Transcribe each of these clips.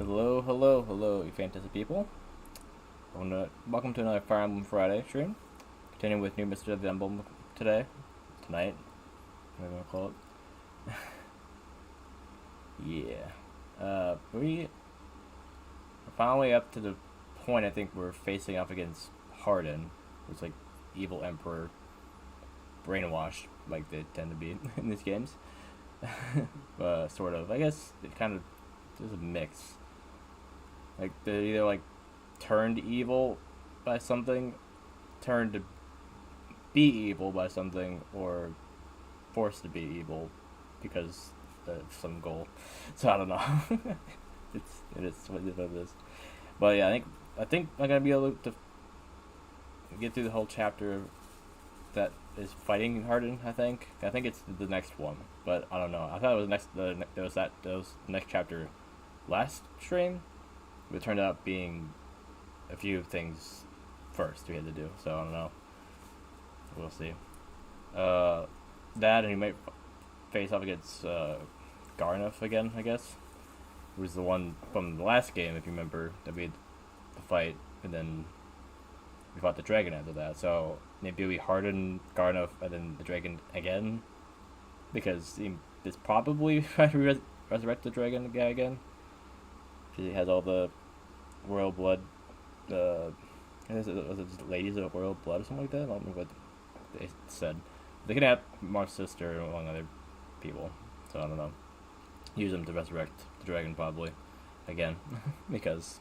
Hello, hello, hello, you fantastic people. Welcome to another Fire Emblem Friday stream. Continuing with new Mystery of the Emblem tonight, whatever you want to call it. We are finally up to the point I think we're facing off against Hardin, who's like evil emperor, brainwashed like they tend to be in these games. Sort of. I guess it kind of there's a mix. Like they're either like turned evil by something, turned to be evil by something, or forced to be evil because of some goal. So I don't know. it is what it is. But yeah, I think I'm gonna be able to get through the whole chapter that is fighting Hardin. I think it's the next one, but I don't know. I thought it was there was the next chapter last stream. But it turned out being a few things first we had to do, so I don't know. We'll see. That, and he might face off against Garneth again, I guess. It was the one from the last game, if you remember, that we had the fight, and then we fought the dragon after that. So maybe we harden Garneth and then the dragon again, because he's probably trying to resurrect the dragon guy again. Because he has all the royal blood. Was it ladies of royal blood or something like that? I don't remember what they said. They can have Mark's sister among other people. So I don't know. Use them to resurrect the dragon probably again, because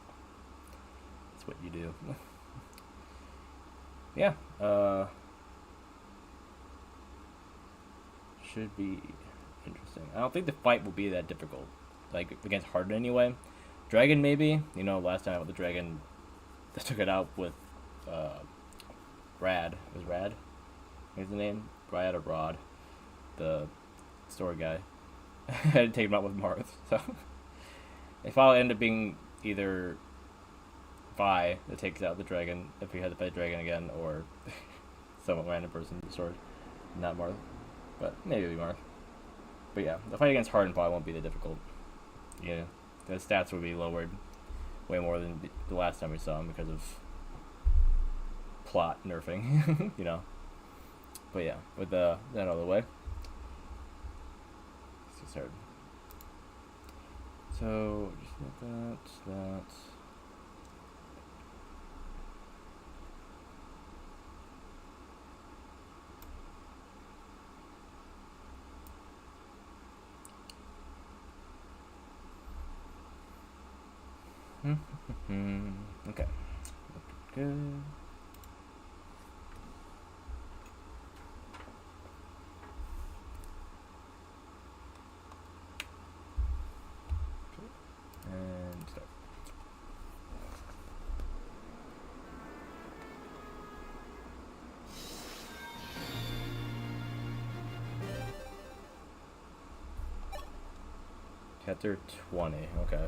that's what you do. Yeah. Should be interesting. I don't think the fight will be that difficult, like against Hardin anyway. Dragon maybe. Last time with the dragon, they took it out with Rad. It was Rad? What's the name? Rad or Rod, the story guy. I had to take him out with Marth. So if I'll end up being either Vi that takes out the dragon if we had to fight the dragon again, or some random person with the sword, not Marth. But maybe it'll be Marth. But yeah, the fight against Hardin probably won't be that difficult. Yeah. The stats would be lowered way more than the last time we saw him because of plot nerfing, But yeah, with that out of the way, let's get started. So, just like that. Okay. Good. And start. Chapter 20. Okay.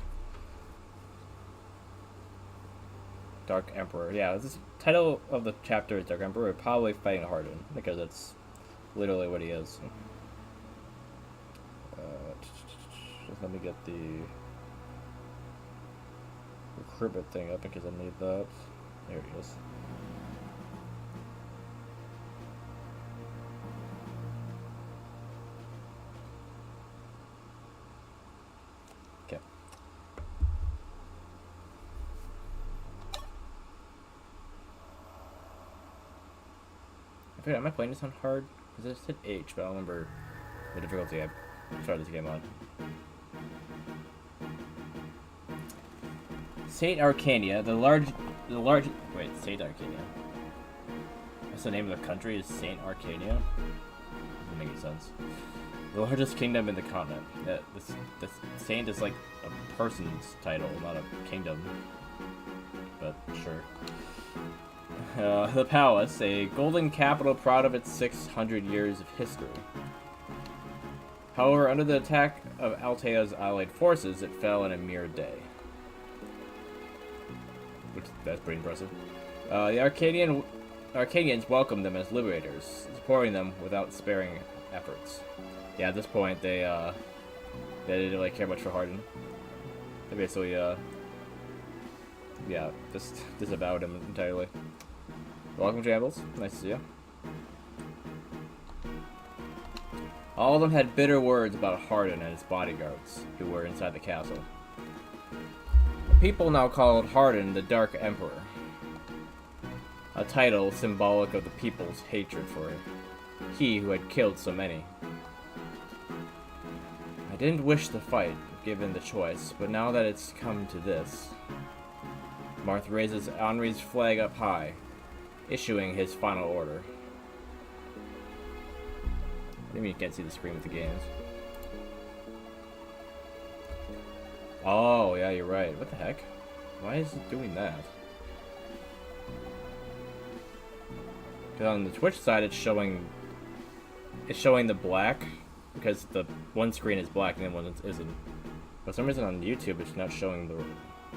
Dark Emperor. Yeah, this title of the chapter is Dark Emperor. We're probably fighting Hardin because that's literally what he is. Just let me get the recruitment thing up because I need that. There he is. Okay. Am I playing this on hard? Because it said H, but I don't remember the difficulty I started this game on. Saint Arcania, Saint Arcania. That's the name of the country, is Saint Arcania? Doesn't make any sense. The largest kingdom in the continent. The Saint is like a person's title, not a kingdom. But sure. The palace, a golden capital proud of its 600 years of history. However, under the attack of Altea's allied forces, it fell in a mere day. That's pretty impressive. The Arcadians welcomed them as liberators, supporting them without sparing efforts. Yeah, at this point, they didn't really care much for Hardin. basically, yeah, just disavowed him entirely. Welcome, Jambles. Nice to see you. All of them had bitter words about Hardin and his bodyguards, who were inside the castle. The people now called Hardin the Dark Emperor, a title symbolic of the people's hatred for him, he who had killed so many. I didn't wish the fight, given the choice, but now that it's come to this... Marth raises Henri's flag up high, issuing his final order. What do you mean you can't see the screen with the games? Oh, yeah, you're right. What the heck? Why is it doing that? Because on the Twitch side, it's showing the black, because the one screen is black and the one isn't. For some reason on YouTube, it's not showing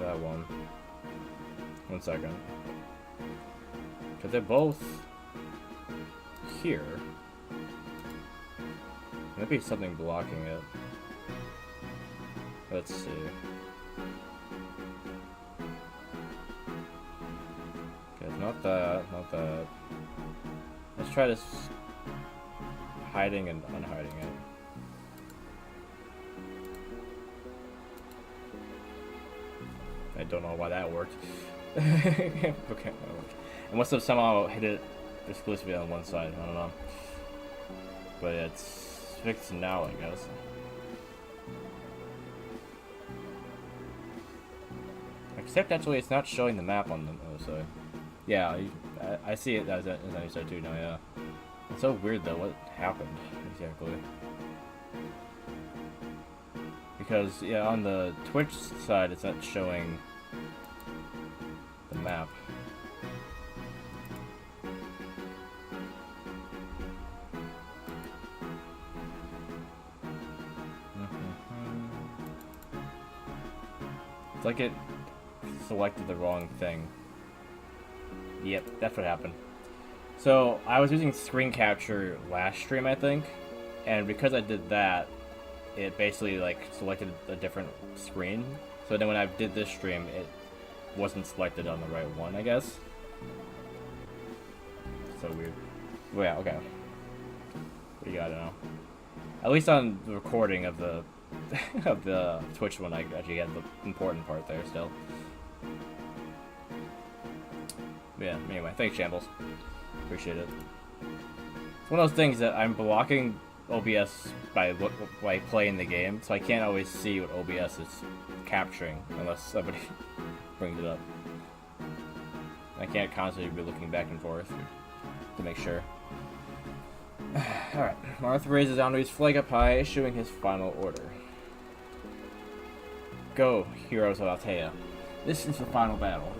that one. 1 second. Because they're both here. Maybe something blocking it. Let's see. Okay, not that, not that. Let's try this hiding and unhiding it. I don't know why that worked. Okay. I must have somehow hit it exclusively on one side. I don't know. But it's fixed now, I guess. Except actually, it's not showing the map on the other side. Yeah, I see it as on your side too now. Yeah. It's so weird though. What happened exactly? Because yeah, on the Twitch side, it's not showing the map. It's like it selected the wrong thing. Yep, that's what happened. So, I was using screen capture last stream, I think, and because I did that, it basically, like, selected a different screen. So then when I did this stream, it wasn't selected on the right one, I guess. So weird. Well, yeah, okay. What do you got now? At least on the recording of the of the Twitch one, I actually had the important part there still. Yeah, anyway, thanks, Shambles. Appreciate it. It's one of those things that I'm blocking OBS by playing the game, so I can't always see what OBS is capturing unless somebody brings it up. I can't constantly be looking back and forth to make sure. Alright, Marth raises Henri's flag up high, issuing his final order. Go, heroes of Altea. This is the final battle.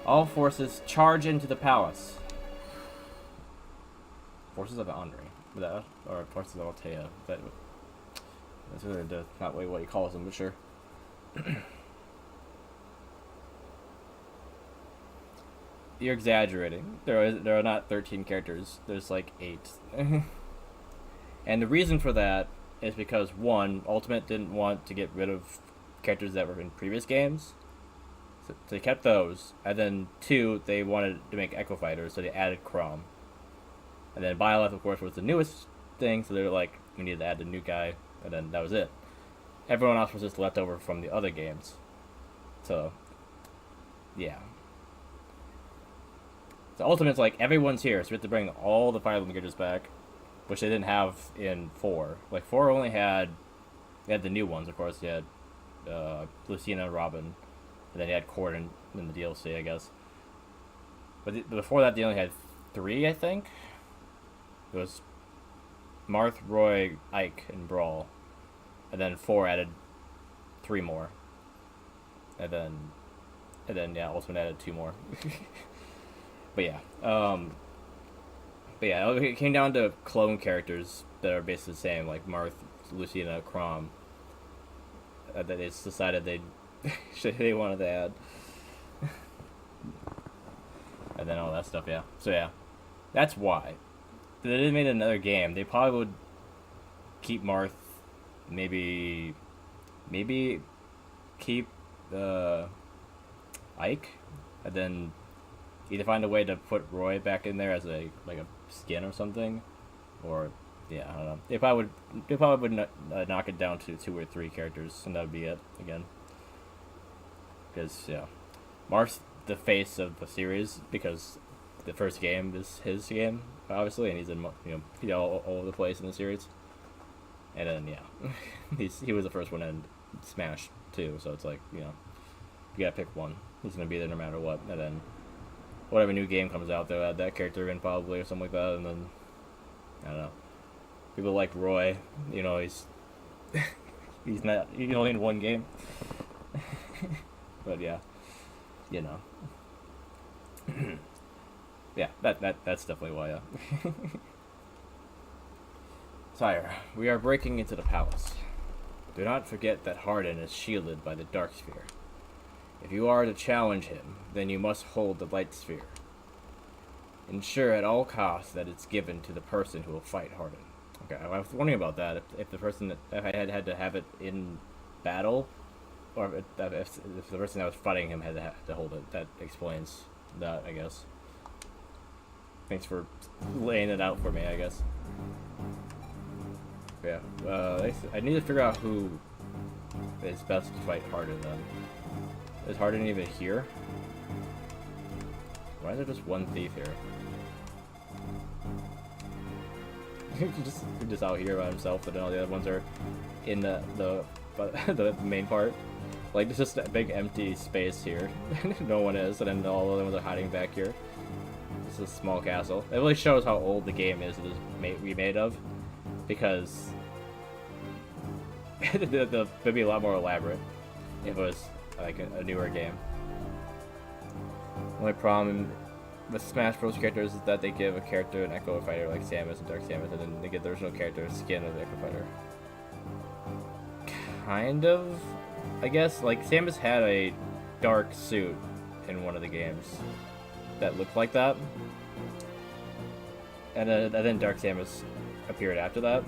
All forces charge into the palace. Forces of Henri. Or forces of Altea. That's really not really what he calls them, but sure. You're exaggerating. There are not 13 characters. There's like 8. And the reason for that is because, one, Ultimate didn't want to get rid of characters that were in previous games. So they kept those. And then, 2, they wanted to make Echo Fighters, so they added Chrom. And then Byleth, of course, was the newest thing, so they were like, we need to add the new guy. And then that was it. Everyone else was just left over from the other games. So, yeah. So Ultimate's like, everyone's here, so we have to bring all the Fire Emblem characters back, which they didn't have in 4. Like, 4 only had the new ones, of course. You had Lucina and Robin, and then you had Corden in the DLC, I guess. But before that, they only had 3, I think. It was Marth, Roy, Ike, and Brawl. And then 4 added 3 more. And then yeah, Ultimate added 2 more. But yeah, it came down to clone characters that are basically the same, like Marth, Lucina, Chrom. That they decided they wanted to add. And then all that stuff, yeah. So yeah, that's why. If they made another game, they probably would keep Marth, maybe keep Ike, and then either find a way to put Roy back in there as a skin or something, or yeah, I don't know. They probably would knock it down to 2 or 3 characters, and that would be it again. Because yeah, Marth's the face of the series because the first game is his game, obviously, and he's in all over the place in the series. And then yeah, he was the first one in Smash too, so it's like you gotta pick one. He's gonna be there no matter what, and then whatever new game comes out, they'll add that character in probably or something like that, and then I don't know. People like Roy, he's only in one game, but yeah, yeah, that's definitely why. Yeah. Sire, we are breaking into the palace. Do not forget that Hardin is shielded by the Dark Sphere. If you are to challenge him, then you must hold the Light Sphere. Ensure at all costs that it's given to the person who will fight Hardin. Okay, I was wondering about that. If the person if I had to have it in battle, or if the person that was fighting him had to hold it, that explains that, I guess. Thanks for laying it out for me, I guess. Yeah, I need to figure out who is best to fight Hardin then. Is Hardin even here? Why is there just one thief here? He's just out here by himself, but then all the other ones are in the main part. Like, there's just a big empty space here. No one is, and then all the other ones are hiding back here. This is a small castle. It really shows how old the game is it is remade of. Because it'd be a lot more elaborate if it was like a newer game. The only problem with Smash Bros. Characters is that they give a character an Echo Fighter like Samus and Dark Samus, and then they give the original character a skin of the Echo Fighter. Kind of, I guess. Like, Samus had a dark suit in one of the games that looked like that, and then Dark Samus appeared after that.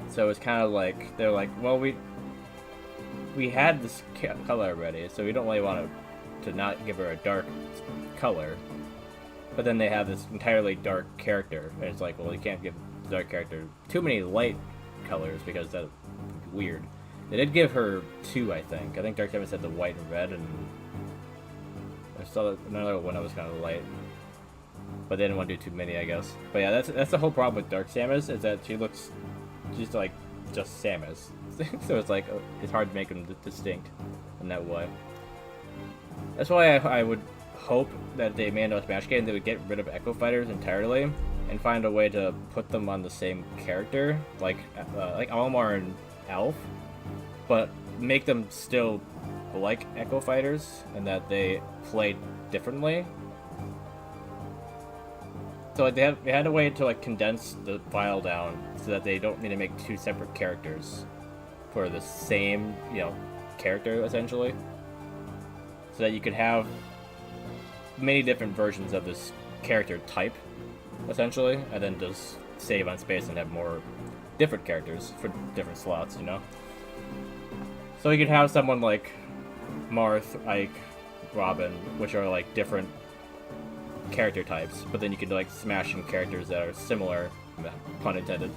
So it's kind of like they're like, well, we had this color already, so we don't really want to not give her a dark color. But then they have this entirely dark character, and it's like, well, you can't give the dark character too many light colors because that would be weird. They did give her 2, I think. I think Dark Samus had the white and red, and I saw another one that was kind of light. But they didn't want to do too many, I guess. But yeah, that's the whole problem with Dark Samus, is that she's like just Samus. So it's like, it's hard to make them distinct in that way. That's why I would hope that they made a Smash game, they would get rid of Echo Fighters entirely and find a way to put them on the same character, like Almar and Alf, but make them still like Echo Fighters and that they play differently. So like, they had a way to like condense the file down so that they don't need to make 2 separate characters for the same character essentially, so that you could have many different versions of this character type essentially, and then just save on space and have more different characters for different slots, So you could have someone like Marth, Ike, Robin, which are like different character types, but then you could like smash in characters that are similar, pun intended,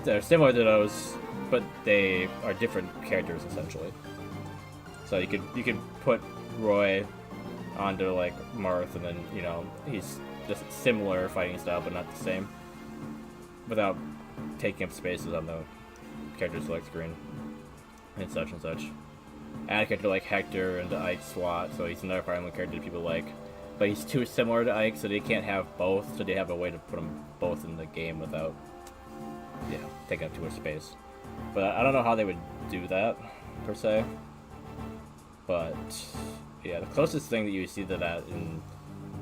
that are similar to those, but they are different characters essentially. So you could put Roy onto like Marth, and then he's just similar fighting style but not the same, without taking up spaces on the character select screen and such. Add a character like Hector into Ike's slot, so he's another Fire Emblem character that people like, but he's too similar to Ike, so they can't have both, so they have a way to put them both in the game without taking up too much space. But I don't know how they would do that per se, but yeah, the closest thing that you see to that in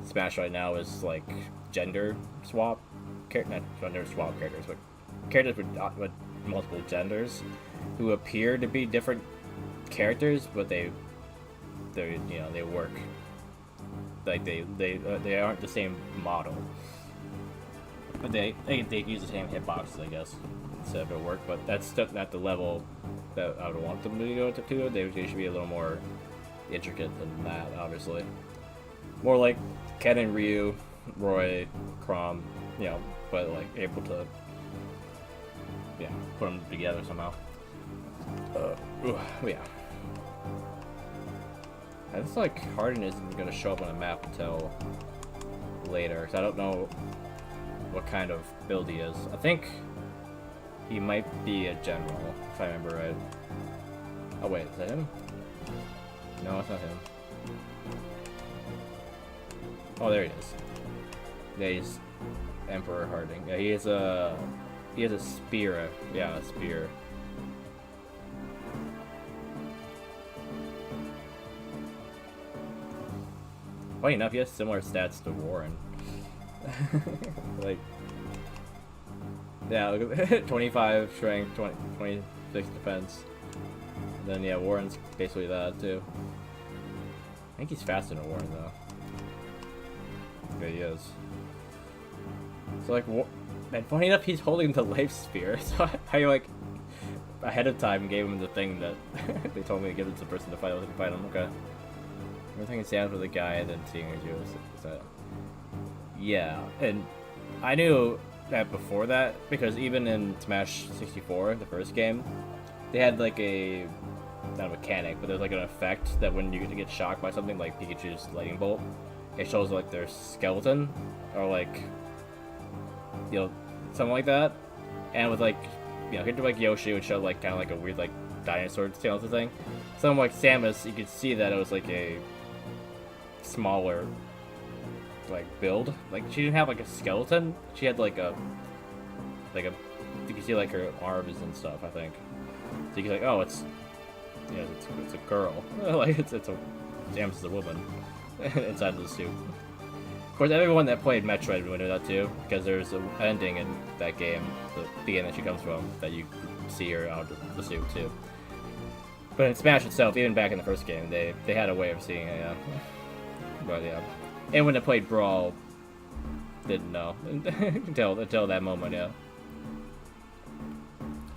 Smash right now is like gender swap, not gender swap characters, but characters with multiple genders who appear to be different characters, but they work like they aren't the same model, but they use the same hitboxes, I guess. instead of it work, but that's still not the level that I would want them to go to. They should be a little more intricate than that, obviously. More like Ken and Ryu, Roy, Chrom, you know, but like able to, yeah, put them together somehow. Yeah. It's like Hardin isn't gonna show up on a map until later, because I don't know what kind of build he is. I think he might be a general, if I remember right. Oh wait, is that him? No, it's not him. Oh, there he is. Yeah, he's Emperor Hardin. Yeah, he has a spear. Yeah, a spear. Funny enough, he has similar stats to Warren. Like, yeah, look at 25 strength, 26 defense. And then yeah, Warren's basically that too. I think he's faster than Warren though. Yeah, he is. So like, man, funny enough, he's holding the life spear. So I like ahead of time gave him the thing that they told me to give it to the person to fight. I was gonna fight him. Okay. Everything stands for the guy, and then seeing as you is that. Yeah, and I knew that before that because even in Smash 64, the first game, they had like a not a mechanic, but there's like an effect that when you get shocked by something like Pikachu's lightning bolt, it shows like their skeleton or like, you know, something like that. And with like, you know, like Yoshi would show like kind of like a weird like dinosaur tail thing. Something like Samus, you could see that it was like a smaller like build. Like she didn't have like a skeleton. She had like a you can see like her arms and stuff, I think. So you can like, oh, it's, you know, it's a girl. Like it's a Samus is a woman inside the suit. Of course, everyone that played Metroid would know that too, because there's an ending in that game, the beginning that she comes from, that you see her out of the suit too. But in Smash itself, even back in the first game, they had a way of seeing it, yeah. But yeah. And when they played Brawl, didn't know until that moment, yeah.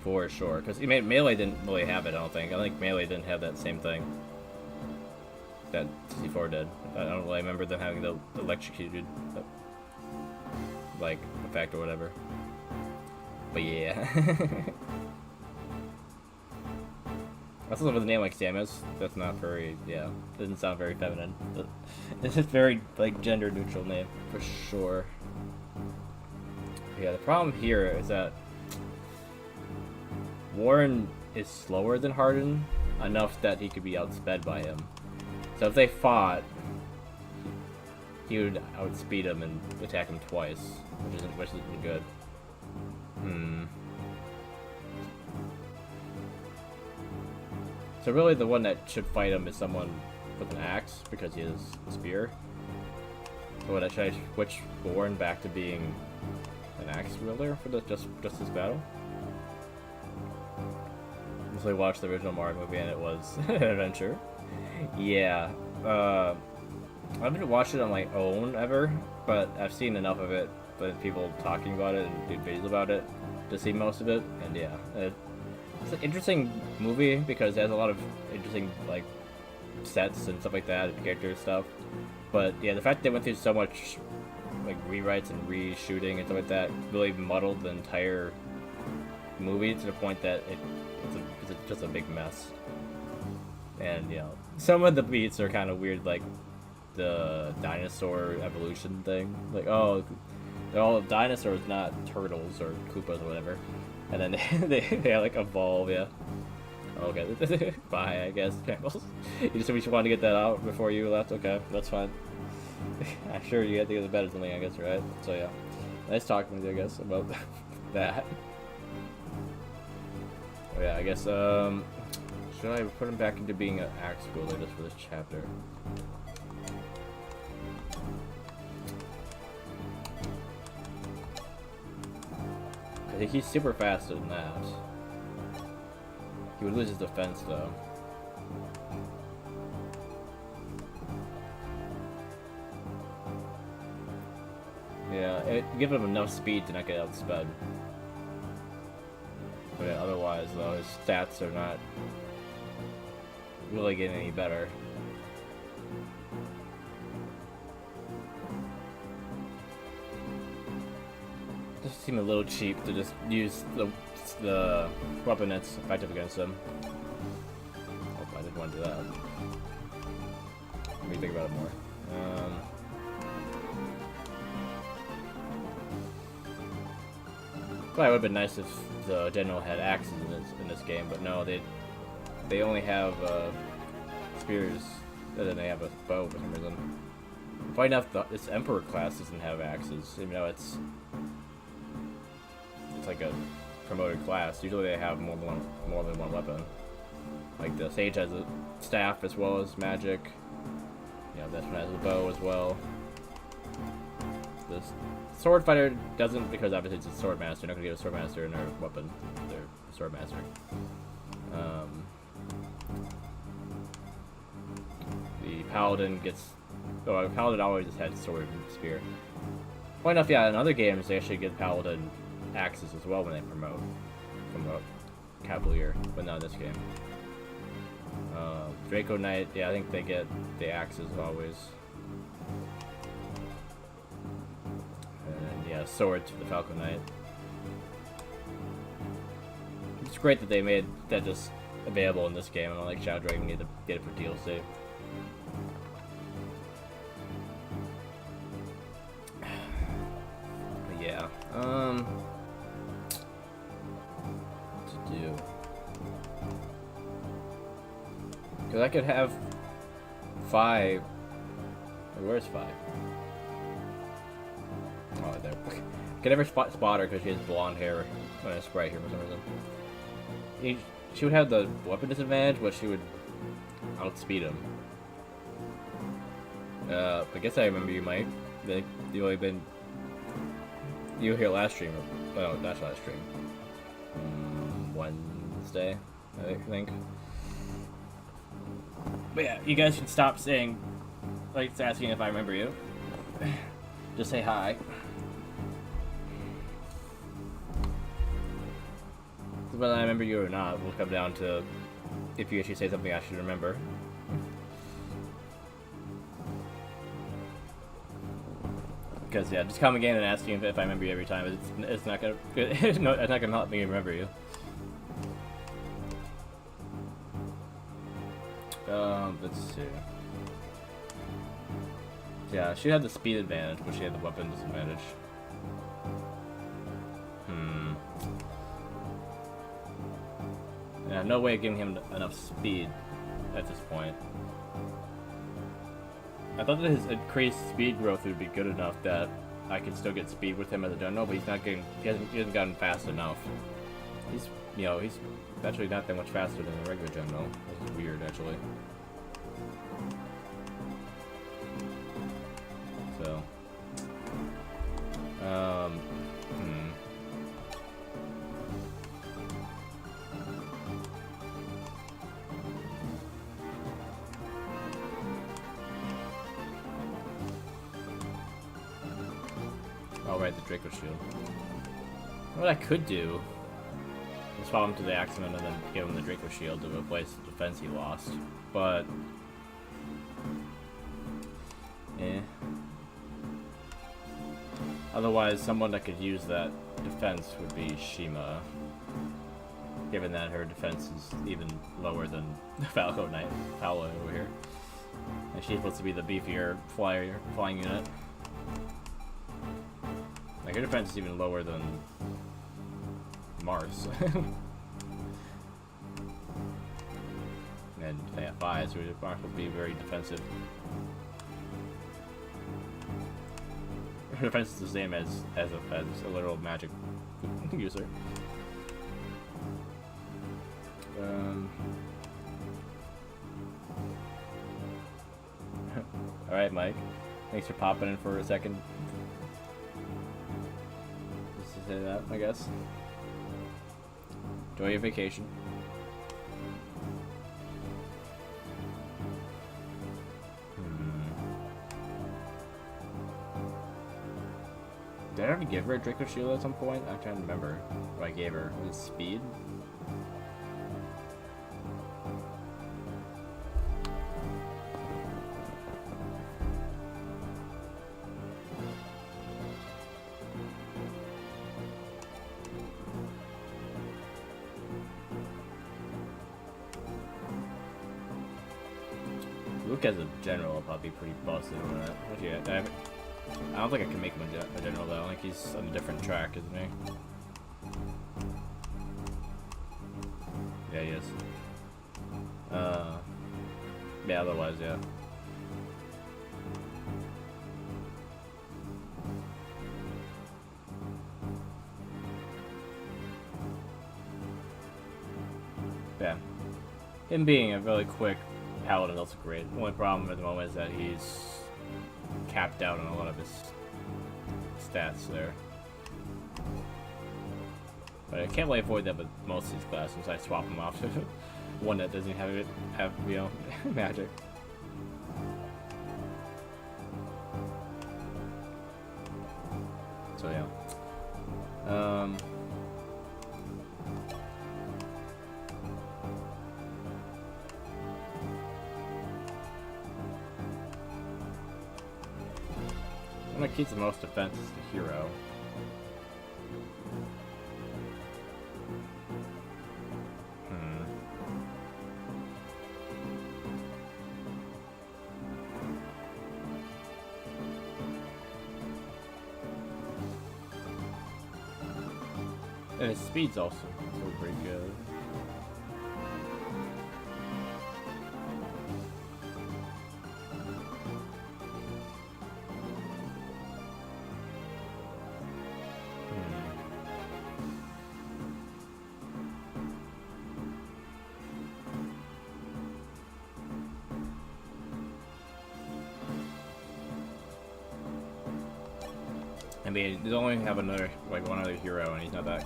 For sure, because Melee didn't really have it. I don't think. I think Melee didn't have that same thing that 64 did. I don't really remember them having the electrocuted like effect or whatever. But yeah. Also, with a name like Samus, that's not very, yeah, doesn't sound very feminine. It's just very, like, gender-neutral name, for sure. Yeah, the problem here is that Warren is slower than Hardin, enough that he could be outsped by him. So if they fought, he would outspeed him and attack him twice, which isn't good. So really the one that should fight him is someone with an axe, because he has a spear. So should I switch Warren back to being an axe wielder for just this battle? I watched the original Mario movie and it was an adventure. Yeah. I haven't watched it on my own ever, but I've seen enough of it, but people talking about it and doing videos about it to see most of it, and yeah. It's an interesting movie because it has a lot of interesting like sets and stuff like that, and character stuff. But yeah, the fact that they went through so much like rewrites and reshooting and stuff like that really muddled the entire movie to the point that it's just a big mess. And you know, some of the beats are kind of weird, like the dinosaur evolution thing. Like, oh, they're all dinosaurs, not turtles or Koopas or whatever. And then they like evolve, yeah. Okay, bye, I guess. You just wanted to get that out before you left? Okay, that's fine. I'm sure you had to get to bed or something, I guess, right? So yeah, nice talking with you, I guess, about that. Oh yeah, I guess, should I put him back into being an axe wielder just for this chapter? I think he's super faster than that. He would lose his defense though. Yeah, it give him enough speed to not get outsped. But yeah, otherwise, though, his stats are not really getting any better. Just seem a little cheap to just use the weapon that's effective against him. Oh, I didn't want to do that. Let me think about it more. Probably would have been nice if the general had axes in this game, but no, they only have spears, and then they have a bow for some reason. Funny enough, this Emperor class doesn't have axes, even though it's like a promoted class. Usually they have more than one weapon. Like the Sage has a staff as well as magic. You know, this one has a bow as well. This sword fighter doesn't, because obviously it's a sword master. Not gonna get a sword master in their weapon. Their sword master. The paladin gets. Oh, a paladin always just had sword and spear. Funny enough, yeah, in other games they actually get paladin axes as well when they promote from a cavalier, but not in this game. Draco Knight, yeah, I think they get the axes always. And yeah, sword to the Falcon Knight. It's great that they made that just available in this game. I don't like Shadow Dragon need to get it for DLC. But yeah, what to do? Because I could have 5. Where's 5? Oh, there. I could never spot her because she has blonde hair when I spray here for some reason. She would have the weapon disadvantage, but she would outspeed him. I guess I remember you, Mike. You only been. You were here last stream. Oh, that's last stream. Wednesday, I think. But yeah, you guys should stop saying, like, it's asking if I remember you. Just say hi. Whether I remember you or not will come down to if you actually say something I should remember. Because yeah, just coming in and asking if I remember you every time, it's not gonna it's not gonna help me remember you. Let's see. Yeah, she had the speed advantage, but she had the weapon disadvantage. Yeah, no way of giving him enough speed at this point. I thought that his increased speed growth would be good enough that I could still get speed with him as a general, but he's not getting. He hasn't gotten fast enough. He's actually not that much faster than a regular general. Which is weird, actually. So, I'll write the Draco Shield. What I could do is follow him to the Axeman and then give him the Draco Shield to replace the defense he lost. But otherwise, someone that could use that defense would be Shima, given that her defense is even lower than the Falco Knight, Paolo over here. And she's supposed to be the beefier flying unit. Like, her defense is even lower than Mars. And they have 5, so Mars will be very defensive. Her defense is the same as a literal magic user. Alright, Mike. Thanks for popping in for a second. Just to say that, I guess. Enjoy your vacation. Did I ever give her a Draco Shield at some point? I'm trying to remember what I gave her. Was it speed? Luke as a general will probably be pretty busted on that. Actually, I don't think I can make him a general though. I think he's on a different track, isn't he? Yeah, he is. Yeah, otherwise, yeah. Yeah. Him being a really quick paladin, that's great. The only problem at the moment is that he's capped out on a lot of his stats there. But I can't really avoid that with most of these classes. I swap them off to one that doesn't have you know, magic. So yeah. One that keeps the most defense is the hero. And his speed's also pretty good. I mean, they only have another, like, one other hero, and he's not that.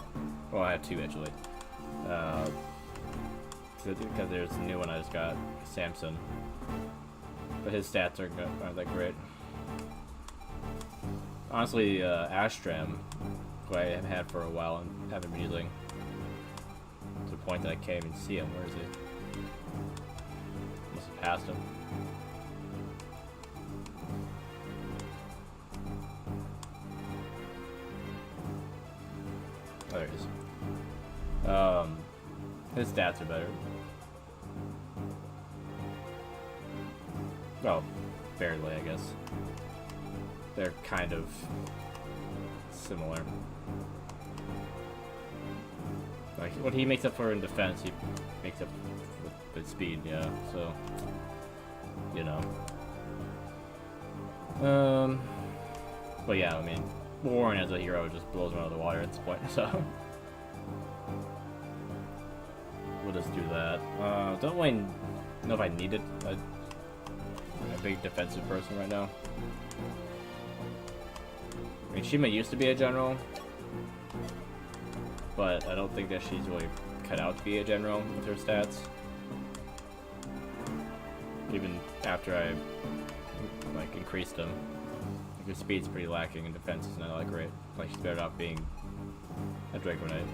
Well, I have two actually. Because there's a new one I just got, Samson. But his stats aren't that great. Honestly, Astram, who I have had for a while and haven't been using, to the point that I can't even see him. Where is he? Must have passed him. Oh, there it is. His stats are better. Well, barely, I guess. They're kind of similar. Like, what he makes up for in defense, he makes up with speed, yeah, so, you know. But yeah, I mean, Warren as a hero just blows him out of the water at this point, so. We'll just do that. Don't really know if I needed a big defensive person right now. I mean, Shima used to be a general, but I don't think that she's really cut out to be a general with her stats. Even after I, like, increased them. Like, her speed's pretty lacking and defense is not that great. Like, she's better off being a Draco Knight.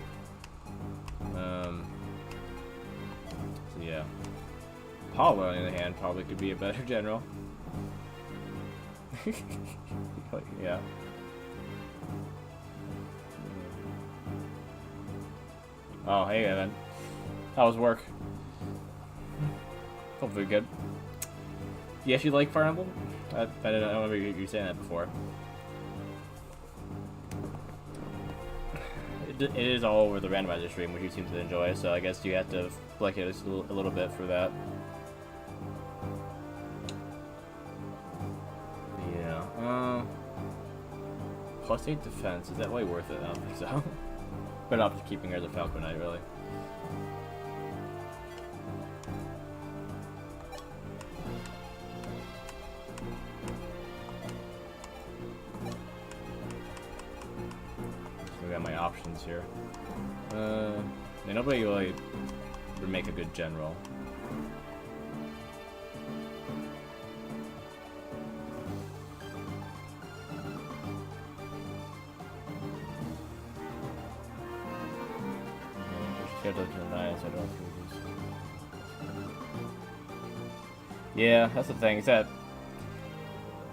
So yeah. Paula, on the other hand, probably could be a better general. Yeah. Oh, hey, Evan. How was work? Hopefully good. Yes, you like Fire Emblem? I don't remember you were saying that before. It is all over the randomizer stream, which you seem to enjoy, so I guess you have to like it a little bit for that. Yeah. Plus 8 defense, is that really worth it? I don't think so. But I'm just keeping her as a Falcon Knight, really. So I got my options here. Yeah, nobody really would make a good general. else I don't use. Yeah, that's the thing. Is that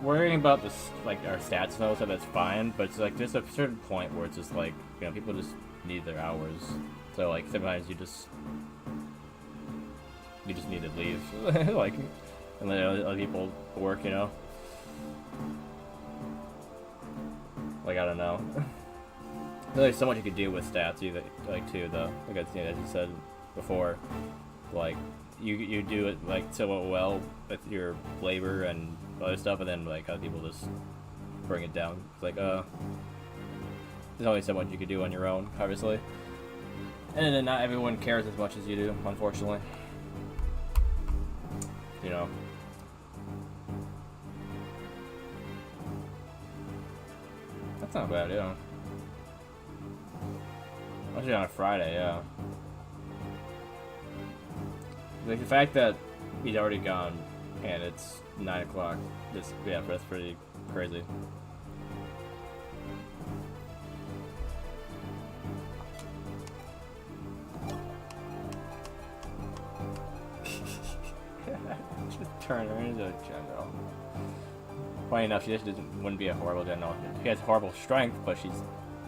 worrying about this, like our stats and all that, that's fine. But it's like there's a certain point where it's just like, you know, people just need their hours. So like sometimes you just need to leave, like, and let other people work. You know, like I don't know. There's so much you could do with stats, either, like too, though. Like as you said before, like you do it like so well with your labor and other stuff, and then like other people just bring it down. It's like there's only so much you could do on your own, obviously, and then not everyone cares as much as you do, unfortunately. You know. That's not bad, yeah. Especially on a Friday, yeah. Like the fact that he's already gone and it's 9 o'clock, yeah, that's pretty crazy. Just turn her into a general. Funny enough, she just wouldn't be a horrible general. She has horrible strength, but she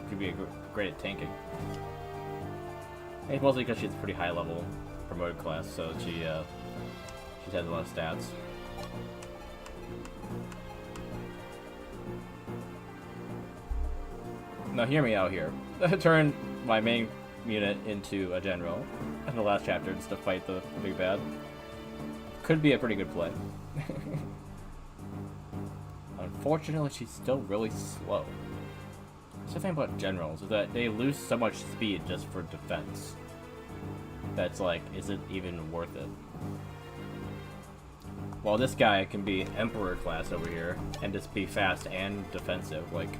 could be great at tanking. It's mostly because she's a pretty high level promoted class, so she has a lot of stats. Now hear me out here. I turned my main unit into a general in the last chapter just to fight the big bad. Could be a pretty good play. Unfortunately, she's still really slow. That's the thing about generals, is that they lose so much speed just for defense. That's like, is it even worth it? Well, this guy can be Emperor class over here, and just be fast and defensive. Like,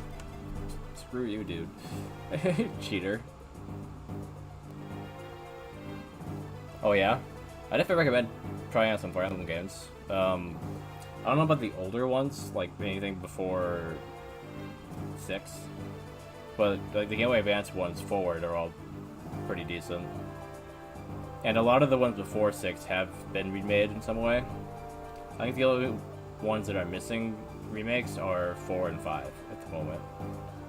screw you, dude. Cheater. Oh yeah? I definitely recommend trying out some Fire Emblem games. I don't know about the older ones, like anything before 6. But like the Game Boy Advance ones forward are all pretty decent. And a lot of the ones before 6 have been remade in some way. I think the only ones that are missing remakes are 4 and 5 at the moment.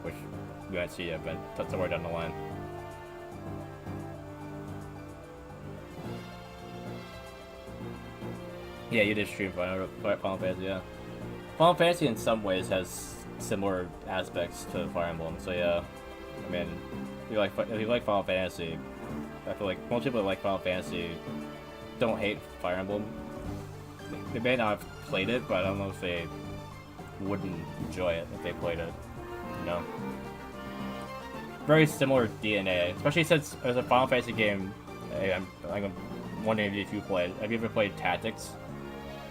Which we might see but somewhere down the line. Yeah, you did stream Final Fantasy, yeah. Final Fantasy in some ways has similar aspects to Fire Emblem, so yeah. I mean, if you like Final Fantasy, I feel like most people that like Final Fantasy don't hate Fire Emblem. They may not have played it, but I don't know if they wouldn't enjoy it if they played it. You know? Very similar DNA, especially since it was a Final Fantasy game. I'm wondering if you played. Have you ever played Tactics?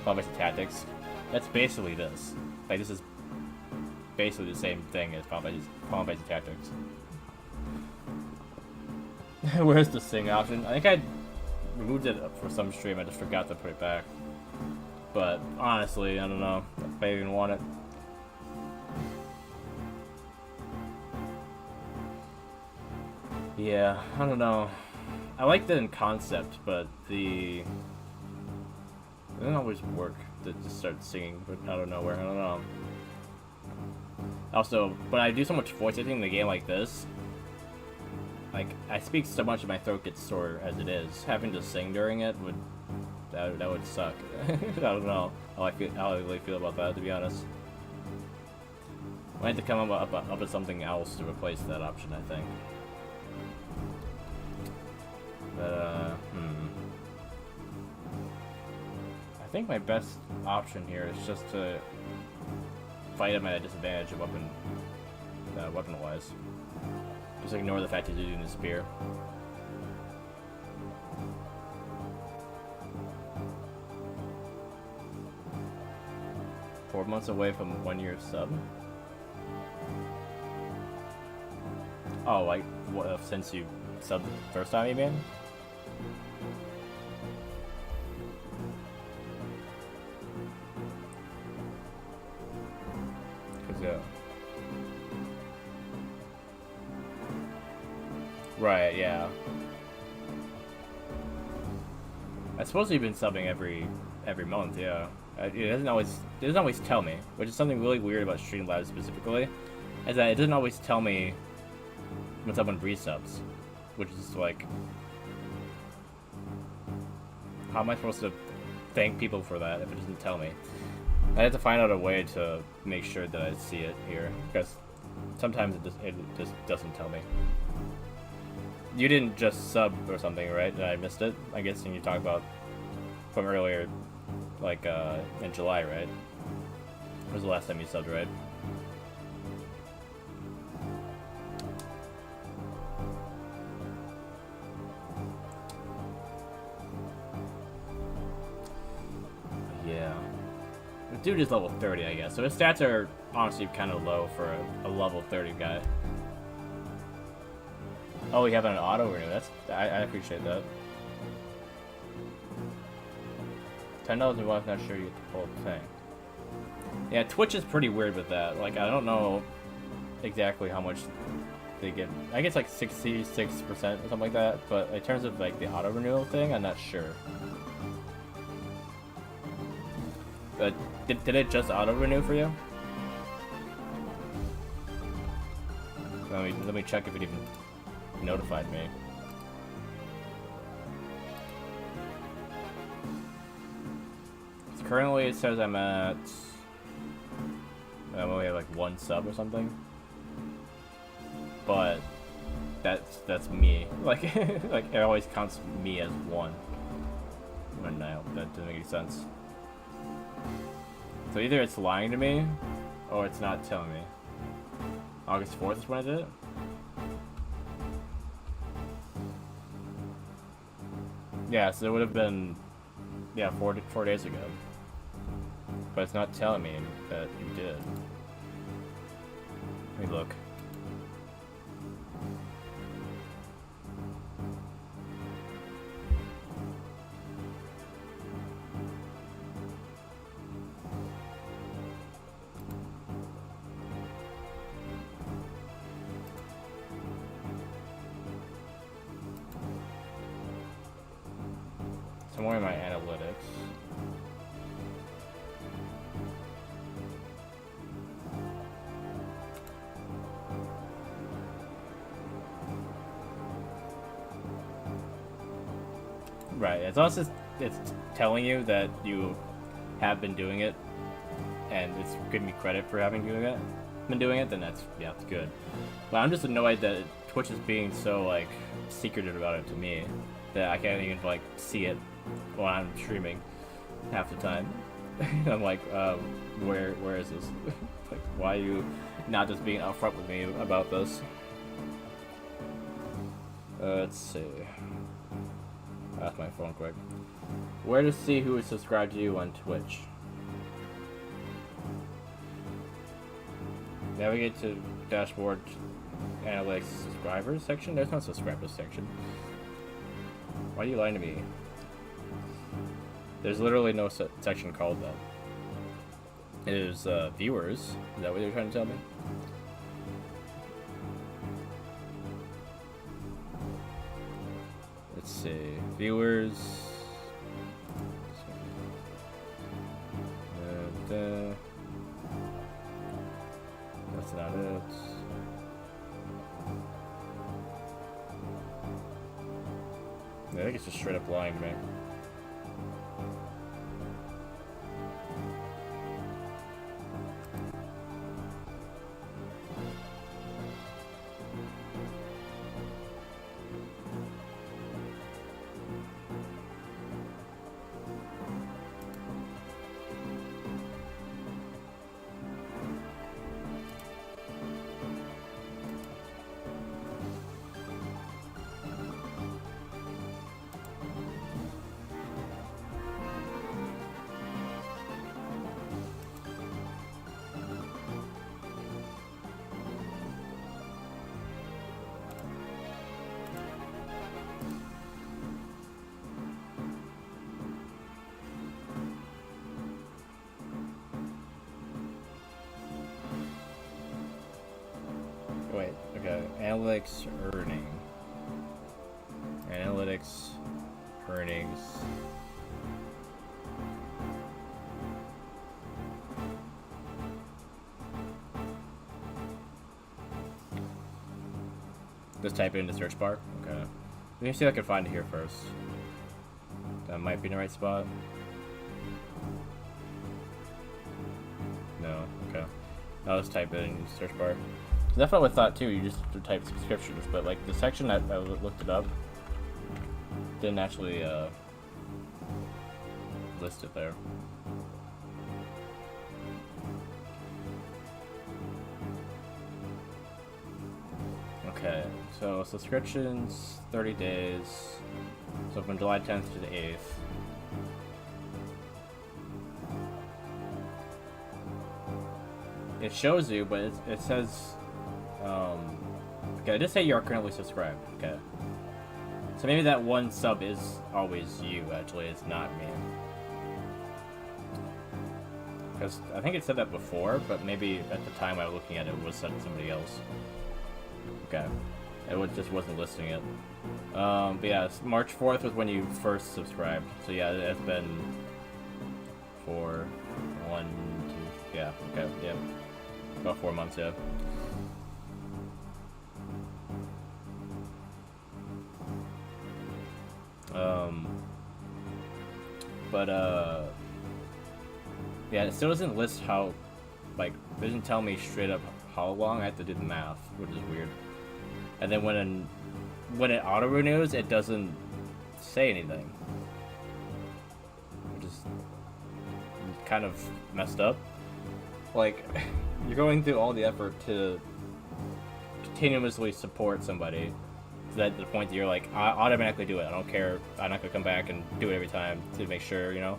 Final Fantasy Tactics? That's basically this. Like, this is basically the same thing as Final Fantasy Tactics. Where's the sing option? I think I removed it for some stream, I just forgot to put it back. But honestly, I don't know if I even want it. Yeah, I don't know. I liked it in concept, but it didn't always work to just start singing out of nowhere. I don't know. Also, when I do so much voice acting in a game like this, like, I speak so much that my throat gets sore as it is. Having to sing during it would suck. I don't know how I really feel about that, to be honest. I had to come up with something else to replace that option, I think. But, I think my best option here is just to fight him at a disadvantage of weapon-wise. Just ignore the fact he's using the spear. Four months away from 1 year sub? Oh, like, what, since you subbed the first time, you mean? Right, yeah. suppose you've been subbing every month, yeah. It doesn't always tell me, which is something really weird about Streamlabs specifically, is that it doesn't always tell me when someone resubs, which is like, how am I supposed to thank people for that if it doesn't tell me? I have to find out a way to make sure that I see it here, because sometimes it just doesn't tell me. You didn't just sub or something, right? And I missed it? I guess when you talk about from earlier, like in July, right? Was the last time you subbed, right? Yeah. The dude is level 30, I guess. So his stats are honestly kind of low for a level 30 guy. Oh, you have an auto renew. I appreciate that. $10 a month, not sure you get the whole thing. Yeah, Twitch is pretty weird with that. Like, I don't know exactly how much they give. I guess like 66% or something like that. But in terms of like the auto renewal thing, I'm not sure. But did it just auto renew for you? Let me check if it even notified me. Currently, it says I'm at. I only have like 1 sub or something. But that's me. Like like it always counts me as 1. When no, that doesn't make any sense. So either it's lying to me, or it's not telling me. August 4th is when I did it. Yeah, so it would have been, yeah, 4 days ago. But it's not telling me that you did. Let me look. Somewhere in my analytics. Right, it's also it's telling you that you have been doing it, and it's giving me credit for having been doing it. Then that's good. But I'm just annoyed that Twitch is being so like secretive about it to me that I can't even like see it when I'm streaming half the time. I'm like, where is this? Like, why are you not just being upfront with me about this? Let's see. That's my phone quick. Where to see who is subscribed to you on Twitch? Navigate to dashboard analytics subscribers section. There's no subscribers section. Why are you lying to me? There's literally no section called that. It is viewers. Is that what you're trying to tell me? Let's see. Viewers. And, that's not it. I think it's just straight up lying to me. Wait, okay. Analytics earning. Analytics earnings. Just type it in the search bar. Okay. Let me see if I can find it here first. That might be in the right spot. No. Okay. I'll just type it in the search bar. That's what I thought too. You just type subscriptions, but like the section that I looked it up didn't actually list it there. Okay, so subscriptions, 30 days. So from July 10th to the 8th. It shows you, but it says, okay, it does say you are currently subscribed. Okay. So maybe that one sub is always you, actually. It's not me. Because I think it said that before, but maybe at the time I was looking at it, it was set to somebody else. Okay. It just wasn't listing it. But yeah, March 4th was when you first subscribed. So yeah, it's been 4, 1, 2, yeah, okay, yeah. About 4 months, yeah. Yeah, it still doesn't list how, like, it doesn't tell me straight up how long. I have to do the math, which is weird. And then when it auto renews, it doesn't say anything, which is kind of messed up. Like, you're going through all the effort to continuously support somebody to the point that you're like, I automatically do it. I don't care. I'm not gonna come back and do it every time to make sure, you know,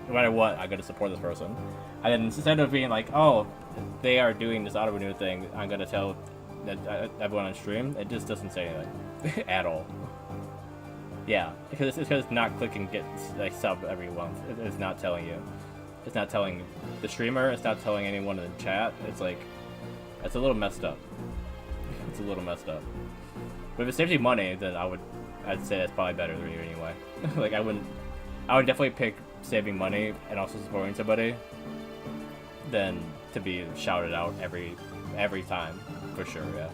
no matter what, I gotta support this person. And then instead of being like, oh, they are doing this auto renew thing, I'm gonna tell everyone on stream, it just doesn't say anything at all. Yeah, because it's not clicking get like sub every month. It's not telling you. It's not telling the streamer. It's not telling anyone in the chat. It's like, it's a little messed up. It's a little messed up. But if it saves you money, then I'd say that's probably better than you anyway. Like I would definitely pick saving money and also supporting somebody than to be shouted out every time, for sure. Yeah,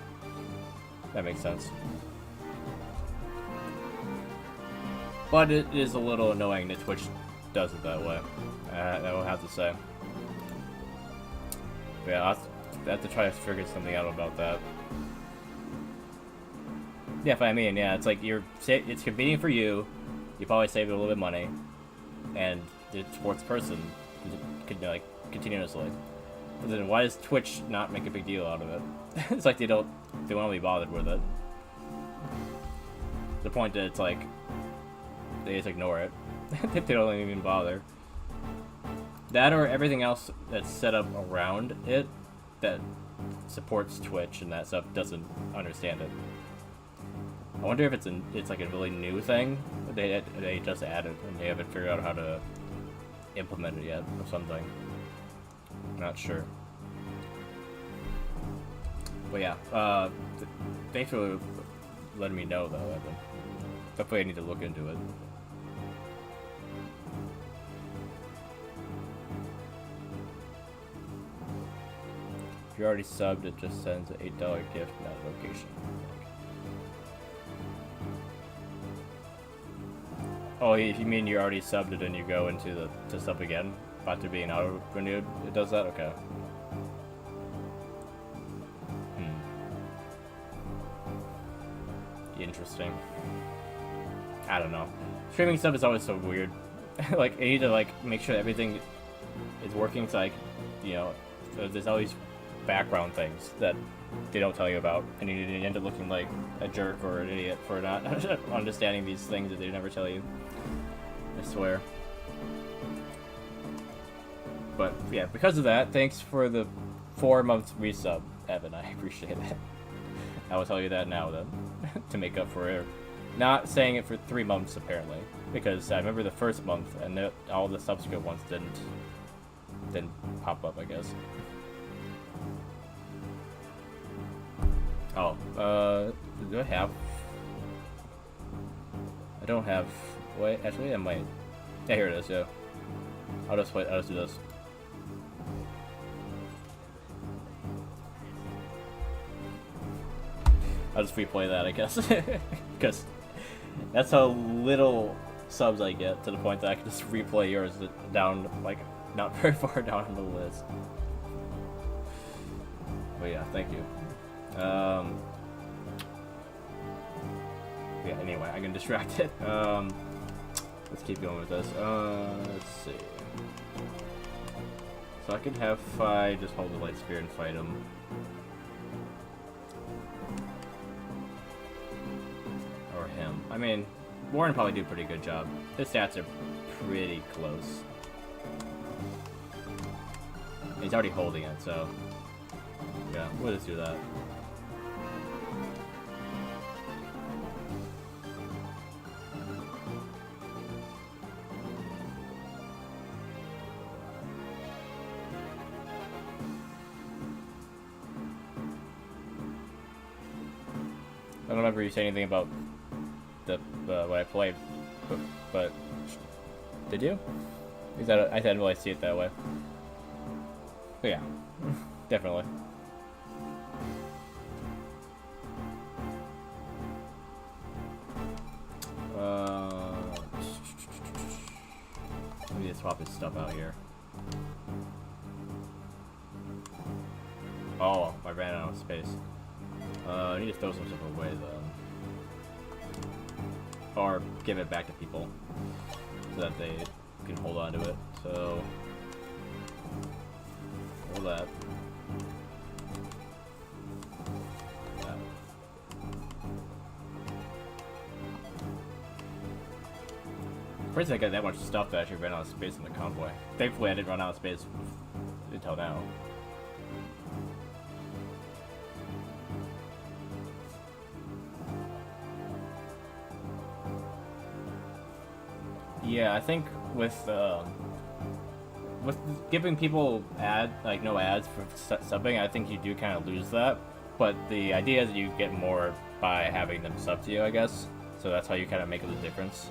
that makes sense. But it is a little annoying that Twitch does it that way. I will have to say. But yeah, I have to try to figure something out about that. Yeah, but I mean, yeah, it's like it's convenient for you. You probably save a little bit of money, and it supports the person, like continuously. But then why does Twitch not make a big deal out of it? It's like they won't be bothered with it. The point that it's like they just ignore it. They don't even bother. That or everything else that's set up around it that supports Twitch and that stuff doesn't understand it. I wonder if it's like a really new thing that they just added and they haven't figured out how to implement it yet or something. I'm not sure. But yeah, thanks for letting me know though, Evan. Definitely I need to look into it. If you're already subbed, it just sends an $8 gift notification. Oh, if you mean you're already subbed it and you go into to sub again, after being auto renewed, it does that? Okay. Interesting. I don't know. Streaming stuff is always so weird. Like, I need to like make sure everything is working. So like, you know, there's always background things that they don't tell you about, and you end up looking like a jerk or an idiot for not understanding these things that they never tell you. I swear. But yeah, because of that, thanks for the 4-month resub, Evan. I appreciate it. I will tell you that now, then, to make up for it. Not saying it for 3 months, apparently, because I remember the first month, and all the subsequent ones didn't pop up, I guess. Oh, do I have? I don't have. Wait, actually, I might. Yeah, here it is. Yeah, I'll just wait. I'll just do this. I'll just replay that, I guess, because that's how little subs I get, to the point that I can just replay yours down, like, not very far down on the list. But yeah, thank you. Yeah, anyway, I can distract it. Let's keep going with this. Let's see. So I could have Fi just hold the light spear and fight him. Or him. I mean, Warren probably do a pretty good job. His stats are pretty close. He's already holding it, so yeah, we'll just do that. I don't remember you saying anything about the what I played, but did you? I didn't really see it that way. But yeah, definitely. Let me just swap his stuff out here. Oh, I ran out of space. I need to throw some stuff away then. Or give it back to people so that they can hold on to it. So, hold that. Yeah. First I got that much stuff that I actually ran out of space in the convoy. Thankfully I didn't run out of space until now. Yeah, I think with giving people no ads for subbing, I think you do kind of lose that. But the idea is that you get more by having them sub to you, I guess. So that's how you kind of make the difference.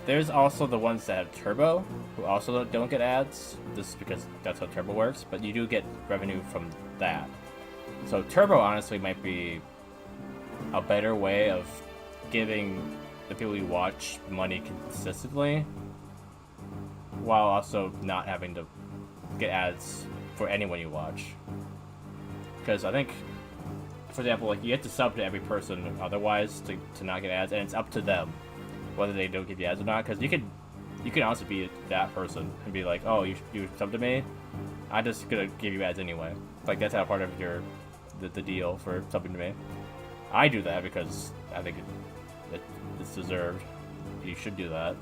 There's also the ones that have Turbo, who also don't get ads, just because that's how Turbo works. But you do get revenue from that. So Turbo honestly might be a better way of giving the people you watch money consistently, while also not having to get ads for anyone you watch. Because I think, for example, like you have to sub to every person otherwise to not get ads, and it's up to them whether they don't get the ads or not. Because you can honestly be that person and be like, oh, you sub to me, I'm just gonna give you ads anyway. Like that's how part of the deal for subbing to me. I do that because I think it's deserved. You should do that,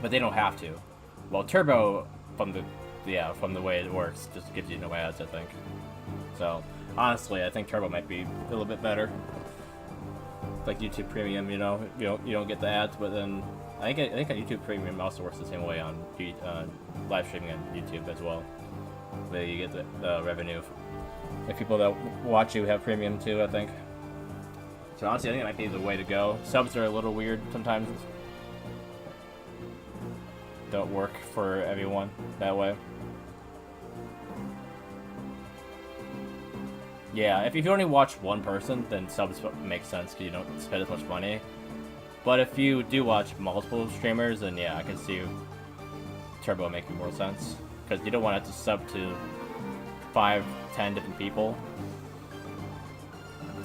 but they don't have to. Well, Turbo, from the way it works, just gives you no ads, I think. So honestly, I think Turbo might be a little bit better. Like YouTube Premium, you don't get the ads, but then I think YouTube Premium also works the same way on live streaming on YouTube as well. Where you get the revenue. Like people that watch you have Premium too, I think. So honestly, I think it might be the way to go. Subs are a little weird sometimes. Don't work for everyone that way. Yeah, if you only watch one person, then subs make sense because you don't spend as much money. But if you do watch multiple streamers, then yeah, I can see Turbo making more sense. Because you don't want to sub to 5, 10 different people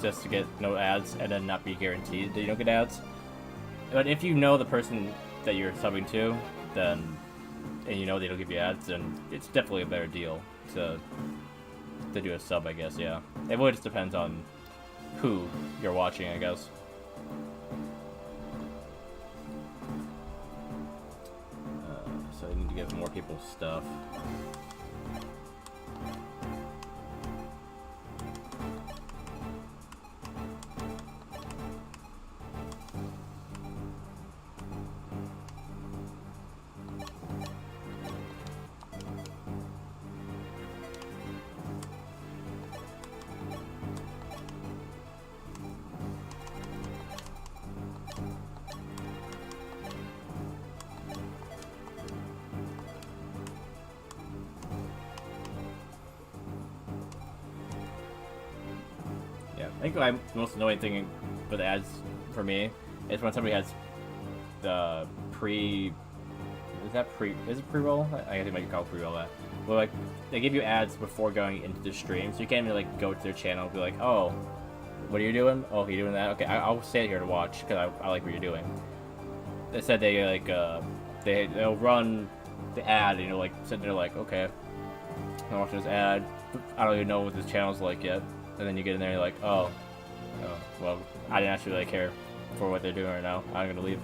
just to get no ads and then not be guaranteed that you don't get ads. But if you know the person that you're subbing to, then and you know they don't give you ads, then it's definitely a better deal to do a sub, I guess. Yeah, it really just depends on who you're watching, I guess. So I need to give more people stuff. think the most annoying thing with ads for me is when somebody has the pre. Is it pre-roll? I think you call it pre-roll that. Well, like they give you ads before going into the stream, so you can't even like go to their channel and be like, oh, what are you doing? Oh, you're doing that? Okay, I'll stay here to watch because I like what you're doing. They said they like they'll run the ad, and you're like sitting there like, okay, I'm watching this ad. I don't even know what this channel's like yet, and then you get in there and you're like, oh, well, I didn't actually really care for what they're doing right now. I'm gonna leave.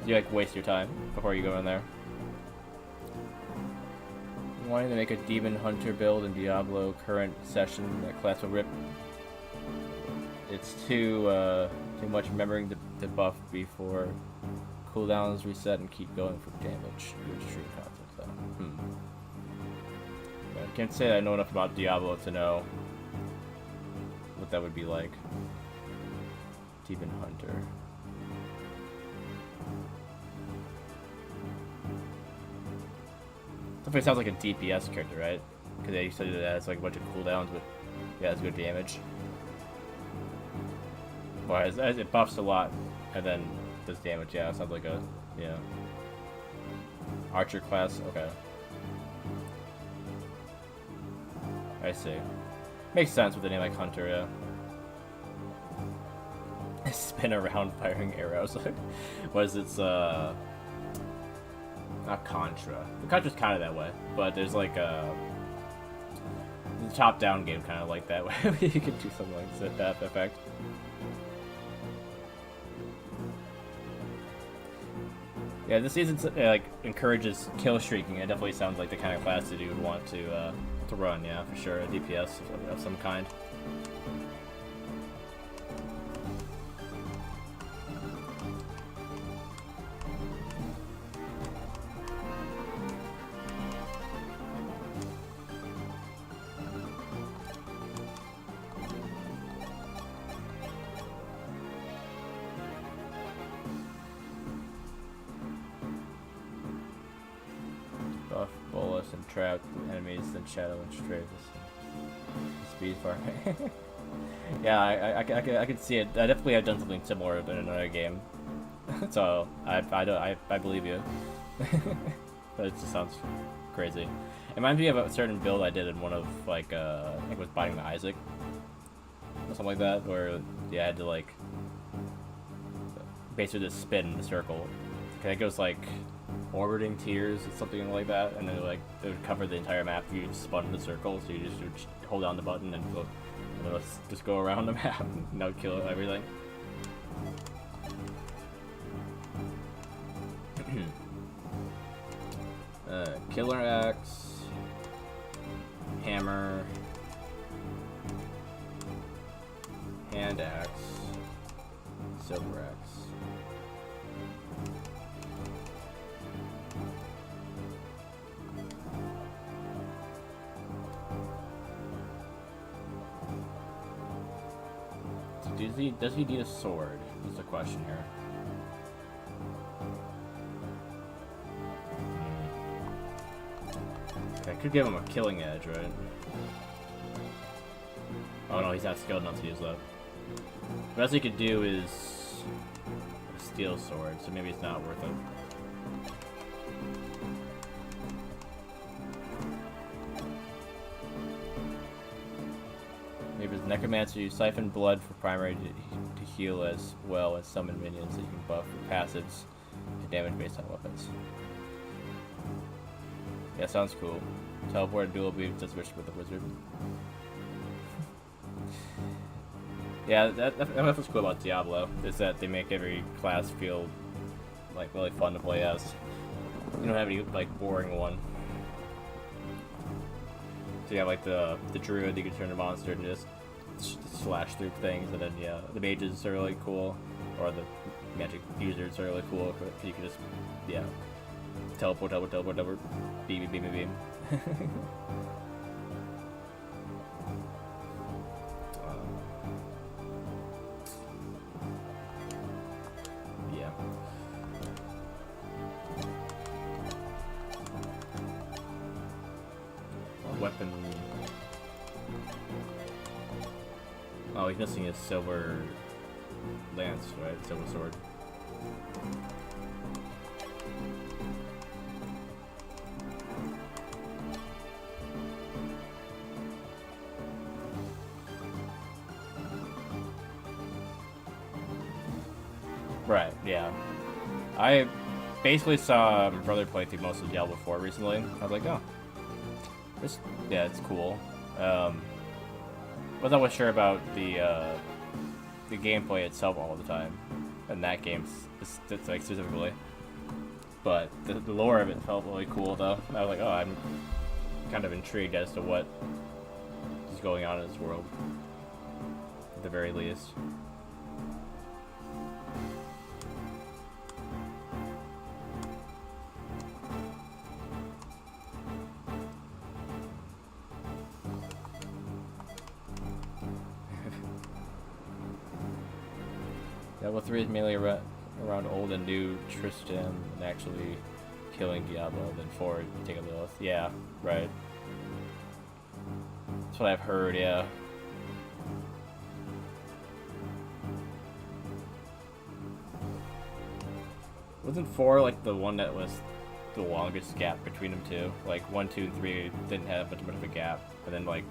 You like waste your time before you go in there. Wanting to make a demon hunter build in Diablo current session that class will rip. It's too much remembering to buff before cooldowns reset and keep going for damage. Which is true concept though. I can't say I know enough about Diablo to know what that would be like. Demon hunter. Definitely sounds like a DPS character, right? Because they said it has like a bunch of cooldowns, but yeah, it's good damage. Well, as it buffs a lot and then does damage. Yeah, it sounds like a archer class. Okay, I see. Makes sense with a name like Hunter. Yeah. Spin around firing arrows. What is it? Not Contra. The Contra's kind of that way, but there's like a top-down game kind of like that way. You can do something like that effect. Yeah, this season like encourages kill streaking. It definitely sounds like the kind of class that you would want to run. Yeah, for sure, a DPS of some kind. Trap enemies, then shadow and strafe. Speed farming. Yeah, I could see it. I definitely have done something similar in another game, so I believe you. But it just sounds crazy. It reminds me of a certain build I did in one of like I think it was Binding the Isaac or something like that, where yeah, I had to like basically just spin the circle. It goes like orbiting tiers or something like that, and then like it would cover the entire map if you just spun the circle, so you just would hold down the button and just go around the map and that would kill everything. Killer axe, hammer, hand axe, silver axe. Does he need a sword? Is the question here. I could give him a killing edge, right? Oh no, he's not skilled enough to use that. The best he could do is a steel sword, so maybe it's not worth it. Maybe it's Necromancer, you siphon blood for primary to heal as well as summon minions that you can buff with passives and damage based on weapons. Yeah, sounds cool. Teleport dual beams does wish with the wizard. Yeah, that's what's cool about Diablo, is that they make every class feel like really fun to play as. You don't have any like boring one. So you have like the druid, you can turn to monster and just slash through things, and then yeah, the mages are really cool, or the magic users are really cool. You can just teleport, beam. Yeah. Weapon. Oh, Oh, he's missing his silver lance, right? Silver sword. Right, yeah. I basically saw my brother play through most of Diablo 4 recently. I was like, oh, this, yeah, it's cool. Wasn't always sure about the gameplay itself all the time, and that game, like specifically. But the lore of it felt really cool, though. I was like, oh, I'm kind of intrigued as to what is going on in this world, at the very least. Diablo 3 is mainly around old and new Tristan and actually killing Diablo, then 4 take a Lilith. Yeah, right. That's what I've heard, yeah. Wasn't 4 like the one that was the longest gap between them two? Like 1, 2, and 3 didn't have much of a gap, and then like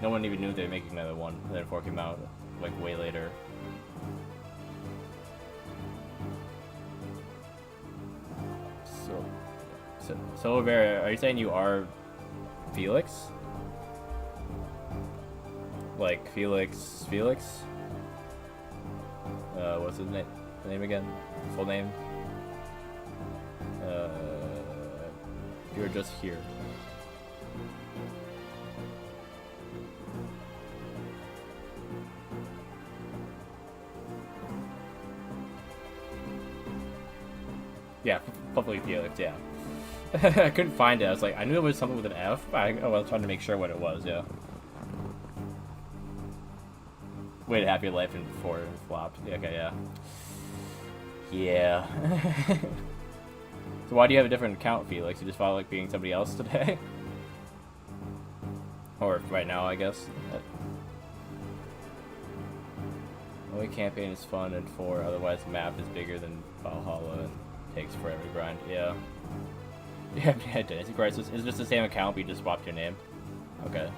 no one even knew they were making another one. And then 4 came out like way later. So Vera, are you saying you are Felix? Like Felix? What's his name again? Full name? You're just here. Yeah, probably Felix, yeah. I couldn't find it. I was like, I knew it was something with an F. I was trying to make sure what it was, yeah. Way to have your life in 4 and flopped. Yeah, okay, yeah. Yeah. So why do you have a different account, Felix? You just felt like being somebody else today? Or right now, I guess. Only campaign is fun and 4, otherwise the map is bigger than Valhalla and takes forever to grind. Yeah. Yeah, Dynasty Crisis. Is it just the same account, but you just swapped your name? Okay.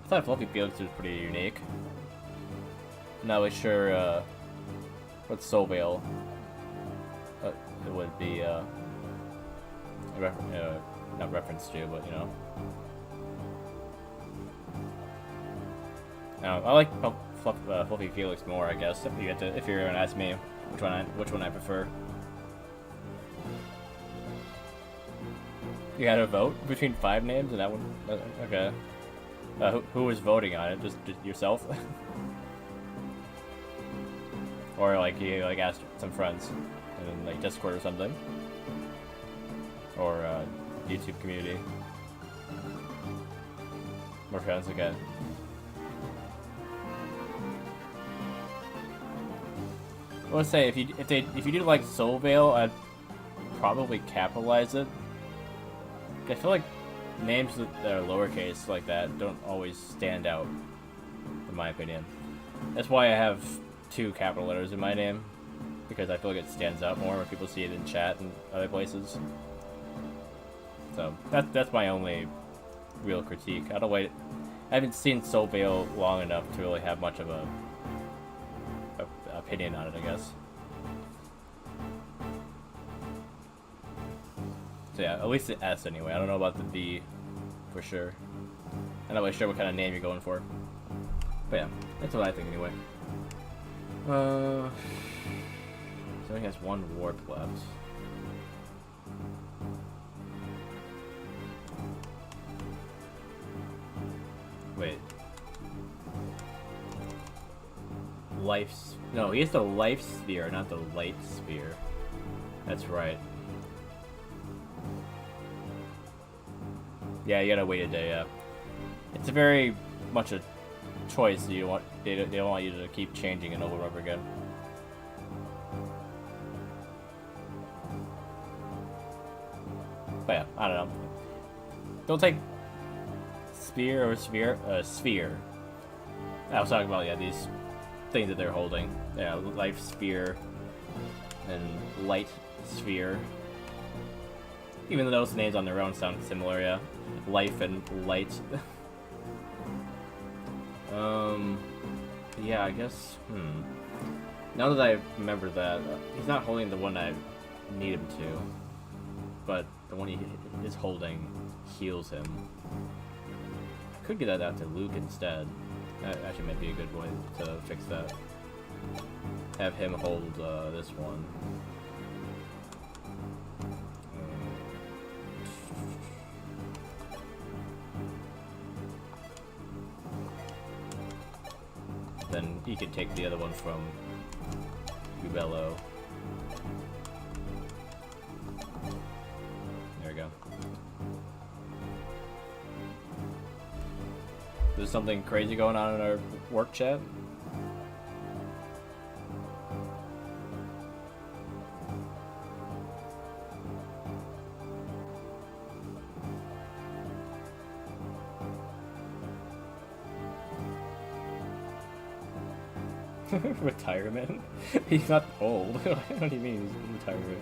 I thought Fluffy Felix was pretty unique. Not really sure what Soul Veil it would be not reference to, but you know. I like Fluffy Felix more, I guess. If you're gonna ask me which one I prefer. You had a vote between 5 names, and that one. Okay. Who was voting on it? Just yourself, or like you asked some friends, and then like Discord or something, or YouTube community. More friends, okay. I want to say if you do like Soul Veil, I'd probably capitalize it. I feel like names that are lowercase like that don't always stand out, in my opinion. That's why I have 2 capital letters in my name, because I feel like it stands out more when people see it in chat and other places. So that's my only real critique. I haven't seen Soul Veil long enough to really have much of a opinion on it, I guess. So yeah, at least the S anyway. I don't know about the V for sure. I'm not really sure what kind of name you're going for. But yeah, that's what I think anyway. So he has 1 warp left. Wait. No, he has the life sphere, not the light sphere. That's right. Yeah, you gotta wait a day, yeah. It's a very much a choice. They don't want you to keep changing it over and over again. But yeah, I don't know. Don't take sphere. I was talking about, yeah, these things that they're holding. Yeah, life sphere and light sphere. Even though those names on their own sound similar, yeah. Life and light. Yeah, I guess, Now that I remember that, he's not holding the one I need him to, but the one he is holding heals him. I could get that out to Luke instead. That actually might be a good way to fix that. Have him hold this one. Then he could take the other one from Ubello. There we go. There's something crazy going on in our work chat. Retirement? He's not old. What do you mean he's retirement?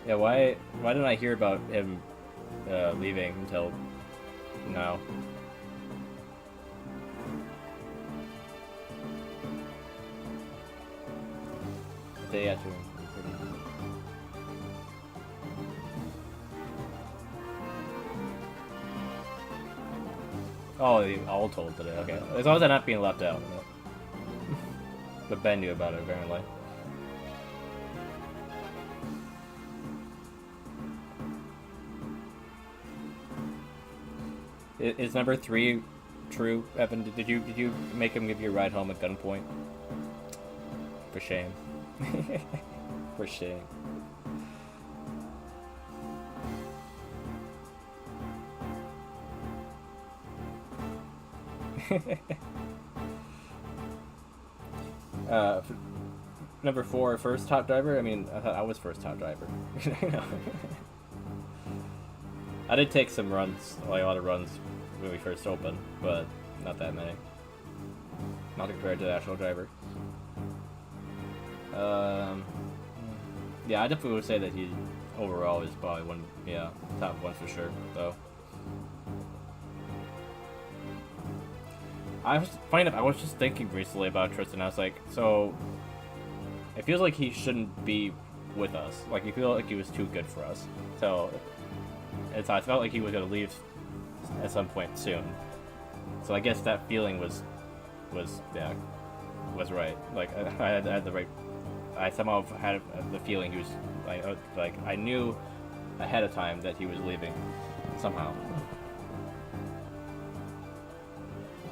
Yeah, why didn't I hear about him leaving until now? The day after. Oh, all told today. Okay, as long as I'm not being left out. But Ben knew about it apparently. Is number 3 true, Evan? Did you make him give you a ride home at gunpoint? For shame. For shame. Number 4, first top driver. I mean, I thought I was first top driver. I did take some runs, like a lot of runs when we first opened, but not that many. Not compared to the actual driver. Yeah, I definitely would say that he overall is probably one, yeah, top 1 for sure, though. Funny enough, I was just thinking recently about Tristan. I was like, so it feels like he shouldn't be with us. Like, you feel like he was too good for us. So I felt like he was gonna leave at some point soon. So I guess that feeling was right. Like I had the right. I somehow had the feeling he was like I knew ahead of time that he was leaving somehow.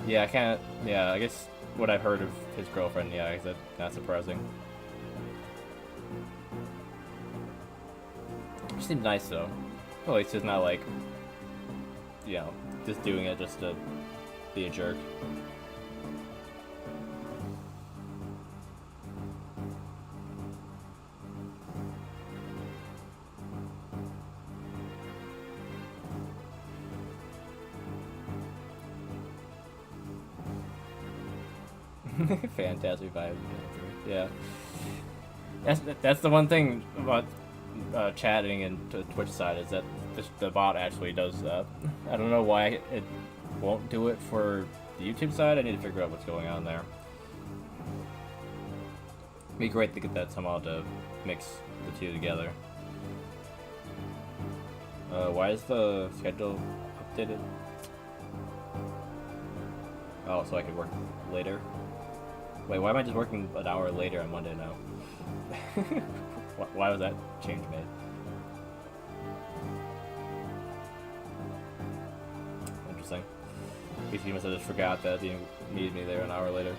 Yeah, I can't. Yeah, I guess what I've heard of his girlfriend. Yeah, is that not surprising? She seemed nice though. Well, at least it's not like, you know, just doing it just to be a jerk. Fantastic vibe. Yeah. That's the one thing about chatting and Twitch side is that the bot actually does that. I don't know why it won't do it for the YouTube side. I need to figure out what's going on there. It'd be great to get that somehow to mix the two together. Why is the schedule updated? Oh, so I could work later. Wait, why am I just working an hour later on Monday now? Why was that change made? Interesting. He must have just forgot that he needed me there an hour later.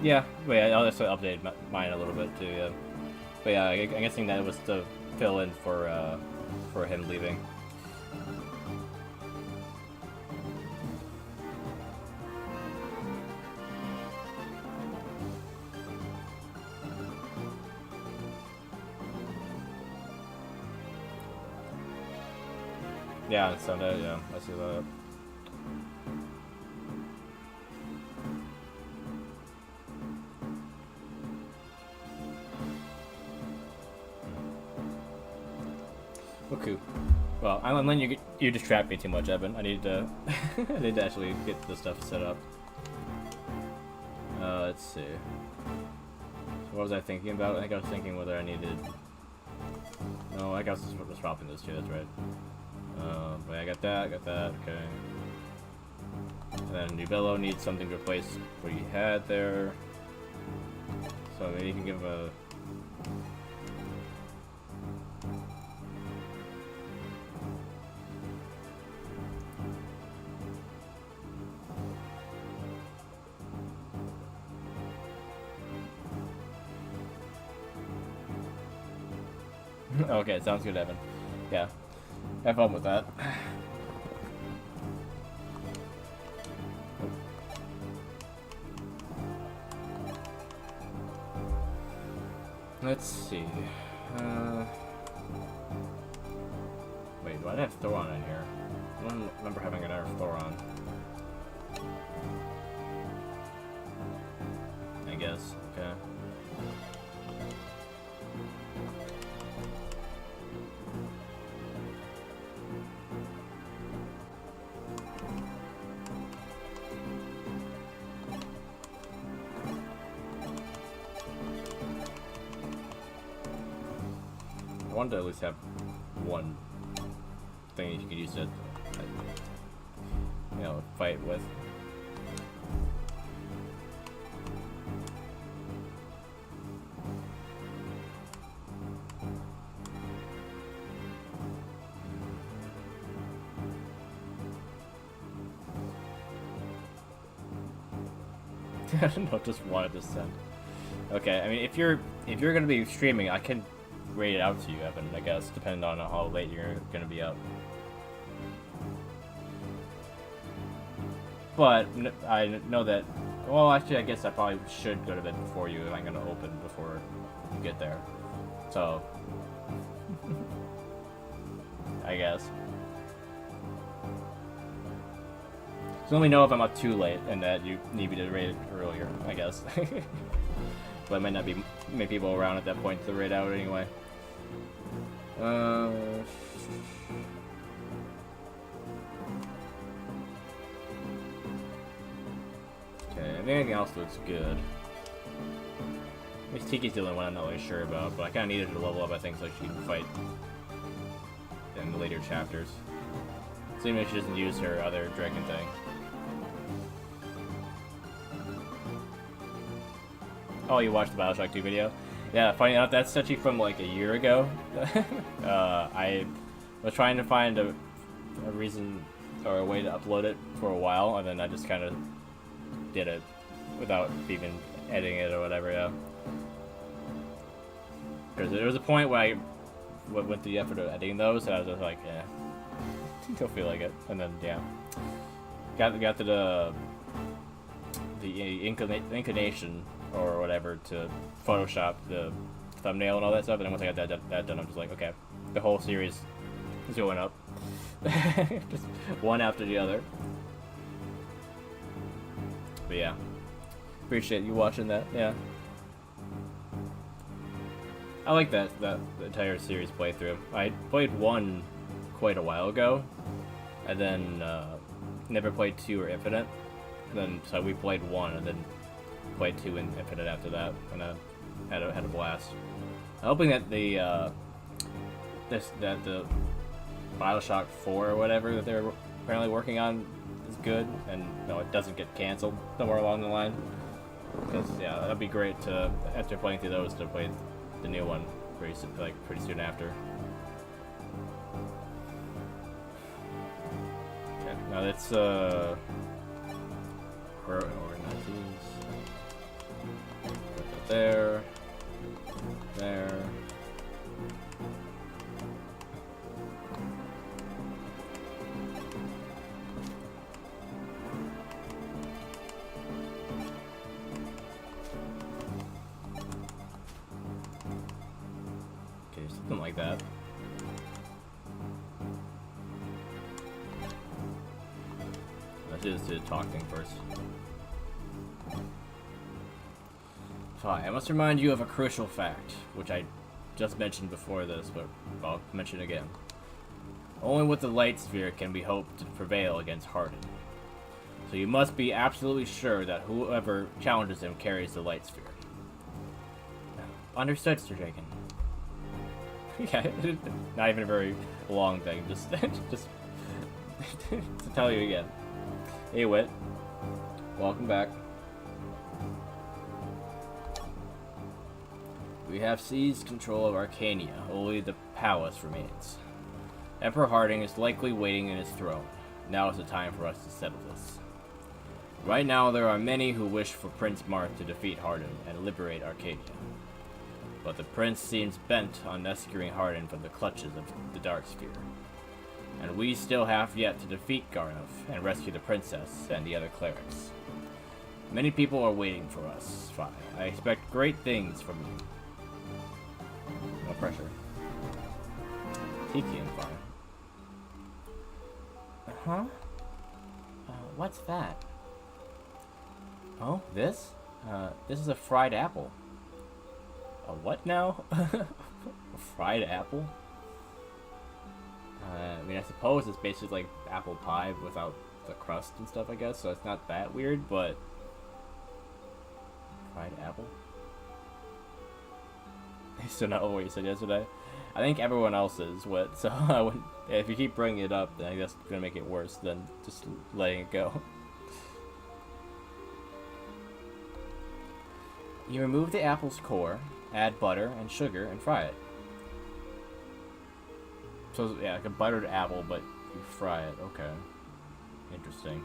Yeah, wait, I'll just update mine a little bit too, yeah. But yeah, I'm guessing that was to fill in for him leaving. Yeah, on Sunday, yeah, I see that. Okay. Well, I'm letting you distract me too much, Evan. I need to I need to actually get this stuff set up. Let's see. So what was I thinking about? I think I was thinking whether I needed. No, I guess I was swapping those two. That's right. But I got that. Okay. And then Nubello needs something to replace what he had there. So maybe you can give a. Okay, sounds good, Evan. Yeah. Have fun with that. Let's see. Wait, do I have Thoron in here? I don't remember having an Earth Thoron. I guess. Okay. I wanted to at least have one thing that you could use to, you know, fight with. I don't know, just wanted to send. Okay, I mean, if you're gonna be streaming, I can rate it out to you, Evan, I guess, depending on how late you're gonna be up. But I know that. Well, actually, I guess I probably should go to bed before you if I'm gonna open before you get there. So, I guess. So let me know if I'm up too late and that you need me to raid it earlier, I guess. But it might not be many people around at that point to raid out anyway. Okay, if anything else looks good. Tiki's the only one I'm not really sure about, but I kind of needed to level up, I think, so she can fight in the later chapters. So even if she doesn't use her other dragon thing. Oh, you watched the Bioshock 2 video? Yeah, funny enough, that's actually from like a year ago. I was trying to find a reason or a way to upload it for a while, and then I just kind of did it without even editing it or whatever, yeah. Because there was a point where I went through the effort of editing those, and I was just like, yeah, don't feel like it. And then, yeah. Got to the inclination or whatever to Photoshop the thumbnail and all that stuff, and then once I got that done, I'm just like, okay, the whole series is going up. Just one after the other. But yeah, appreciate you watching that, yeah. I like that entire series playthrough. I played 1 quite a while ago, and then never played 2 or Infinite. And then so we played 1, and then played 2 in Infinite after that, and I had a blast. I'm hoping that the Bioshock 4 or whatever that they're apparently working on is good, and no, it doesn't get canceled somewhere along the line. Because yeah, that'd be great to, after playing through those, to play the new one pretty soon after. Okay, now let's organize these. Put that there. There. Okay, something like that. do the talk thing first. Fine, I must remind you of a crucial fact, which I just mentioned before this, but I'll mention again. Only with the light sphere can we hope to prevail against Hardin. So you must be absolutely sure that whoever challenges him carries the light sphere. Understood, Sir Draken. Yeah, not even a very long thing, just to tell you again. Hey, Wit. Welcome back. We have seized control of Arcania. Only the palace remains. Emperor Hardin is likely waiting in his throne. Now is the time for us to settle this. Right now, there are many who wish for Prince Marth to defeat Hardin and liberate Arcadia. But the prince seems bent on rescuing Hardin from the clutches of the Dark Sphere. And we still have yet to defeat Garnoff and rescue the princess and the other clerics. Many people are waiting for us, Fi. I expect great things from you. No pressure. Tiki and Fi. Huh? What's that? Oh, this? This is a fried apple. A what now? A fried apple? I mean, I suppose it's basically like apple pie without the crust and stuff, I guess, so it's not that weird, but... Fried apple? I still not know what you said yesterday. I think everyone else is what, so I wouldn't... If you keep bringing it up, then I guess it's gonna make it worse than just letting it go. You remove the apple's core, add butter and sugar, and fry it. So, yeah, like a buttered apple, but you fry it. Okay. Interesting.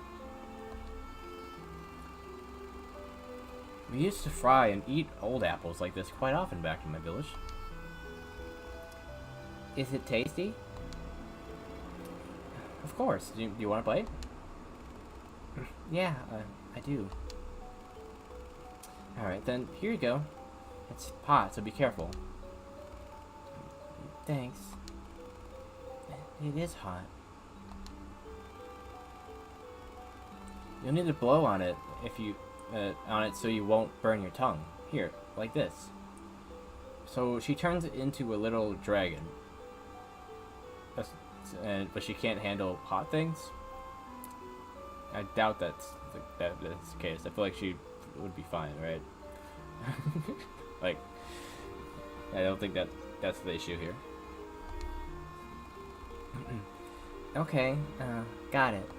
We used to fry and eat old apples like this quite often back in my village. Is it tasty? Of course. Do you want a bite? Yeah, I do. Alright, then here you go. It's hot, so be careful. Thanks. It is hot. You'll need to blow on it if you so you won't burn your tongue. Here, like this. So she turns it into a little dragon. But she can't handle hot things. I doubt that's the case. I feel like she would be fine, right? Like, I don't think that's the issue here. Okay, got it.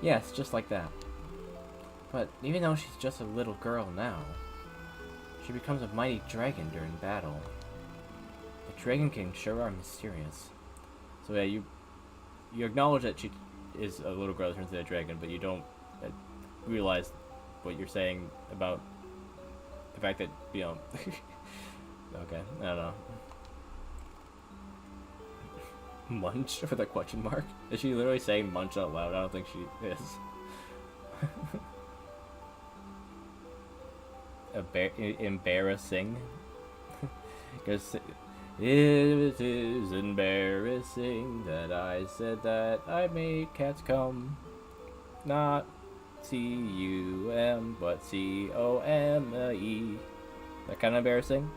Yes, just like that. But even though she's just a little girl now, she becomes a mighty dragon during battle. The Dragon Kings sure are mysterious. So yeah, you acknowledge that she is a little girl that turns into a dragon, but you don't realize what you're saying about the fact that, you know... Okay, I don't know. Munch with a question mark? Is she literally saying munch out loud? I don't think she is. Embarrassing. Because it is embarrassing that I said that I made cats come. Not C-U-M, but C-O-M-E. That kind of embarrassing?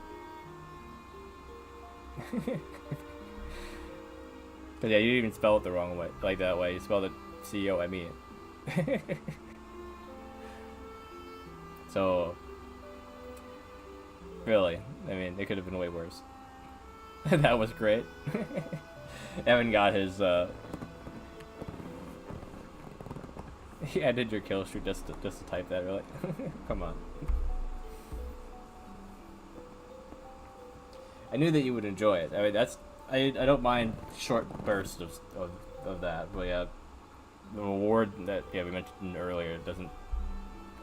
But yeah, you didn't even spell it the wrong way, like that way. You spelled it C-O-M-E. So, really, I mean, it could have been way worse. That was great. Evan got his, he ended your kill streak just to type that, really. Come on. I knew that you would enjoy it. I mean, I don't mind short bursts of that, but yeah, the reward that we mentioned earlier doesn't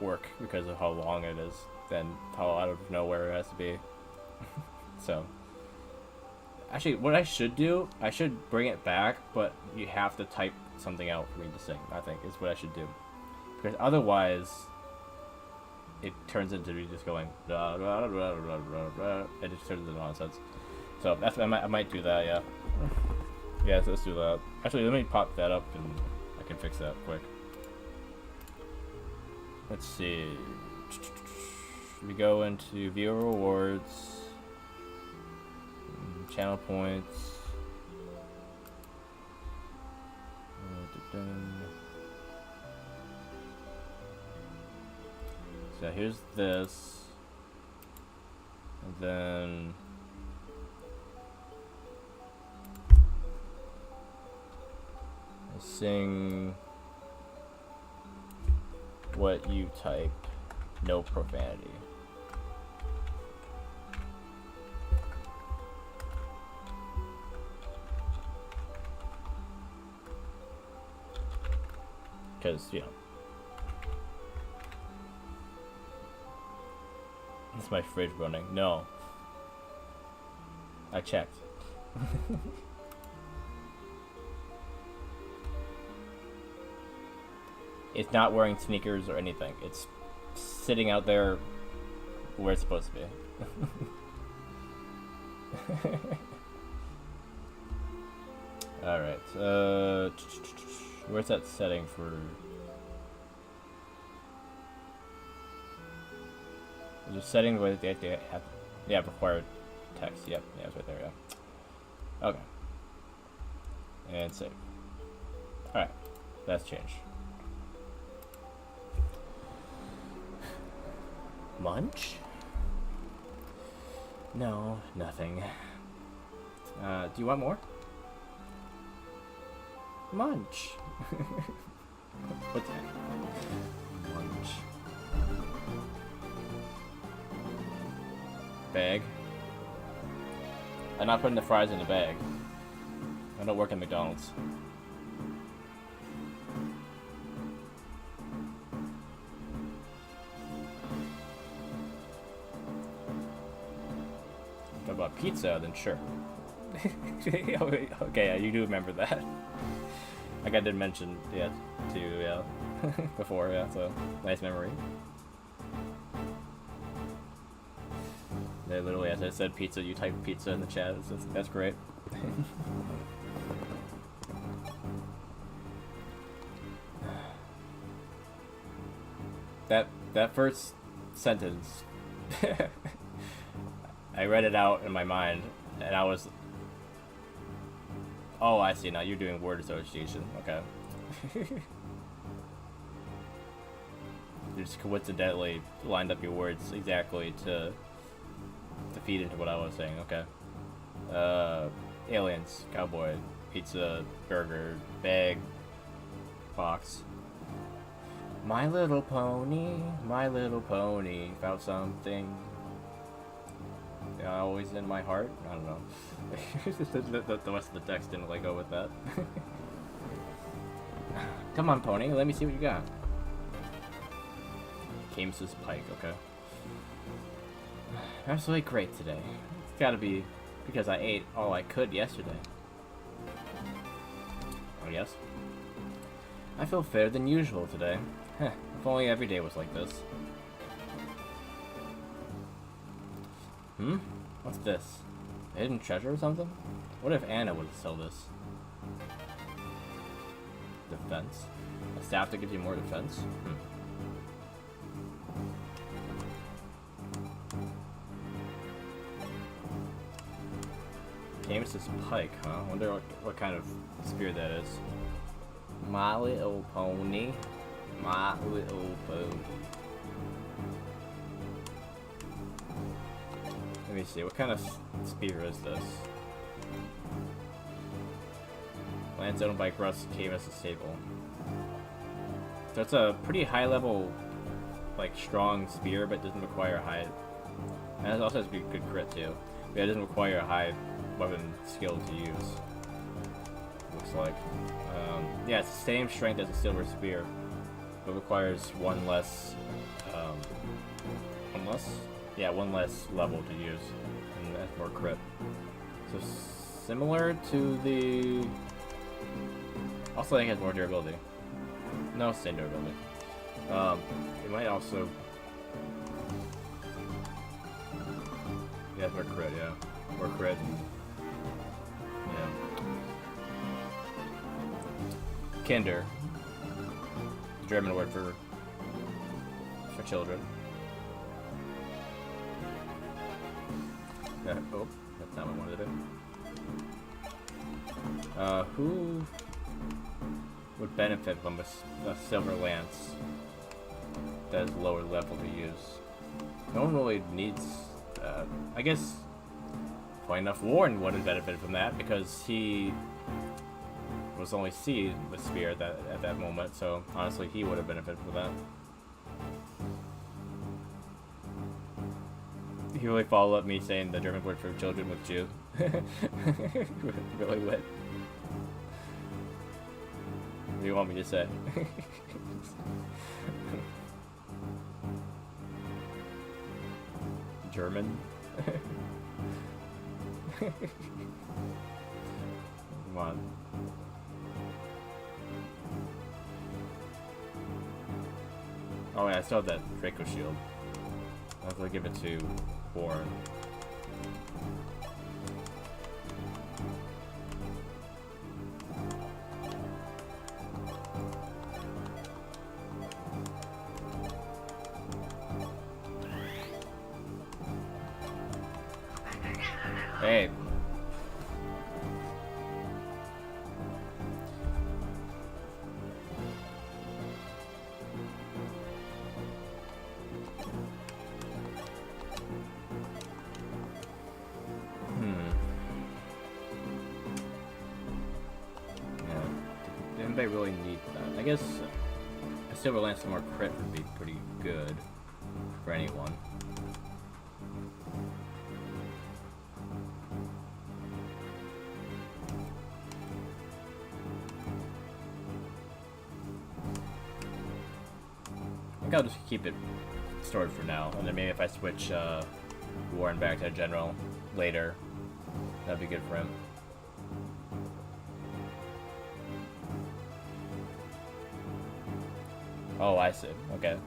work because of how long it is and how out of nowhere it has to be. So, actually, what I should do, I should bring it back, but you have to type something out for me to sing, I think, is what I should do. Because otherwise, it turns into me just going blah, blah, blah, blah, blah, blah. It just turns into nonsense. So that's I might do that. Yeah. Yeah. So let's do that. Actually, let me pop that up and I can fix that quick. Let's see. We go into viewer rewards, channel points. So here's this, and then I sing what you type, no profanity. Because, you know, it's my fridge running. No. I checked. It's not wearing sneakers or anything. It's sitting out there where it's supposed to be. Alright. Where's that setting for... There's a setting where they have... Yeah, required text. Yep, yeah, it's right there, yeah. Okay. And save. Alright. That's changed. Munch? No, nothing. Do you want more? Munch. What's that? Munch. Bag. I'm not putting the fries in the bag. I don't work at McDonald's. Talk about pizza, then sure. Okay, yeah, you do remember that. Like I did mention, yeah, to yeah, before, yeah. So nice memory. They literally, as I said, pizza. You type pizza in the chat. That's great. That first sentence, I read it out in my mind, and I was. Oh, I see now. You're doing word association. Okay. You just coincidentally lined up your words exactly to feed into what I was saying. Okay. Aliens, cowboy, pizza, burger, bag, box. My little pony, found something. Always in my heart. I don't know. The rest of the text didn't go with that. Come on, pony. Let me see what you got. Camus's Pike. Okay. Absolutely great today. It's gotta be because I ate all I could yesterday. Oh yes. I feel fitter than usual today. Heh, if only every day was like this. Hmm? What's this? A hidden treasure or something? What if Anna would sell this? Defense? A staff that gives you more defense? Camus's Pike, huh? I wonder what kind of spear that is. My little pony. My little pony. Let me see, what kind of spear is this? Lands owned by Russ Camus' stable. So it's a pretty high level, strong spear, but doesn't require high. And it also has to be good crit too. But it doesn't require a high weapon skill to use. Looks like. Yeah, it's the same strength as a silver spear, but requires one less. One less level to use, and that's more crit. So similar to the. Also, I think it has more durability. No, same durability. It might also Yeah, more crit, yeah. More crit. Yeah. Kinder. German word for children. Oh, that's not what I wanted to do. Who would benefit from a silver lance that is lower level to use? No one really needs. I guess. Funny enough, Warren would have benefited from that because he was only C with spear at that moment. So honestly, he would have benefited from that. He really followed up me saying the German word for children with Jew. Really lit. What do you want me to say? German? Come on. Oh yeah, I still have that Draco shield. I'll have to give it to Warren. Hey. Anybody really need that? I guess a silver lance and more crit would be pretty good for anyone. I think I'll just keep it stored for now, and then maybe if I switch Warren back to General later, that'd be good for him. Oh, I see. Okay.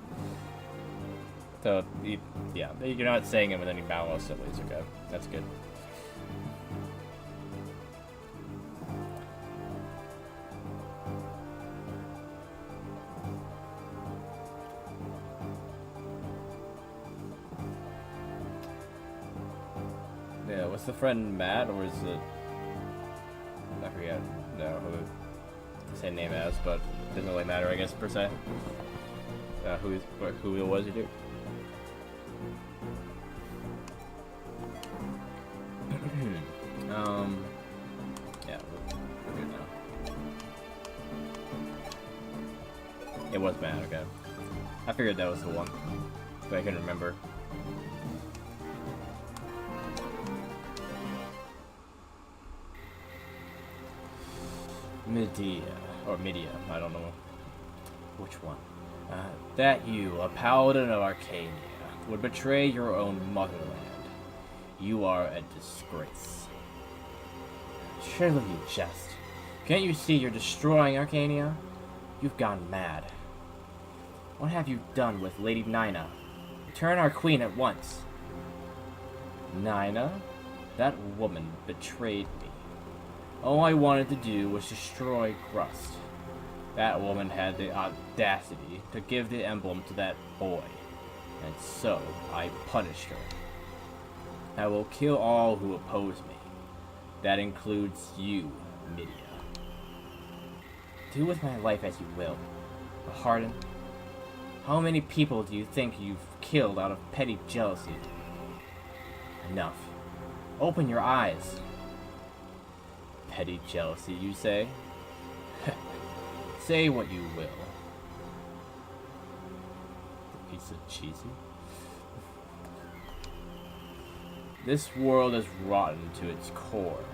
So, yeah, you're not saying it with any malice, at least. Okay, that's good. Yeah, was the friend Matt, or is it... I forget who the same name as, but it doesn't really matter, I guess, per se. Who it was, you do? Yeah, we're good now. It was Matt, okay. I figured that was the one, but I couldn't remember. Media, I don't know which one. That you, a paladin of Arcania, would betray your own motherland. You are a disgrace. Surely you jest. Can't you see you're destroying Arcania? You've gone mad. What have you done with Lady Nina? Return our queen at once. Nina? That woman betrayed me. All I wanted to do was destroy Crust. That woman had the audacity to give the emblem to that boy, and so I punished her. I will kill all who oppose me. That includes you, Midia. Do with my life as you will. But Hardin, how many people do you think you've killed out of petty jealousy? Enough. Open your eyes. Petty jealousy, you say? Say what you will. Piece of cheesy. This world is rotten to its core,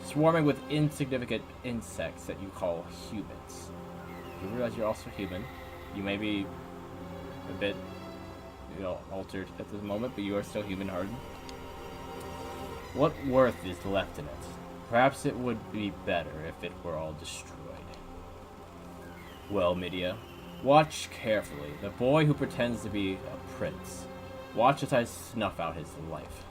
swarming with insignificant insects that you call humans. You realize you're also human. You may be a bit, altered at this moment, but you are still human, Hardin. What worth is left in it? Perhaps it would be better if it were all destroyed. Well, Midia, watch carefully. The boy who pretends to be a prince. Watch as I snuff out his life.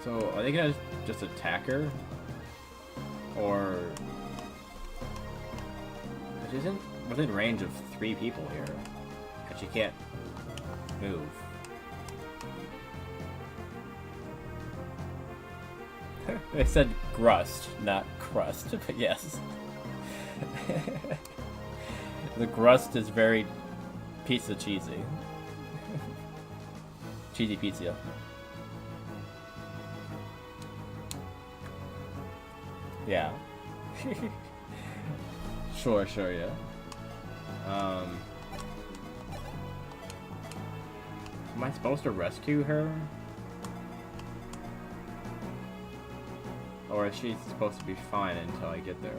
So, are they gonna just attack her? Or... She isn't within range of 3 people here. And she can't move. They said grust, not crust, but yes. The grust is very pizza cheesy. Cheesy pizza. Yeah. Sure, yeah. Am I supposed to rescue her? Or is she supposed to be fine until I get there?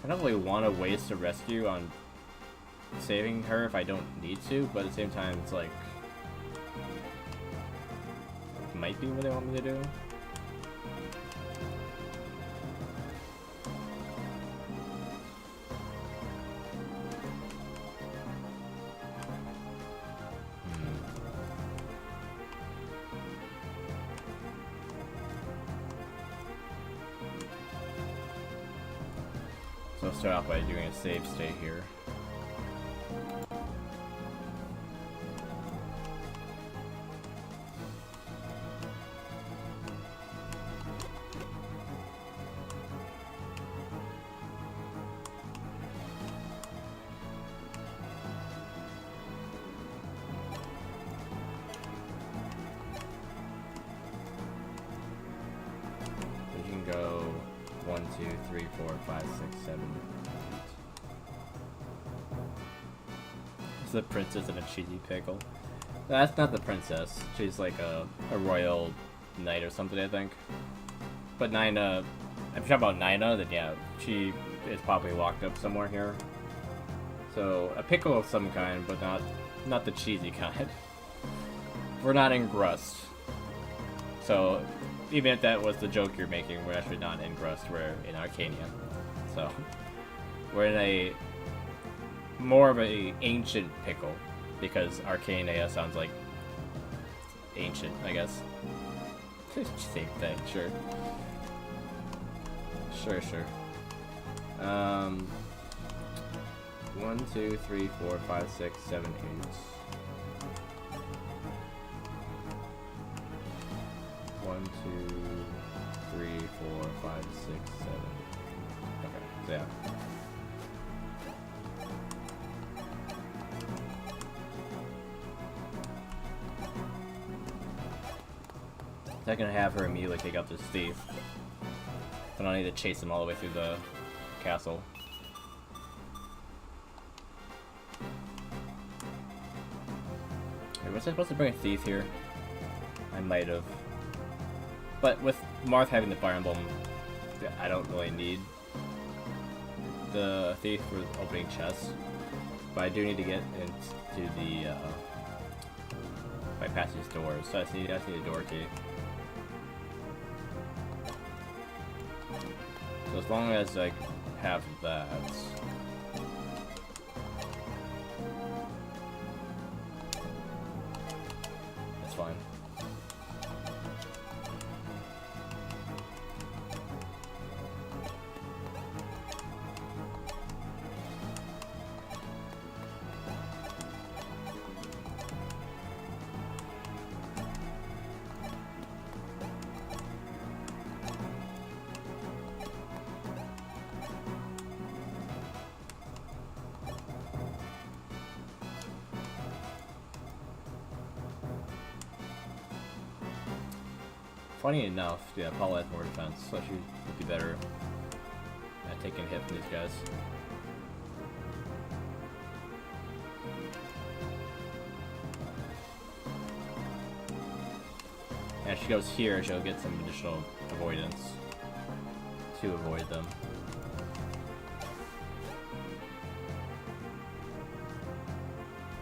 I don't really want to waste a rescue on saving her if I don't need to, but at the same time, it's like... It might be what they want me to do. So I'll start off by doing a save state here. You can go 1, 2, 3, 4, 5, 6, 7, 8. It's the princess in a cheesy pickle. That's not the princess. She's like a royal knight or something, I think. But Nina, if you're talking about Nina, then yeah, she is probably locked up somewhere here. So a pickle of some kind, but not the cheesy kind. We're not in Grust. So even if that was the joke you're making, we're actually not in Grust, we're in Arcania. So we're in a more of a ancient pickle, because Arcania sounds like ancient, I guess. Same thing, sure. Sure. 1, 2, 3, 4, 5, 6, 7, 8. 1, 2, 3, 4, 5, 6, 7. Okay, so yeah. I'm gonna have her immediately take out this thief. I don't need to chase him all the way through the castle. Wait, was I supposed to bring a thief here? I might have. But with Marth having the Fire Emblem, I don't really need the thief for opening chests. But I do need to get into the bypass these doors, so I just need a door key. So as long as I have that, that's fine. Funny enough, yeah, Paula has more defense, so she would be better at taking a hit from these guys. And if she goes here, she'll get some additional avoidance to avoid them.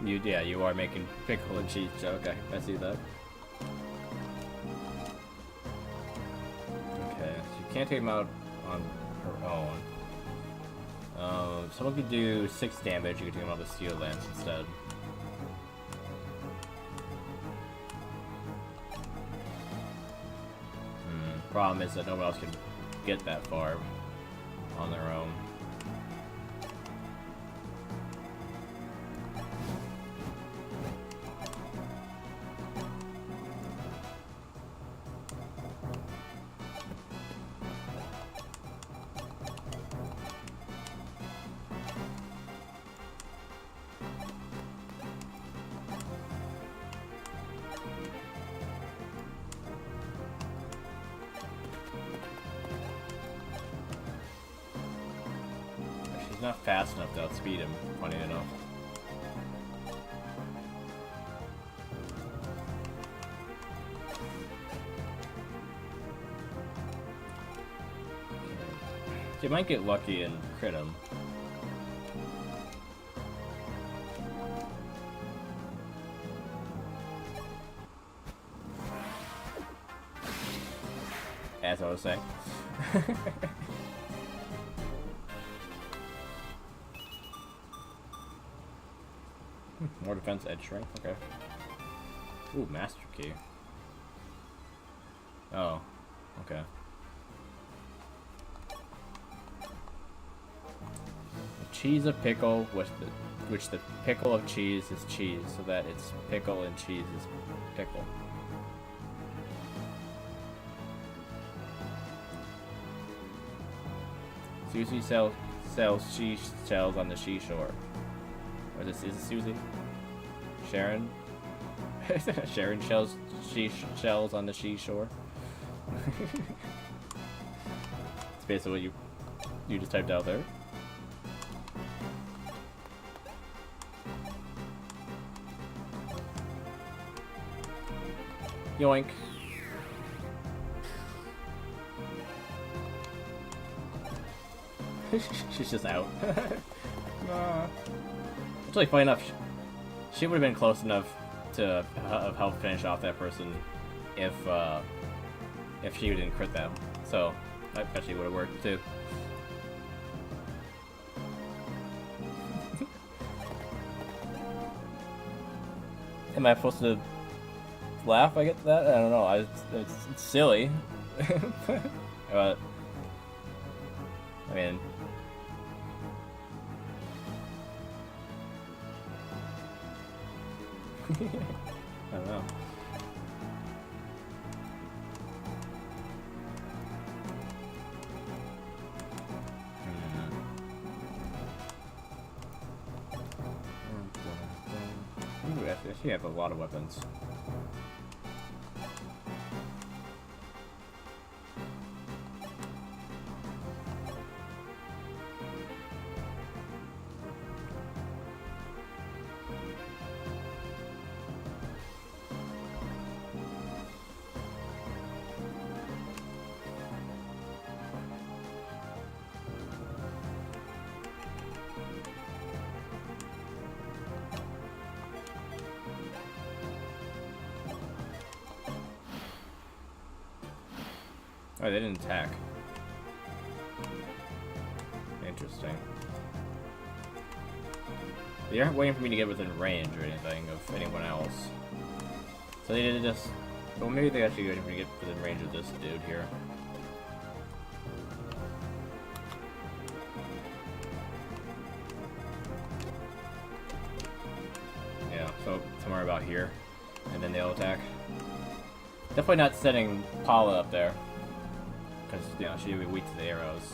Yeah, you are making pickle and cheese, okay, I see that. Can't take him out on her own. Someone could do 6 damage, you could take him on the Steel Lance instead. Problem is that no one else can get that far on their own. Not fast enough to outspeed him, funny enough. You might get lucky and crit him. As I was saying. More defense, edge strength, okay. Ooh, master key. Oh, okay. A cheese of pickle, which the pickle of cheese is cheese, so that it's pickle and cheese is pickle. Susie sells she shells on the seashore. Or this is Susie? Sharon? Sharon shells shells on the seashore. It's basically what you just typed out there. Yoink. She's just out. Actually, funny enough, she would have been close enough to help finish off that person if she didn't crit them. So that actually would have worked too. Am I supposed to laugh? I get that? I don't know. It's silly. But I mean. I don't know. Ooh, I actually have a lot of weapons. Oh, they didn't attack. Interesting. They aren't waiting for me to get within range or anything of anyone else. So they did just... Well, maybe they actually waiting for me to get within range of this dude here. Yeah, so somewhere about here. And then they'll attack. Definitely not setting Paula up there. Because, you know, she'd be weak to the arrows.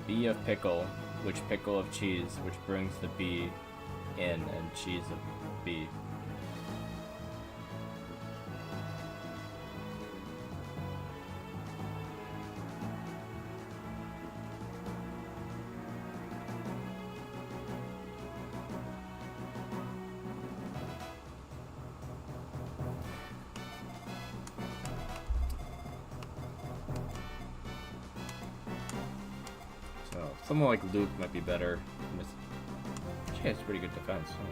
Bee of pickle, which pickle of cheese, which brings the bee in, and cheese of bee. Someone like Luke might be better. She has pretty good defense. Huh?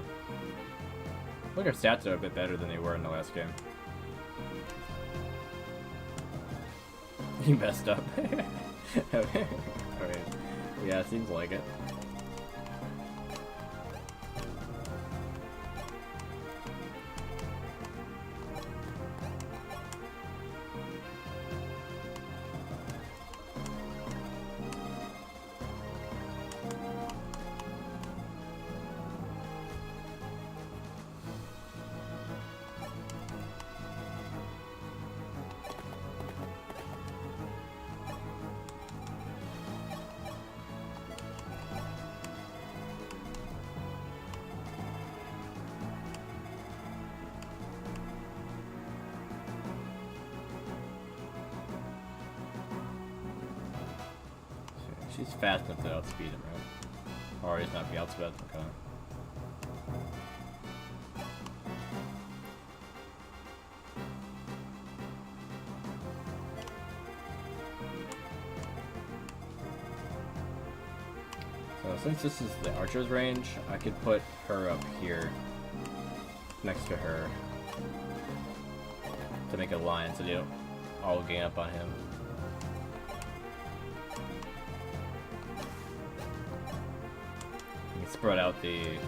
I think her stats are a bit better than they were in the last game. He messed up. Alright. Yeah, seems like it. She's fast enough to outspeed him, right? Or he's not be outspeed, okay. So since this is the archer's range, I could put her up here next to her to make a line so they don't all gang up on him. You can spread out the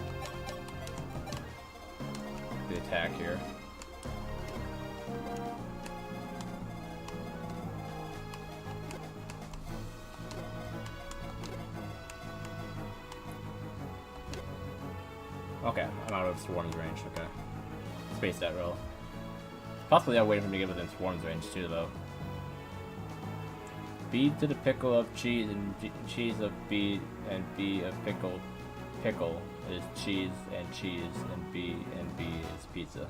attack here. Okay, I'm out of Swarm's range, okay. Space that roll. Possibly I'll wait for him to get within Swarm's range too, though. B to the pickle of cheese and cheese of B and B of pickle. Pickle is cheese and B is pizza.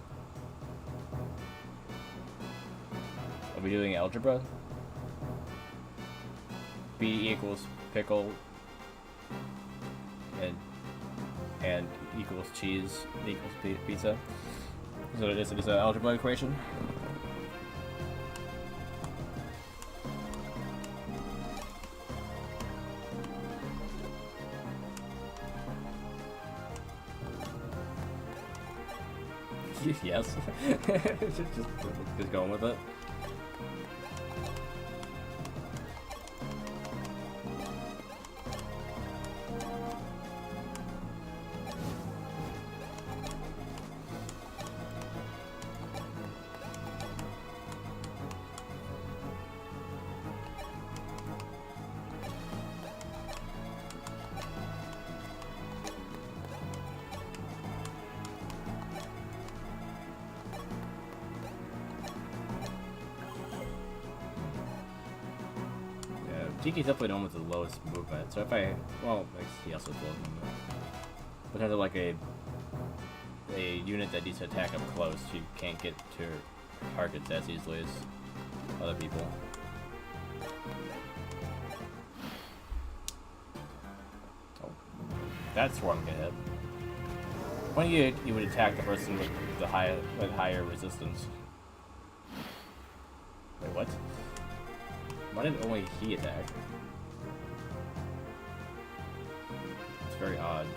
Are we doing algebra? B equals pickle and equals cheese equals pizza. So it is an algebra equation. Yes. just going with it. Tiki's definitely the one with the lowest movement, so if I, well, he also has low movement. But kind of like a unit that needs to attack up close, you can't get to targets as easily as other people. Oh, that's where I'm gonna hit. When you would attack the person with the higher resistance. Wait, what? Why did only he attack? It's very odd.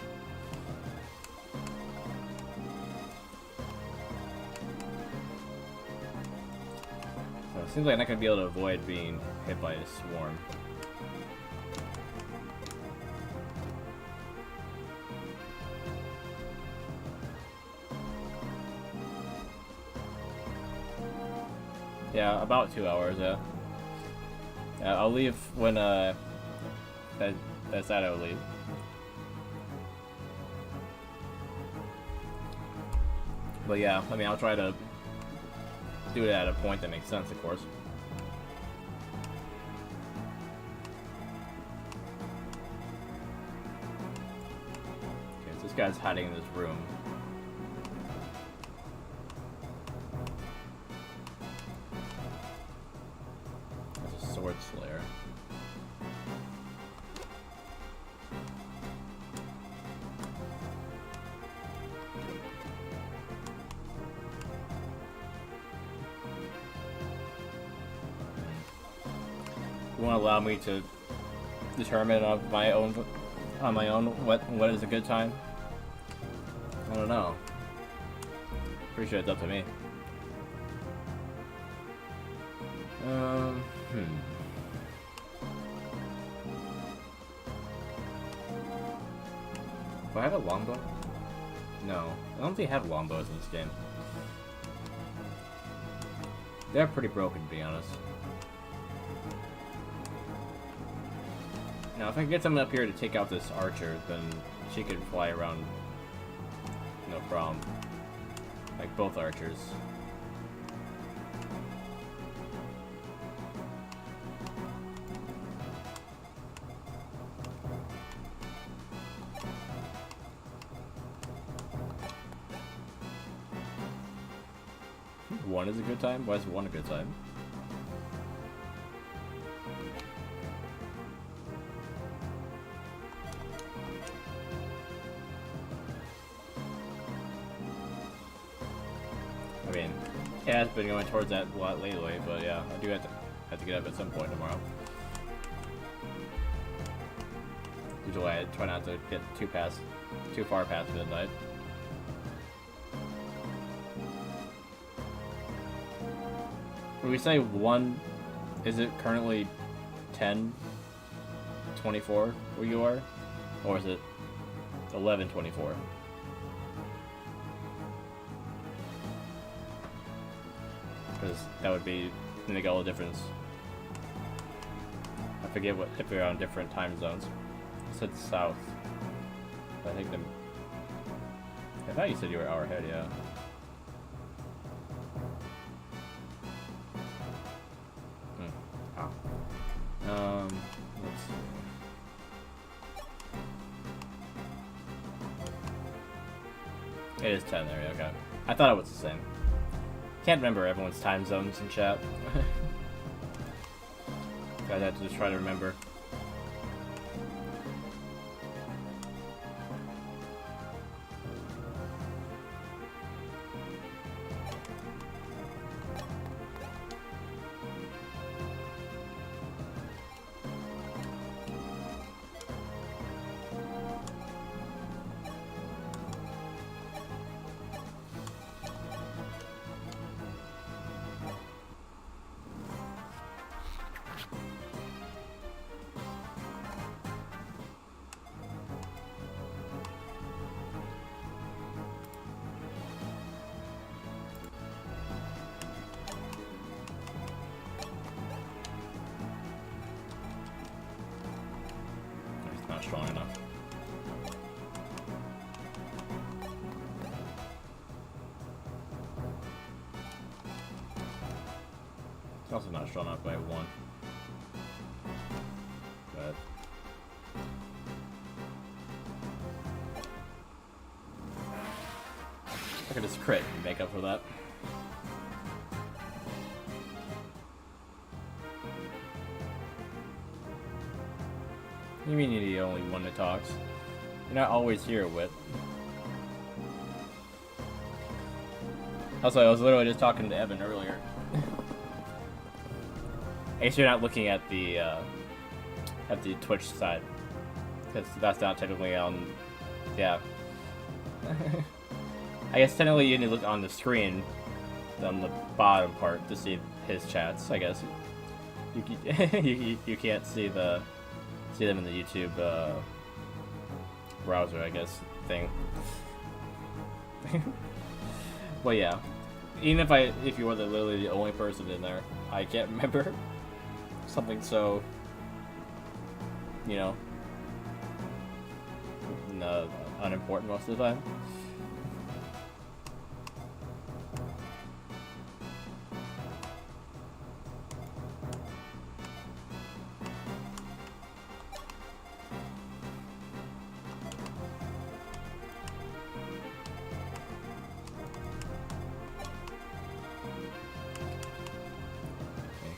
So it seems like I'm not gonna be able to avoid being hit by a swarm. Yeah, about 2 hours, yeah. I'll leave when that's that I'll leave. But yeah, I mean I'll try to do it at a point that makes sense, of course. Okay, so this guy's hiding in this room. Sword Slayer. You want to allow me to determine on my own what is a good time? I don't know. Pretty sure it's up to me. Do I have a longbow? No. I don't think I have longbows in this game. They're pretty broken, to be honest. Now, if I can get someone up here to take out this archer, then she can fly around no problem. Like both archers. One is a good time? Why is one a good time? I mean, it has been going towards that a lot lately, but yeah, I do have to get up at some point tomorrow. Usually I try not to get too far past midnight. When we say 1, is it currently 10:24 where you are? Or is it 11:24? Because that would make all the difference. I forget if we're on different time zones. I said south. But I think I thought you said you were an hour ahead, yeah. Let's see. It is 10 there, okay. I thought it was the same. Can't remember everyone's time zones in chat. Guys, I have to just try to remember. Not strong enough. It's also not strong enough by 1. But I could just crit and make up for that. You mean you're the only one that talks? You're not always here, Wit. Also, I was literally just talking to Evan earlier. I guess you're not looking at the Twitch side, because that's not technically on. Yeah. I guess technically you need to look on the screen, on the bottom part, to see his chats. I guess you can't see them in the YouTube browser, I guess, thing. Well, yeah. Even if you were literally the only person in there, I can't remember something so, you know, unimportant most of the time.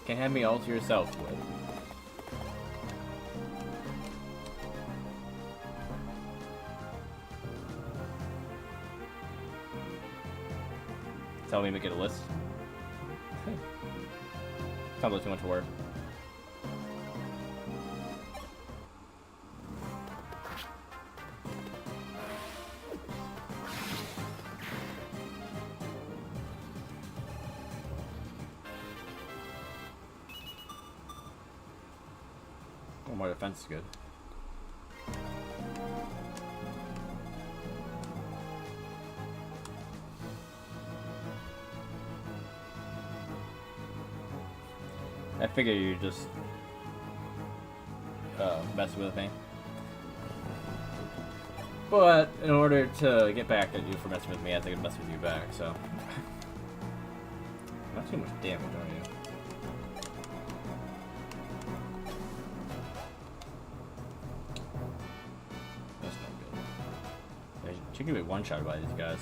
Can't hand me all to yourself, Wood. Tell me to get a list. Sounds like too much work. Oh, my defense is good. I figure you just mess with me. But in order to get back at you for messing with me, I have to mess with you back, so. Not too much damage, are you? That's not good. You can get one-shot by these guys.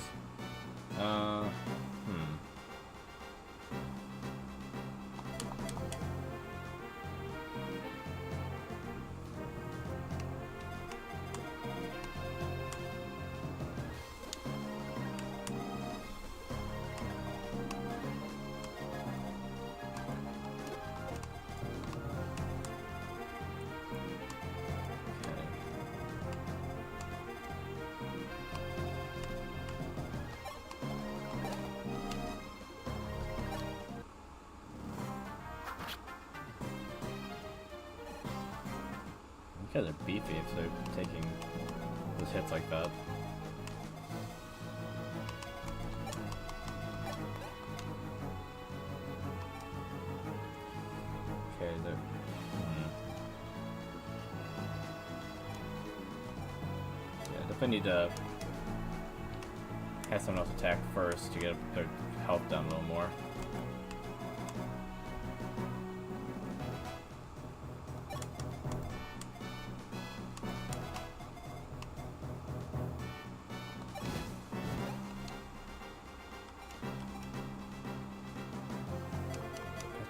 These guys are beefy if they're taking those hits like that. Okay, they're... Yeah, definitely need to have someone else attack first to get their health down a little more.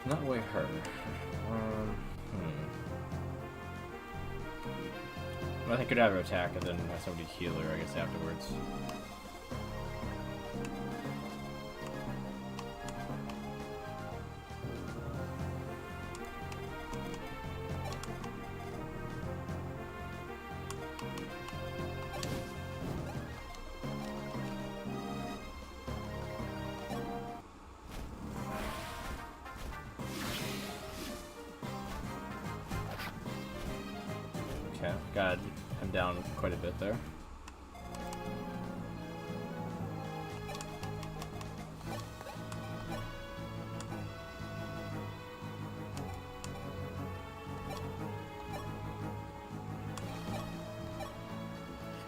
Not way her. Well, I could have her attack and then have somebody heal her, I guess, afterwards. Okay, got him down quite a bit there.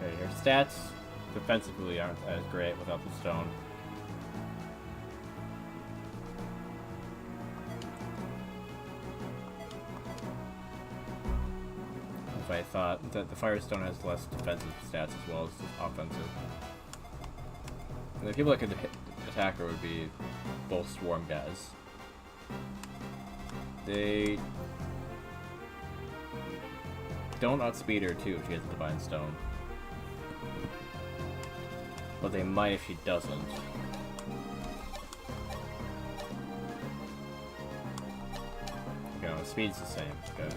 Okay, your stats defensively aren't as great without the stone. I thought that the Firestone has less defensive stats as well as offensive. And the people that could attack her would be both Swarm guys. They don't outspeed her too if she has a Divine Stone. But they might if she doesn't. Okay, no, speed's the same. Okay.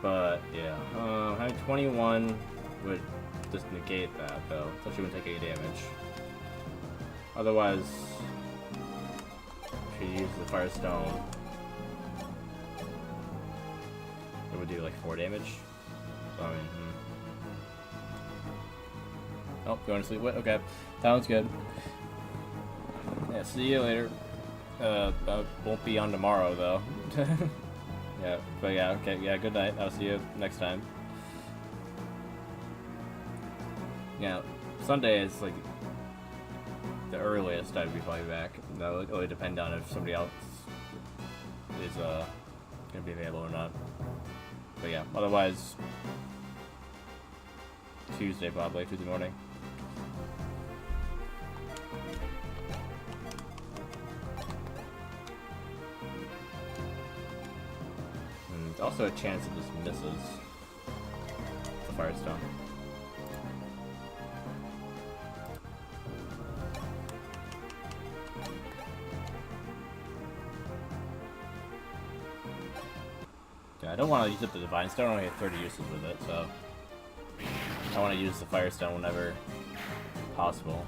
But, yeah, having 21 would just negate that, though, so she wouldn't take any damage. Otherwise, if she uses the Firestone, it would do, like, 4 damage. So, I mean, Oh, going to sleep? What? Okay, sounds good. Yeah, see you later. I won't be on tomorrow, though. Yeah, but yeah, okay, yeah, good night. I'll see you next time. Yeah, Sunday is like the earliest I'd be probably back. That would really depend on if somebody else is gonna be available or not. But yeah, otherwise Tuesday probably, Tuesday morning. Also a chance it just misses the Firestone. Yeah, I don't want to use up the Divine Stone, I only have 30 uses with it, so I want to use the Firestone whenever possible.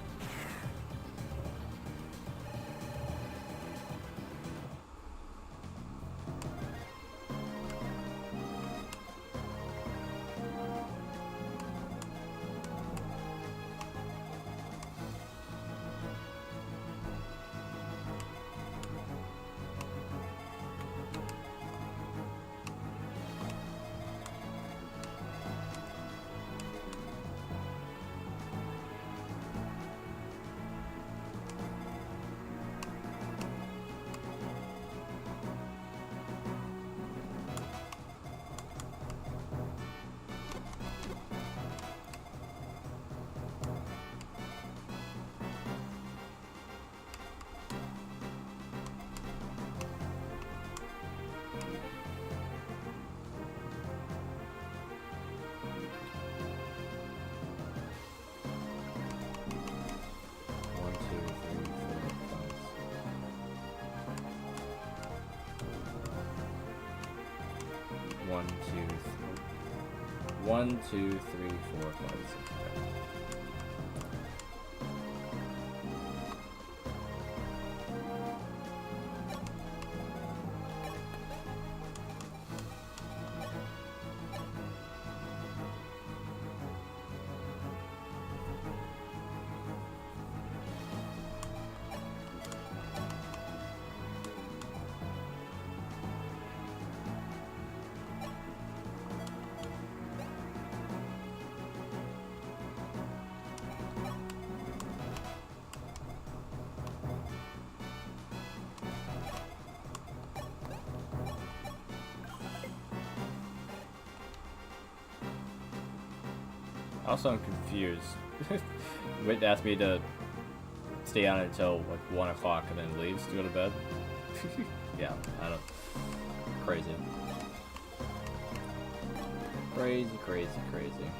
1, 2, 3. 1, 2, 3, 4, 5, 6. Okay. Also, I'm confused. Whit asked me to stay on until like 1 o'clock and then leaves to go to bed. Yeah, I don't. Crazy. Crazy, crazy, crazy.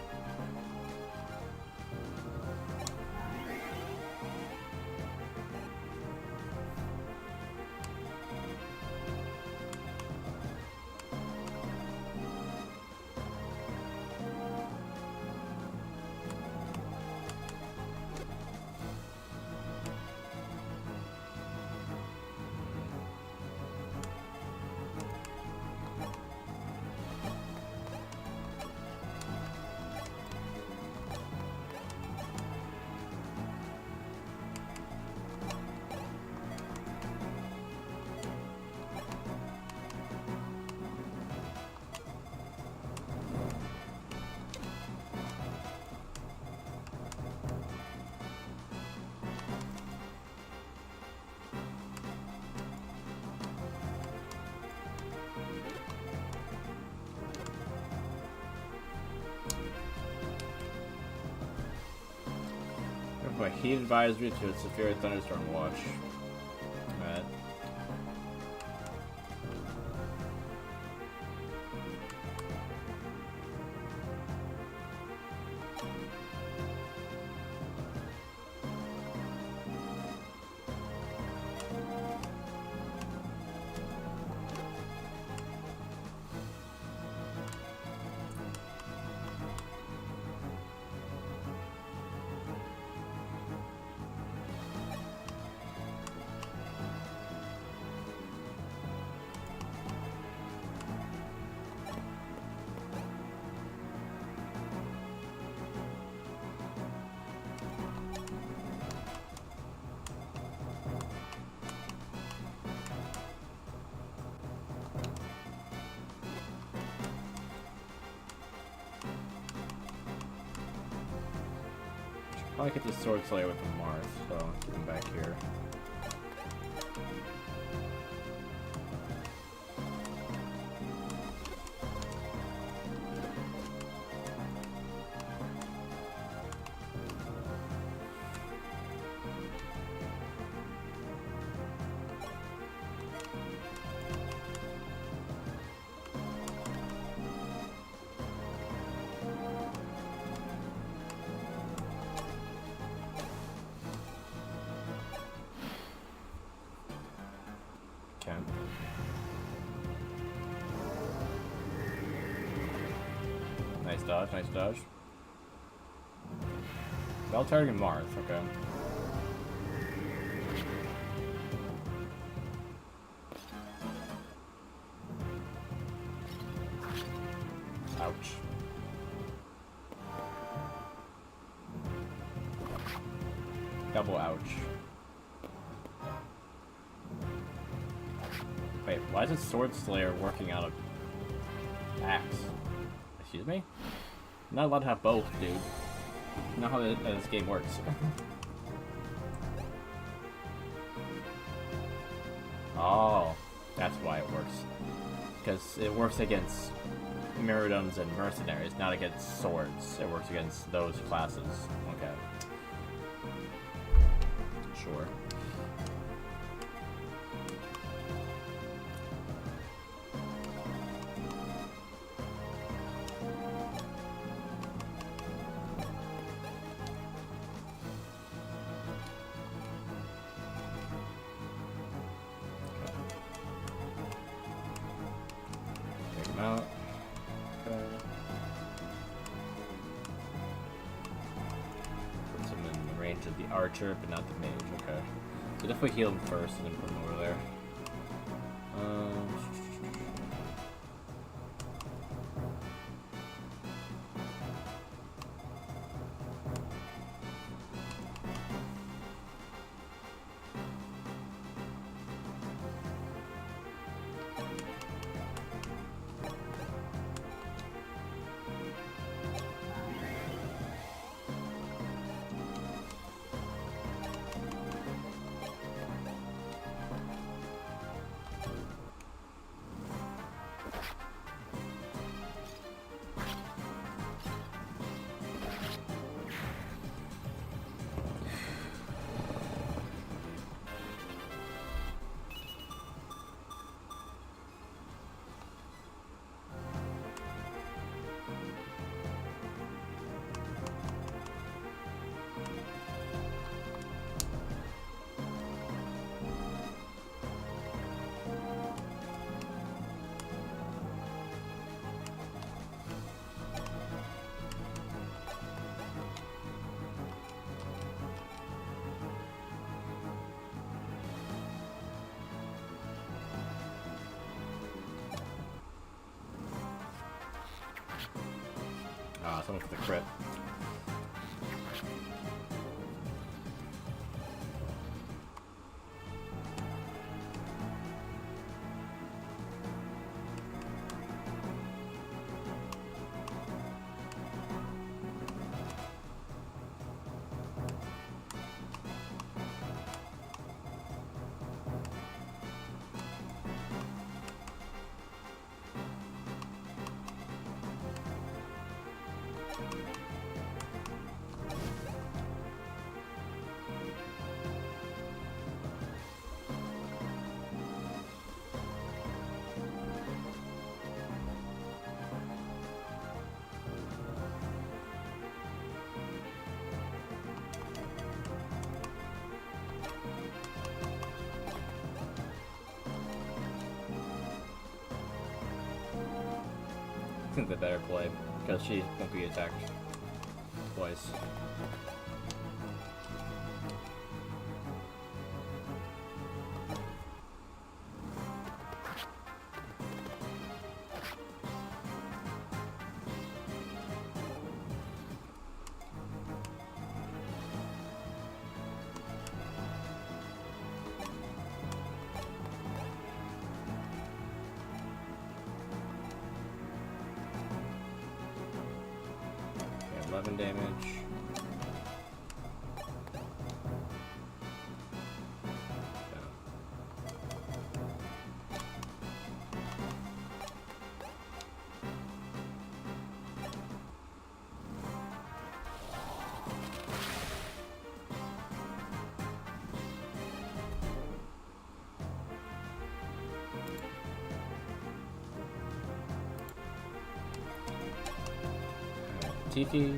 My heat advisory to a severe thunderstorm watch. Alright. Probably get the Sword Slayer with the Marth, so I'll keep him back here. Nice dodge, nice dodge. Bell target Marth, okay. Ouch. Double ouch. Wait, why is it Sword Slayer working out of axe? Excuse me? I'm not allowed to have both, dude. You know how this game works. Oh, that's why it works. Because it works against Myrmidons and Mercenaries, not against swords. It works against those classes. Okay. Sure. Take him out. archer, but not the mage. Okay. So definitely heal him first and then put him over there. Ah, someone for the crit. I think the better play, because she won't be attacked twice. Okay, 11 damage. Tiki.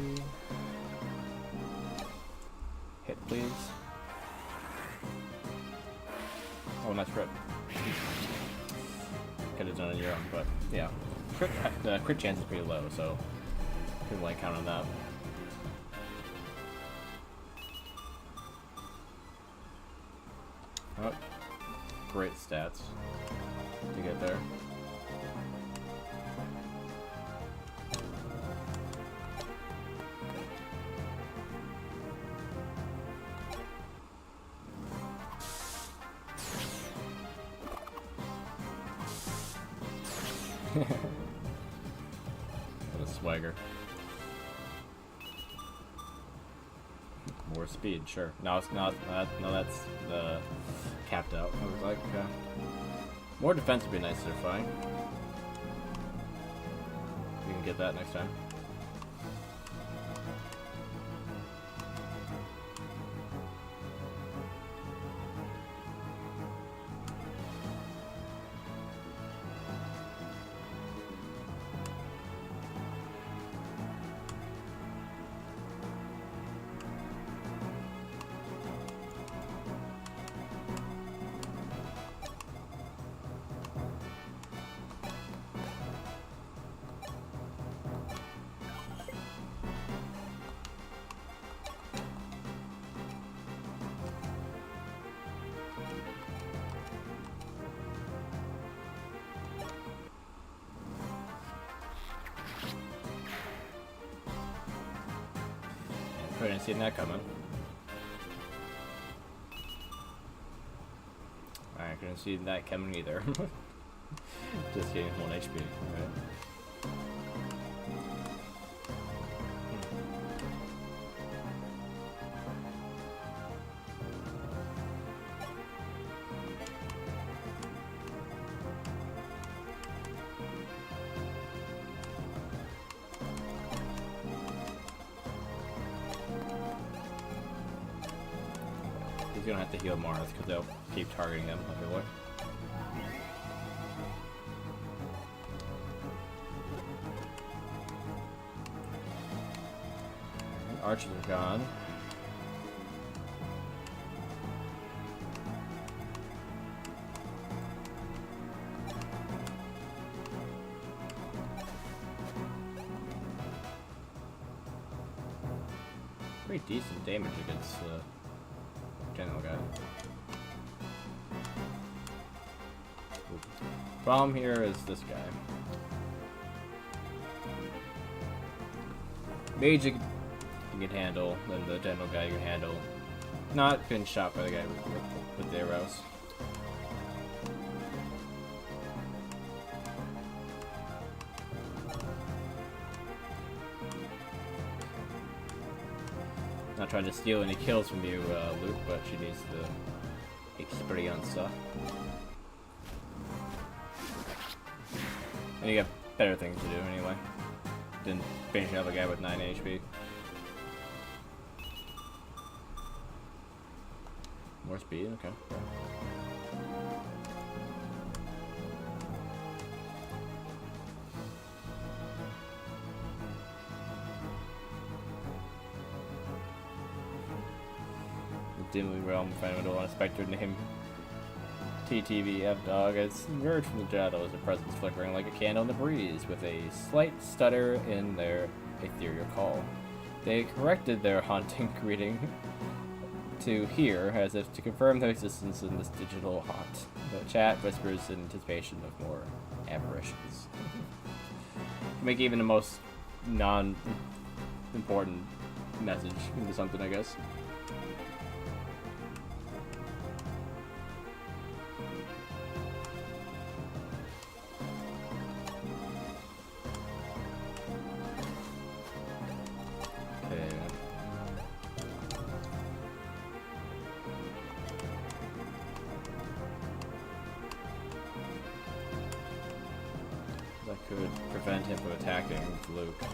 Hit, please. Oh, nice crit. Could have done it on your own, but yeah. The crit chance is pretty low, so couldn't like count on that. Oh, great stats to get there. What a swagger. More speed, sure. No, it's not. No, that's the capped out. I was like, okay. More defense would be nice to find. We can get that next time. Couldn't see that coming. I couldn't see that coming either. Just getting 1 HP. Right? He's gonna have to heal Mars because they'll keep targeting him, I feel like. Archers are gone. Pretty decent damage against general guy. Problem here is this guy. Mage you can handle, then the general guy you can handle. Not getting shot by the guy with the arrows. Not trying to steal any kills from you, Luke, but she needs the experience. And you got better things to do anyway. Didn't finish another guy with 9 HP. More speed, okay. Dimly realm fundamental on a spectre named TTVF dog has emerged from the shadows, their presence flickering like a candle in the breeze, with a slight stutter in their ethereal call. They corrected their haunting greeting to here, as if to confirm their existence in this digital haunt. The chat whispers in anticipation of more apparitions. Make even the most non-important message into something, I guess. Could prevent him from attacking Luke.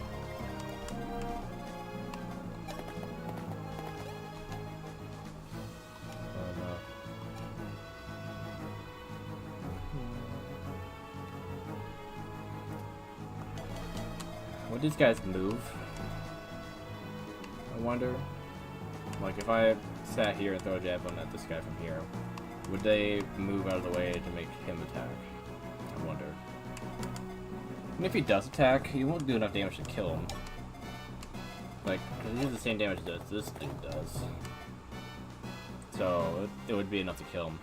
Oh no. Would these guys move? I wonder. Like, if I sat here and throw a javelin at this guy from here, would they move out of the way to make him attack? I wonder. And if he does attack, he won't do enough damage to kill him. Like, because he does the same damage as this dude does. So, it would be enough to kill him.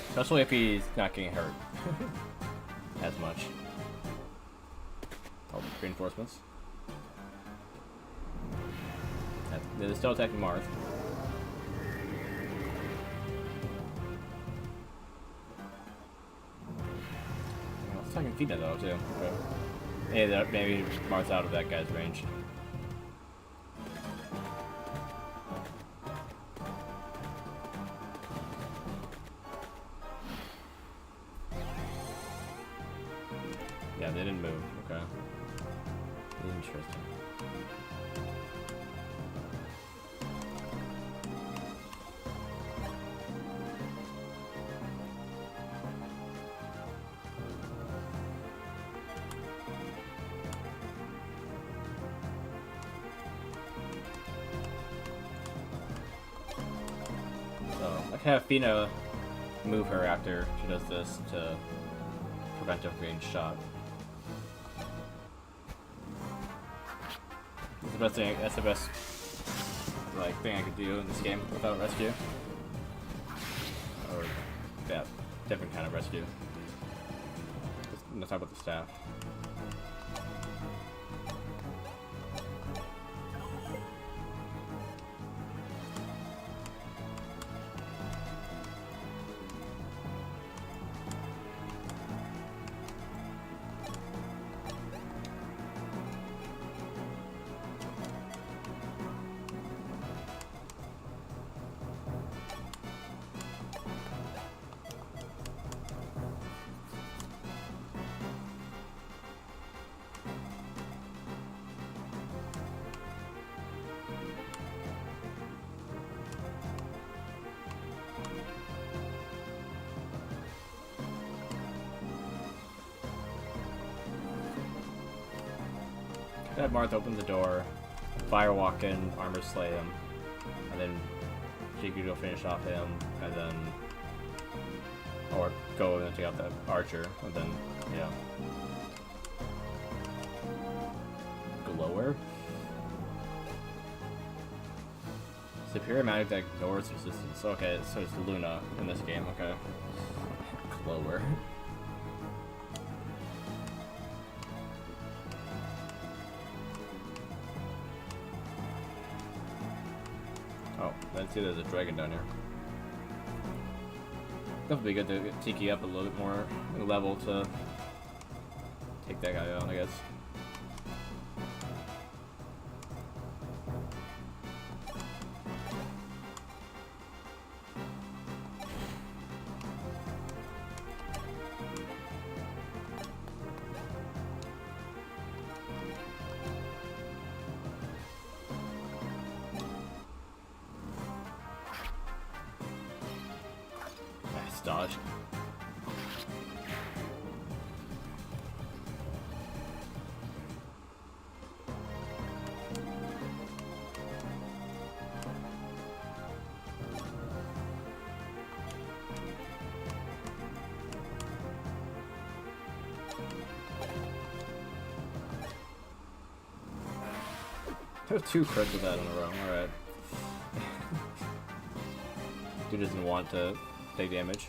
Especially if he's not getting hurt as much. Oh, reinforcements. They're still attacking Mars. Attacking Fina though too. Okay. Hey, maybe Marth's out of that guy's range. Yeah, they didn't move. Okay. Interesting. I can have Fina move her after she does this to prevent her from getting shot. That's the best thing. That's the best like thing I could do in this game without rescue, or yeah, different kind of rescue. Let's talk about the staff. Have Marth open the door, Fire walk in, Armor slay him, and then she could go finish off him, and then, or go and take out the archer, and then, yeah. Glower? Superior magic that ignores resistance. Okay, so it's Luna in this game, okay. Glower. I see there's a dragon down here. Definitely good to get Tiki up a little bit more level to take that guy out, I guess. Dodge. I have 2 crits with that in a row, alright. Dude doesn't want to take damage.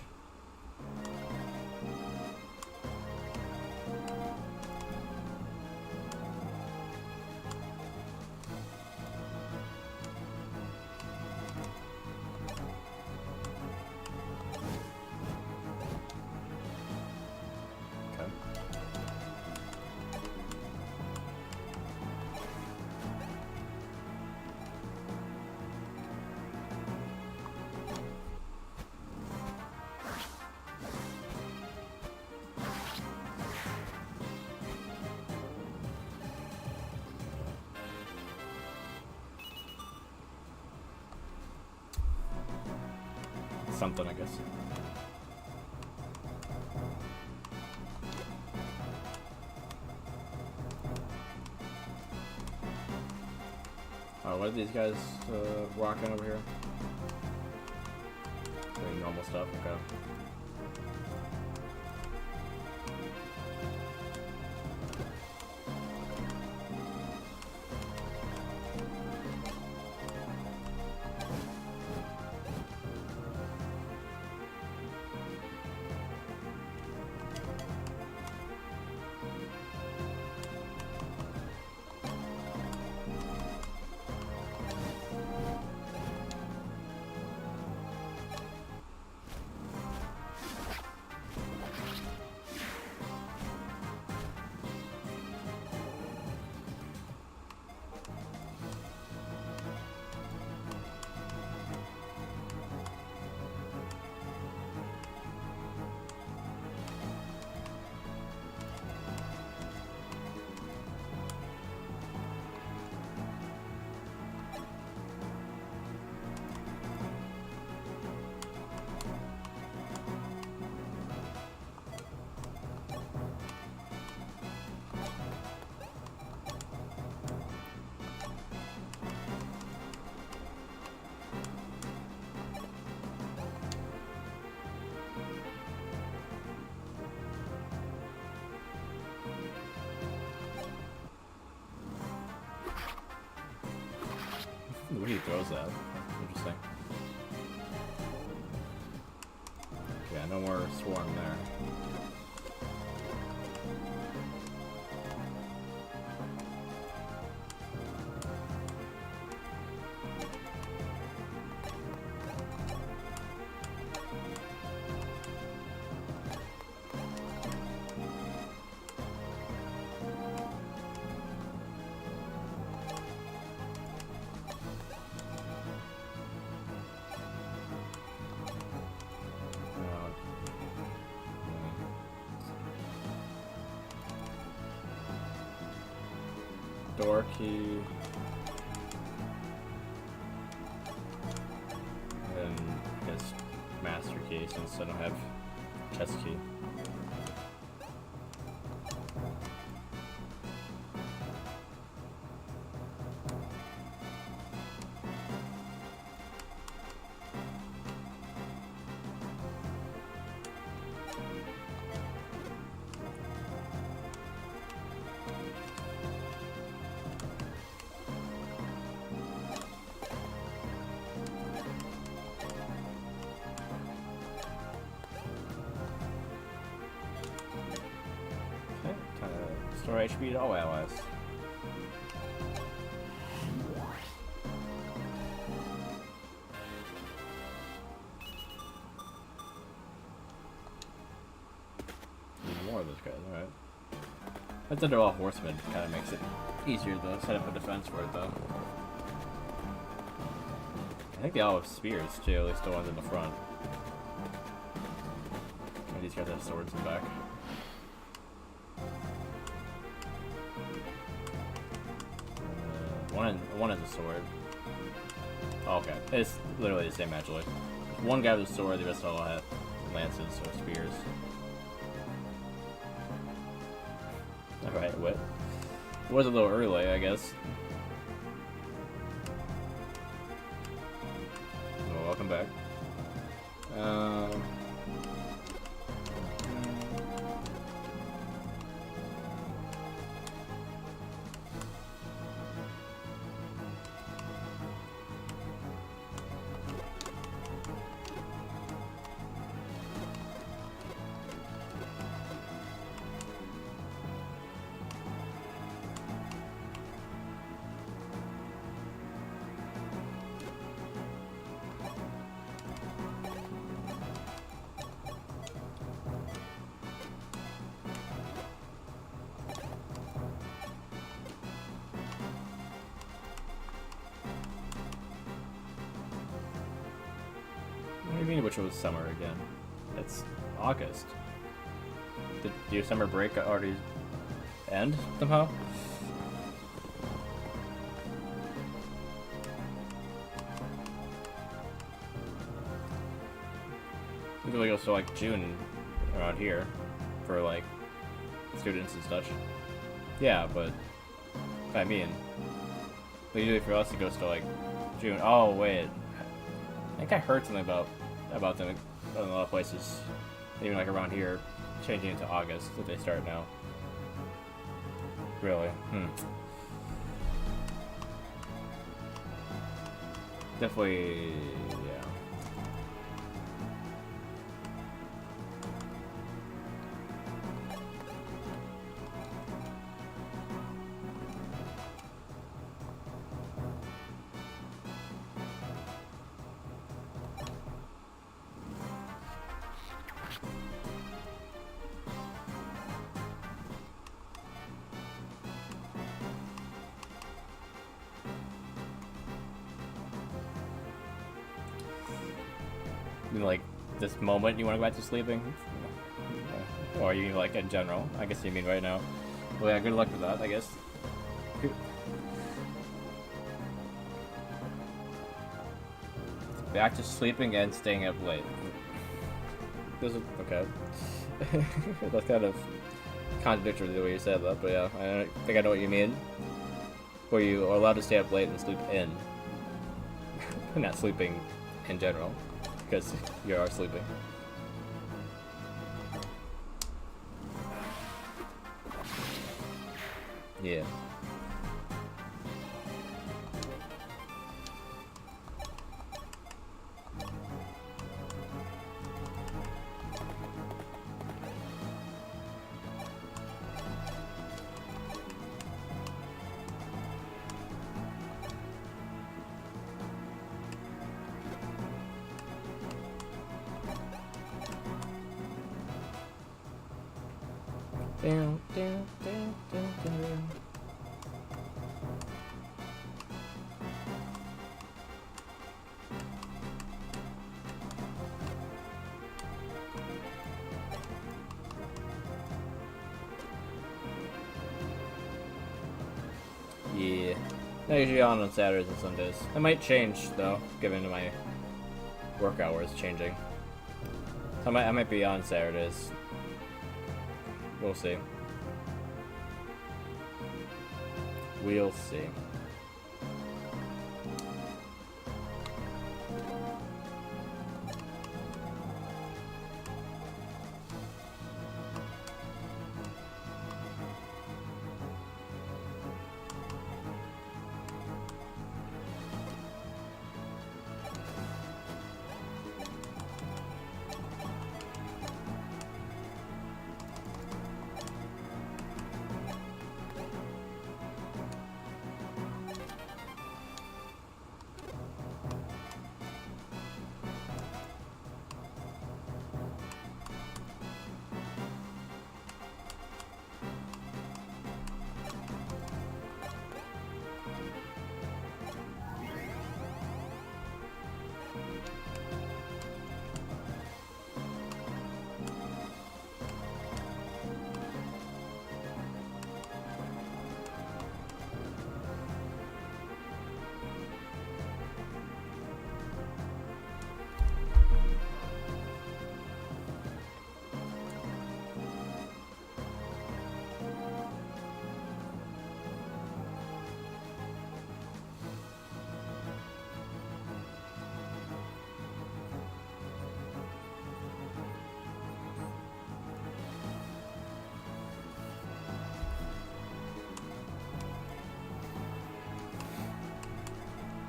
Something, I guess. Oh, what are these guys rocking over here? Pretty normal stuff, okay. The way he throws that. Interesting. Yeah, no more swarm there. door key. And I guess master key since I don't have chest key. Restore HP to all allies. More of those guys, alright. That's under all horsemen, kind of makes it easier to set up a defense for it though. I think they all have spears too, at least the ones in the front. And these guys have swords in the back. One has a sword. Oh, okay. It's literally the same actually. One guy with a sword, the rest all have lances or spears. Alright, what? It was a little early, I guess. Well, welcome back. What do you mean, which was summer again? It's August. Did your summer break already end somehow? Usually goes to like June around here for like students and such. Yeah, but I mean, usually for us it goes to like June. Oh wait, I think I heard something about them in a lot of places, even like around here, changing it to August that they start now. Really? Definitely, yeah. Like this moment you want to go back to sleeping, or you mean like in general? I guess you mean right now. Well, yeah, good luck with that, I guess. Back to sleeping and staying up late. This is okay. That's kind of contradictory to the way you said that, but yeah, I think I know what you mean. Where you are allowed to stay up late and sleep in, not sleeping in general. Because you are sleeping. Yeah. Down, down, down, down, down. I'm usually on Saturdays and Sundays. It might change though, given my work hours changing. So I might be on Saturdays. We'll see. We'll see.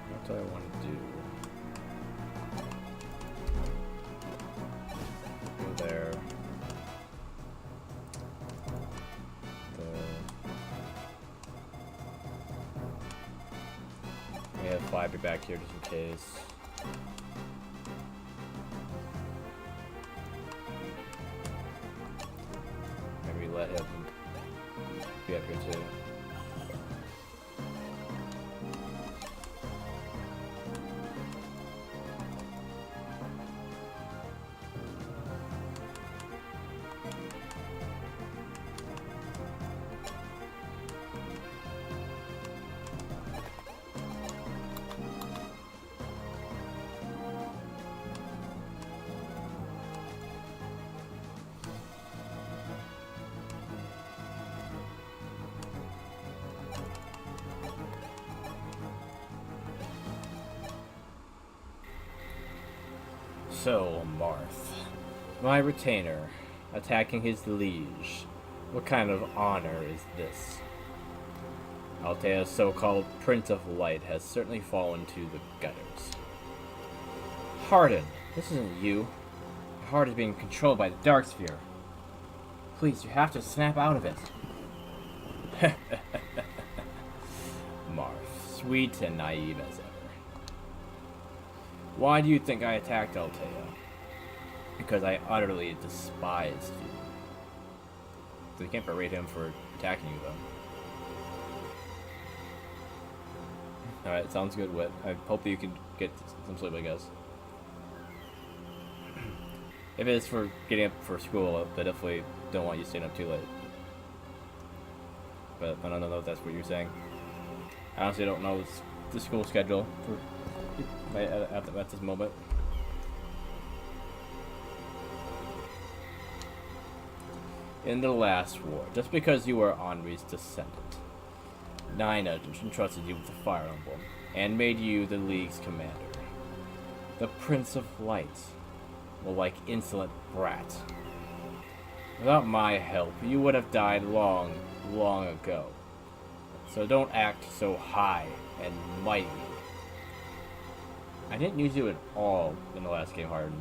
What do I want to do? Go there. We have 5 be back here just in case. Maybe let him be up here too. So, Marth, my retainer, attacking his liege. What kind of honor is this? Altea's so-called Prince of Light has certainly fallen to the gutters. Hardin, this isn't you. Your heart is being controlled by the Dark Sphere. Please, you have to snap out of it. Marth, sweet and naive as ever. Why do you think I attacked Altea? Because I utterly despised you. So you can't berate him for attacking you, though. Alright, sounds good, Wit. I hope that you can get some sleep, I guess. If it is for getting up for school, I definitely don't want you staying up too late. But I don't know if that's what you're saying. I honestly don't know the school schedule for at this moment. In the last war, just because you were Henri's descendant, Nina entrusted you with the Fire Emblem and made you the League's commander. The Prince of Light. Well, like insolent brat. Without my help, you would have died long, long ago. So don't act so high and mighty. I didn't use you at all in the last game, Hardin,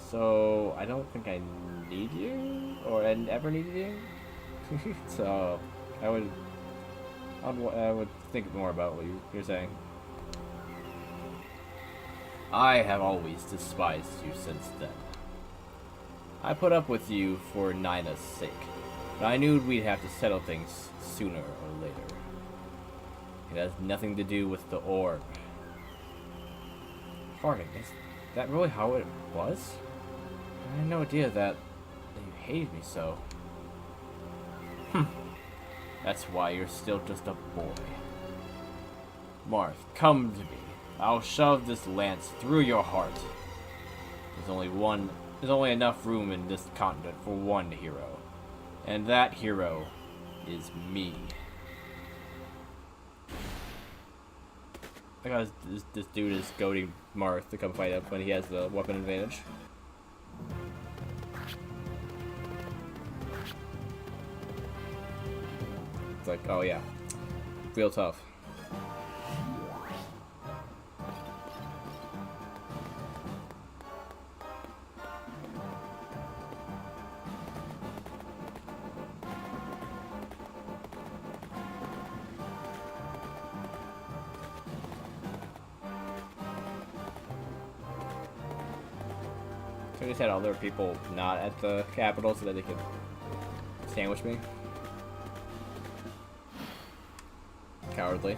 so I don't think I need you, or I ever needed you. So I would think more about what you're saying. I have always despised you since then. I put up with you for Nina's sake, but I knew we'd have to settle things sooner or later. It has nothing to do with the orb. Hardin, is that really how it was? I had no idea that you hated me so. That's why you're still just a boy. Marth, come to me. I'll shove this lance through your heart. There's only enough room in this continent for one hero. And that hero is me. Because this dude is goading Marth to come fight up when he has the weapon advantage. It's like, oh yeah, real tough. I just had other people not at the capital so that they could sandwich me. Cowardly.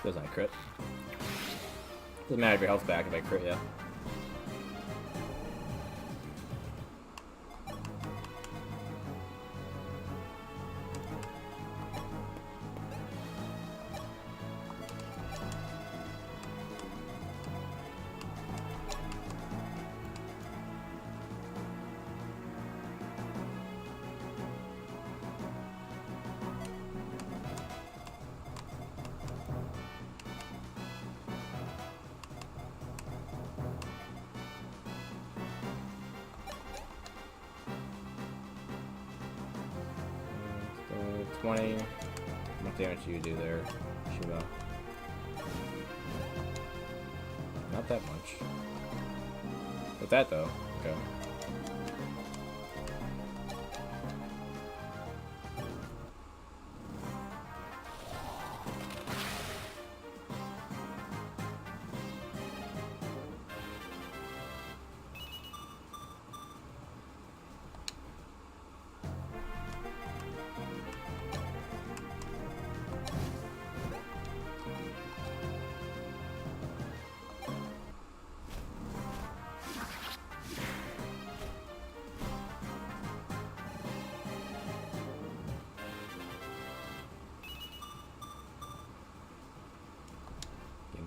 Doesn't I crit? Doesn't matter if your health's back if I crit, yeah. So 20. What damage do you do there, Shiva? Not that much. With that though, okay.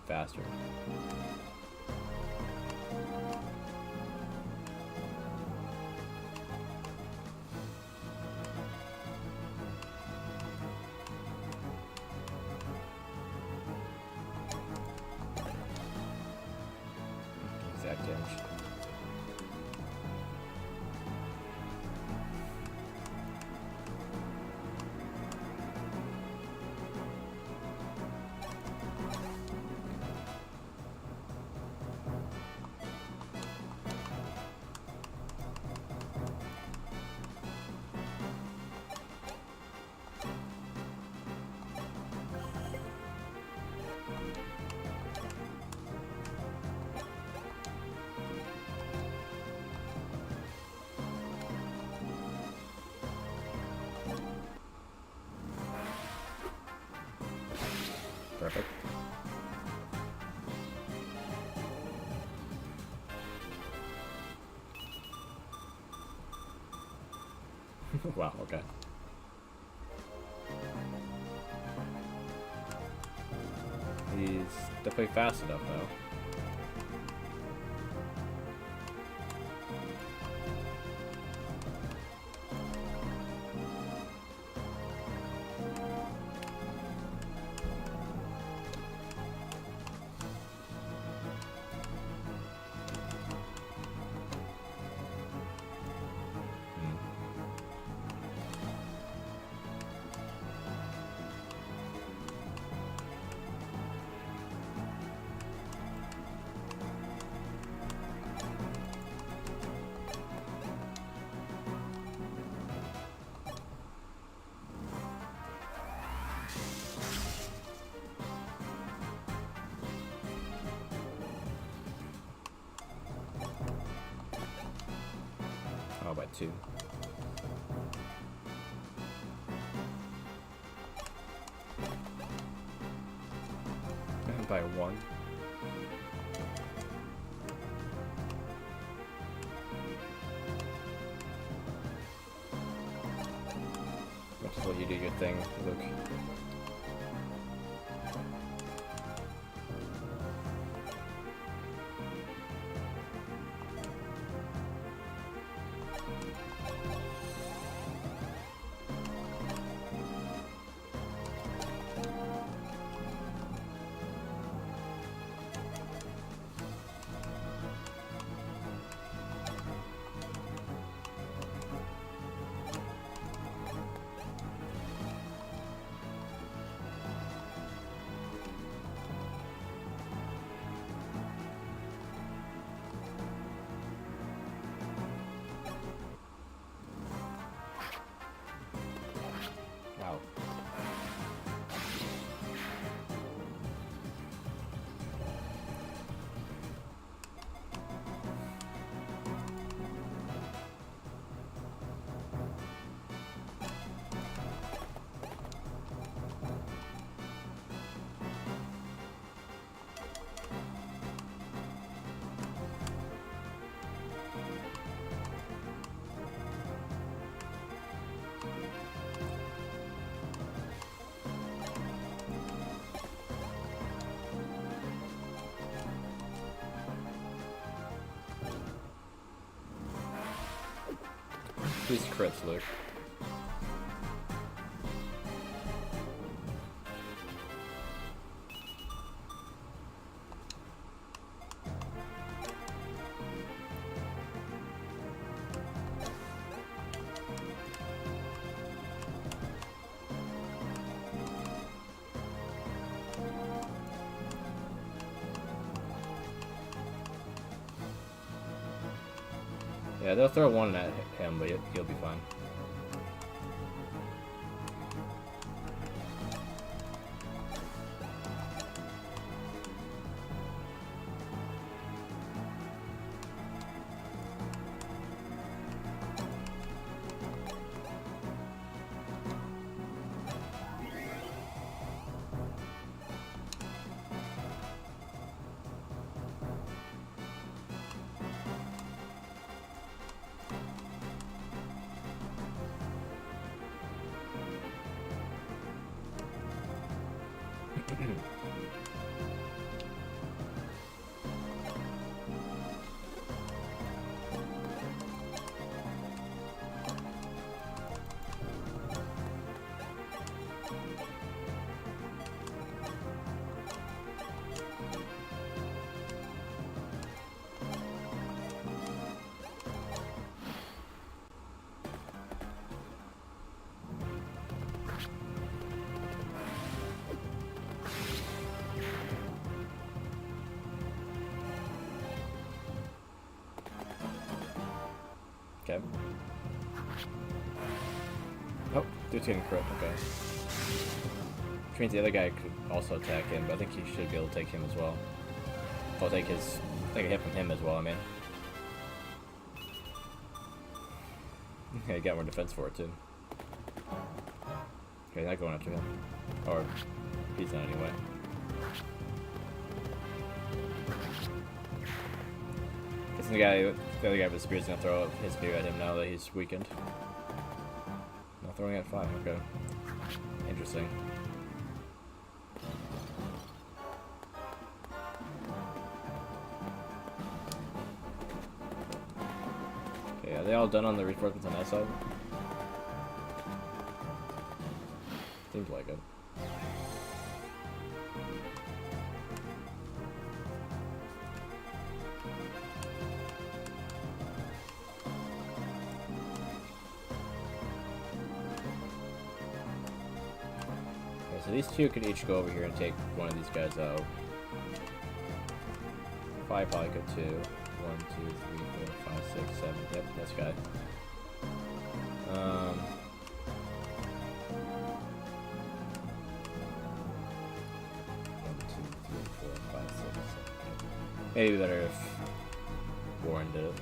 Faster. Exact damage. Perfect. Wow, okay. He's definitely fast enough though. 2. By 1. I'll just let you do your thing, Luke. Wow. Please crits, Luke. Yeah, they'll throw one at him, but he'll be fine. Okay. Oh, dude's getting crit, okay. Which means the other guy could also attack him, but I think he should be able to take him as well. I'll take a hit from him as well, I mean. Yeah, he got more defense for it too. Okay, not going after him. Or, he's not anyway. The other guy with the spear is gonna throw his spear at him now that he's weakened. Not throwing at 5, okay. Interesting. Okay, are they all done on the reinforcements on that side? Seems like it. So these two could each go over here and take one of these guys out. 5 probably could too. 1, 2, 3, 4, 5, 6, 7. Yep, this guy. 1, 2, 3, 4, 5, 6, 7. Maybe better if Warren did it.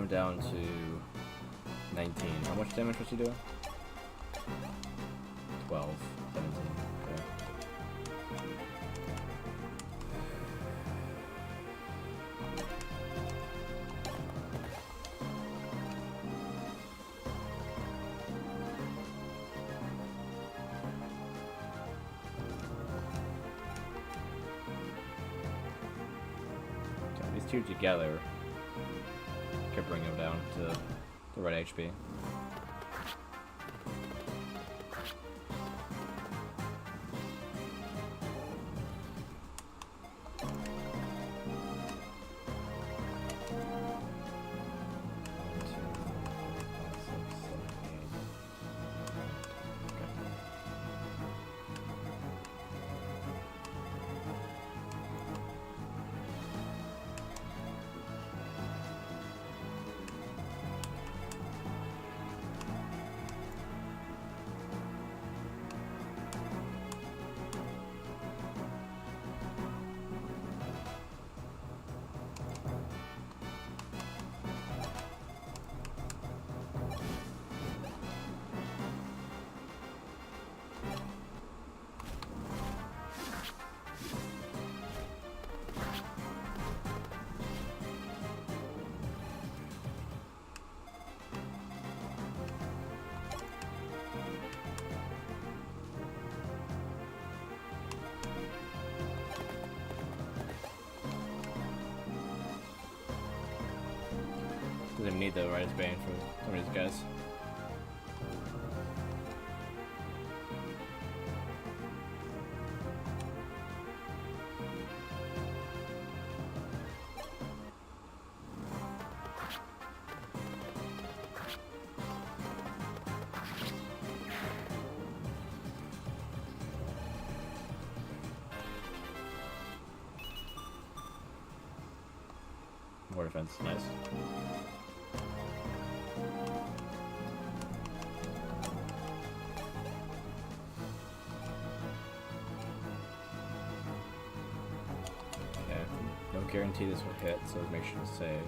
him down to 19. How much damage was he doing? 12, 17. Okay. These two together could bring him down to the right HP. Doesn't need the Rise Bane for some of these guys. More defense, nice. No guarantee this will hit, so make sure to save.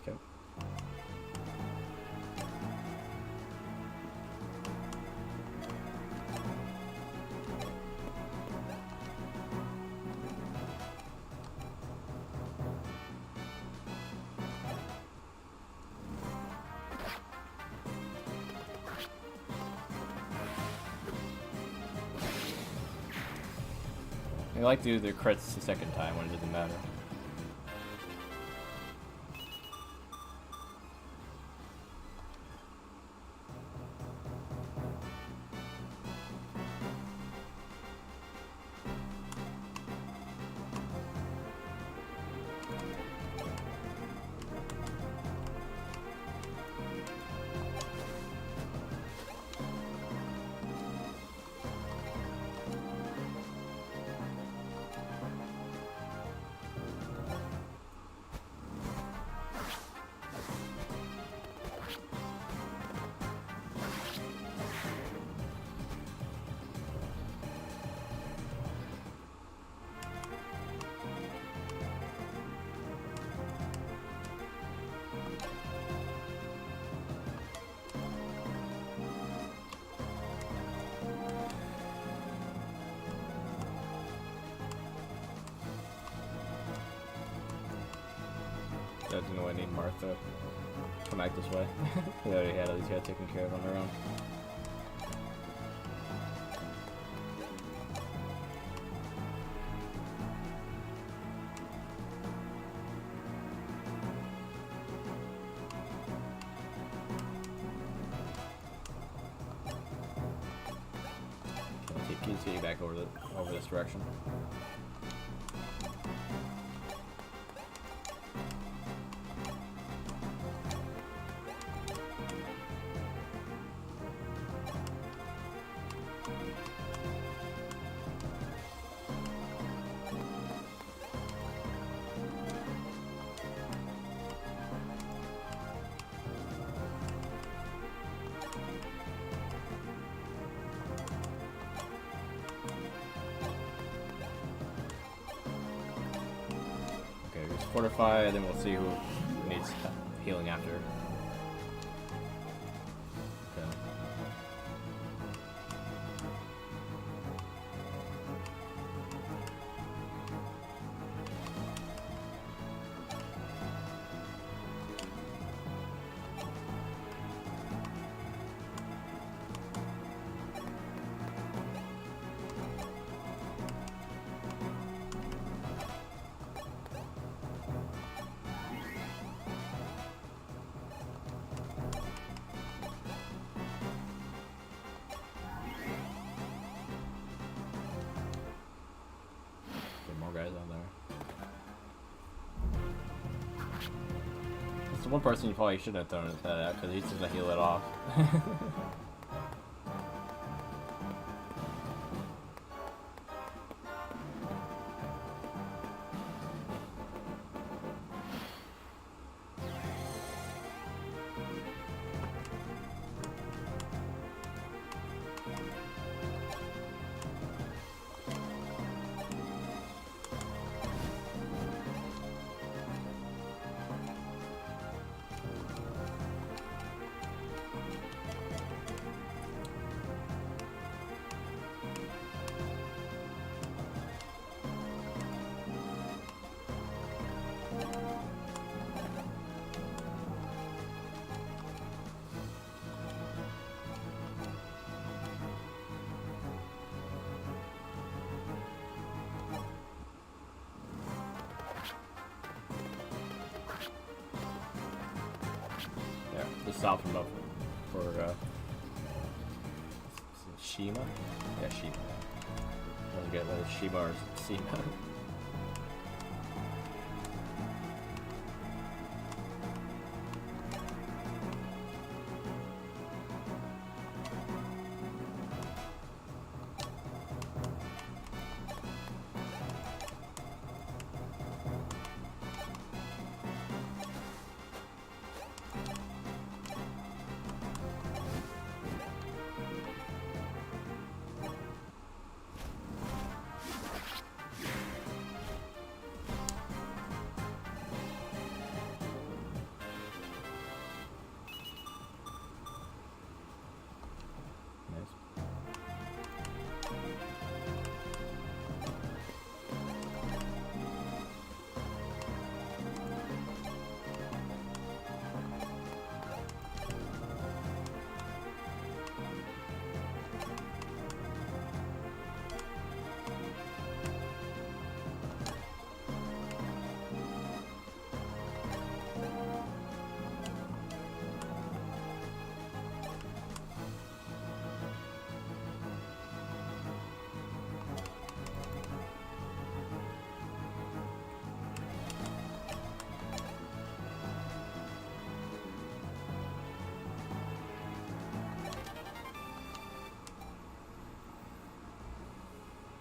Okay. They like to do their crits the second time when it doesn't matter. I didn't know I need Martha to come back this way. We already had all these guys taken care of on their own. Keeps getting back over this direction. fortify, and then we'll see who needs healing after. Okay. Guys on there. It's the one person you probably shouldn't have thrown that at because he's just gonna heal it off. Just stop him up for Shima? Yeah, Shima. I don't get whether Shima or Shima.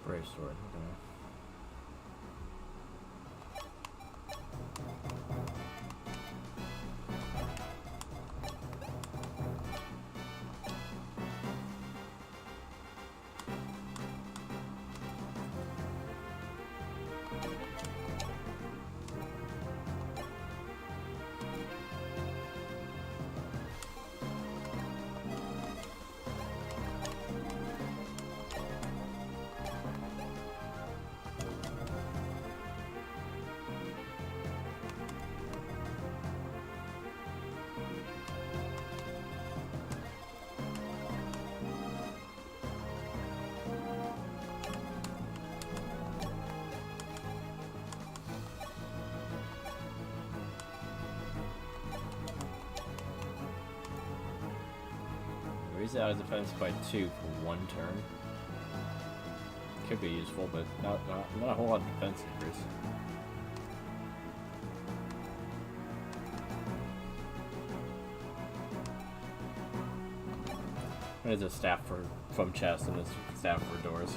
Brave sword, okay. Raise out his defense by 2 for 1 turn. Could be useful, but not a whole lot of defense increase. There's a staff from chest and a staff for doors.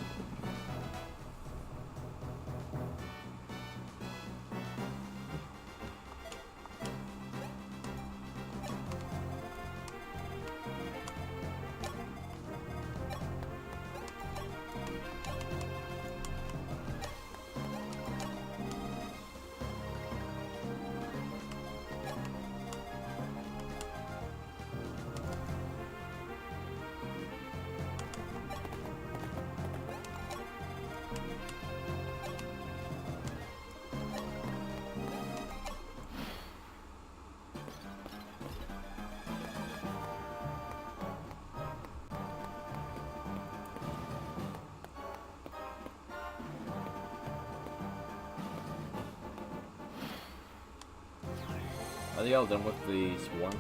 Are they all done with the swarm?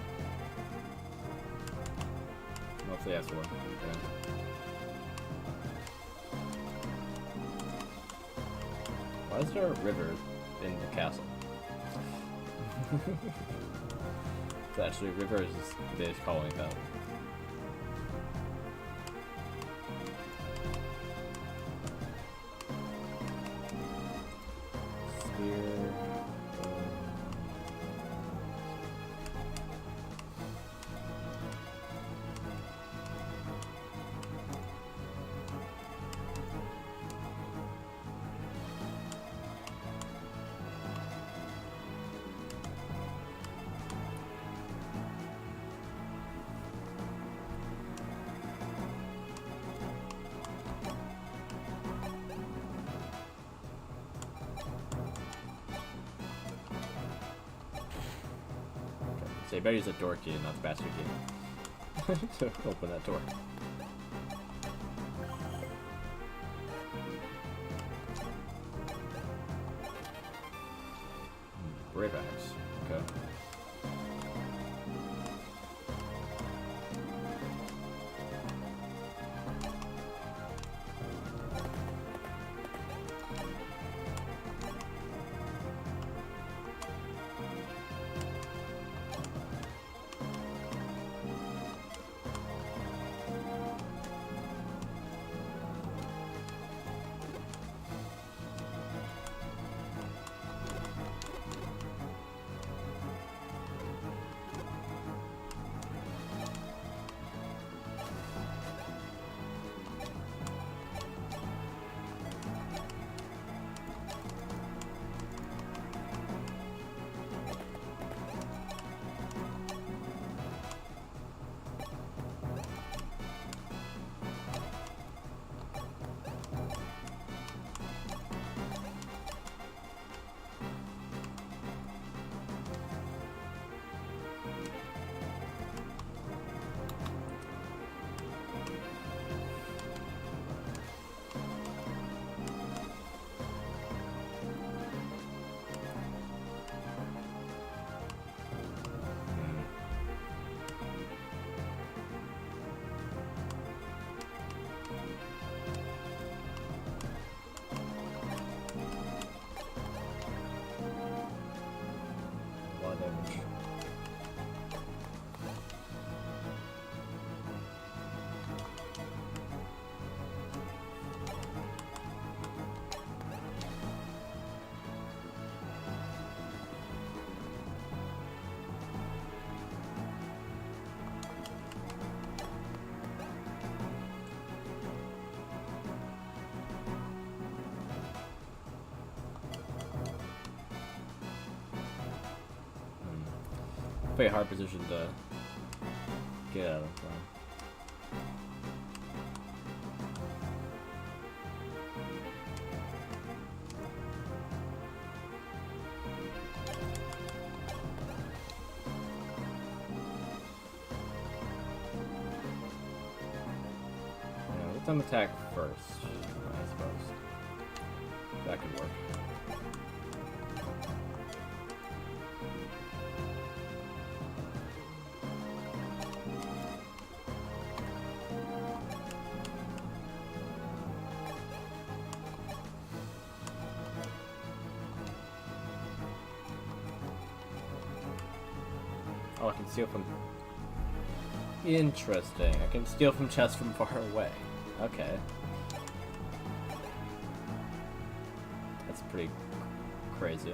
Mostly have swarm. Okay. Why is there a river in the castle? It's actually a river, is just, they just calling it that. Spear. So you better use the door key and not the bastard key to open that door. Brave axe. Okay. Pretty hard position to get out of. Yeah, let them attack first, I suppose. That could work. Oh, I can steal from... Interesting. I can steal from chests from far away. Okay. That's pretty crazy.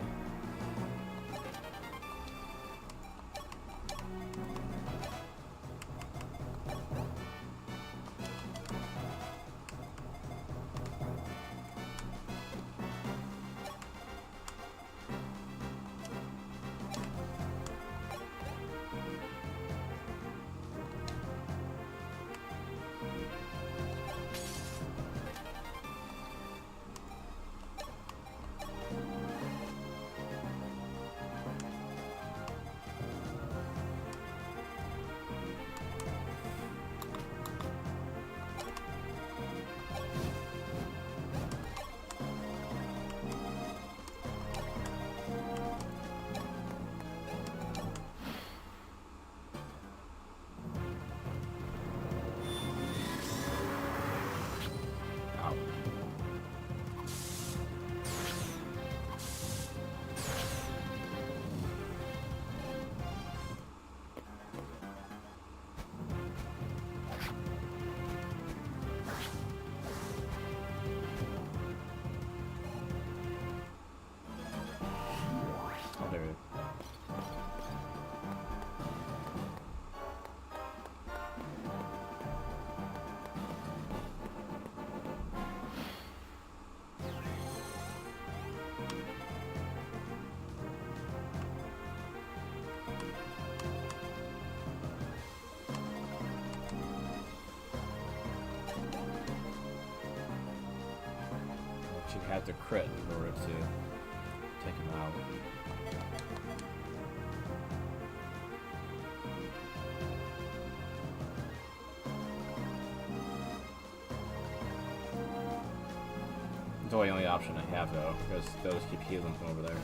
to crit in order to take him out. It's the only option I have though, because those keep healing from over there.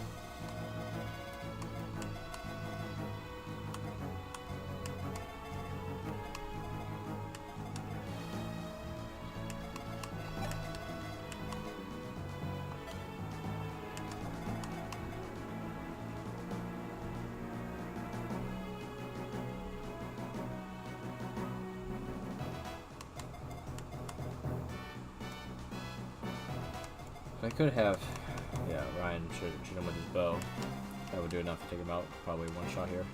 I could have, yeah, Ryan shoot him with his bow. That would do enough to take him out. Probably one shot here.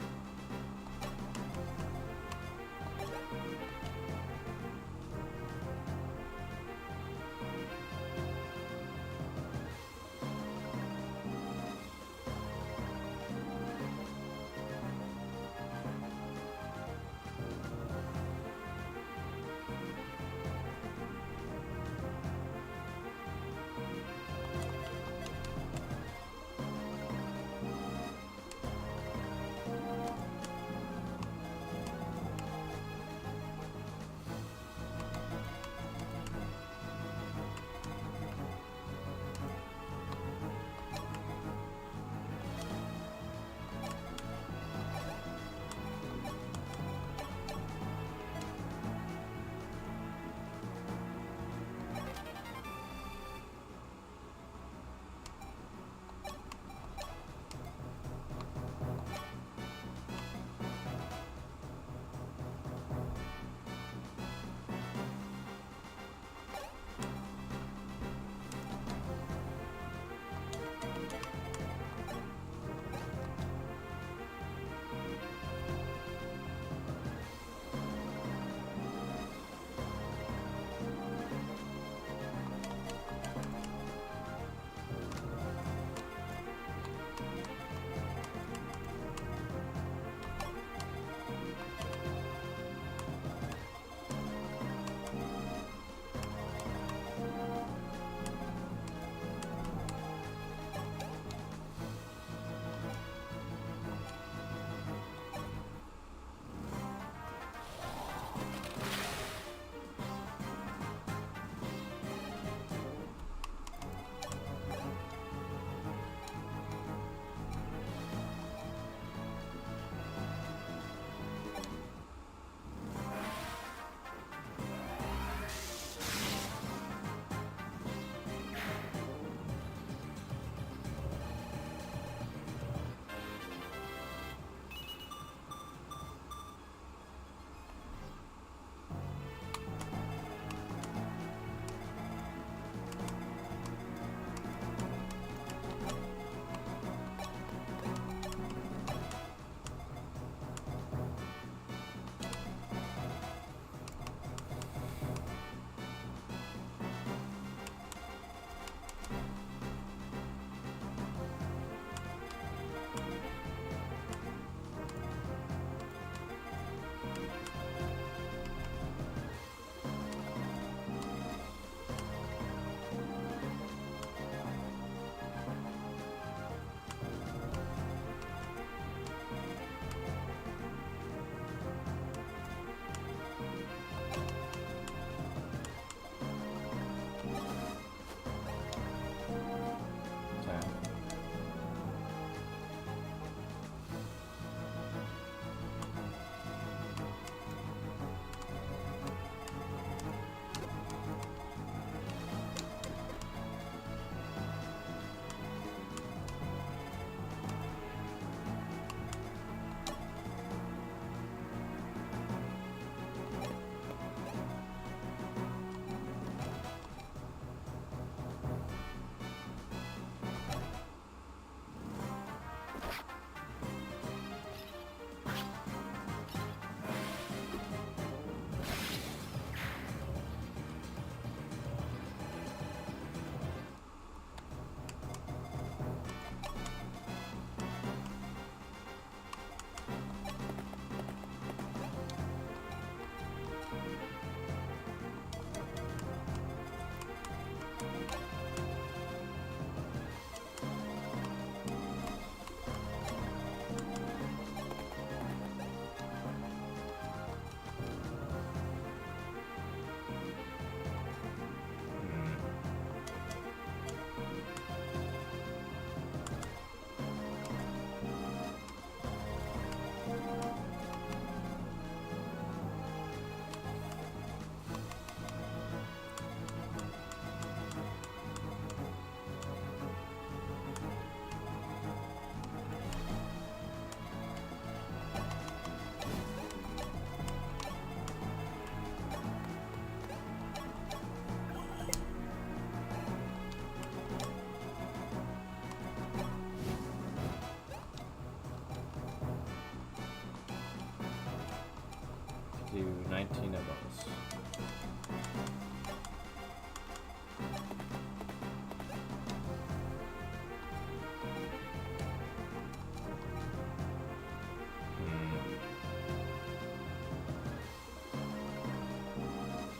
19 of those.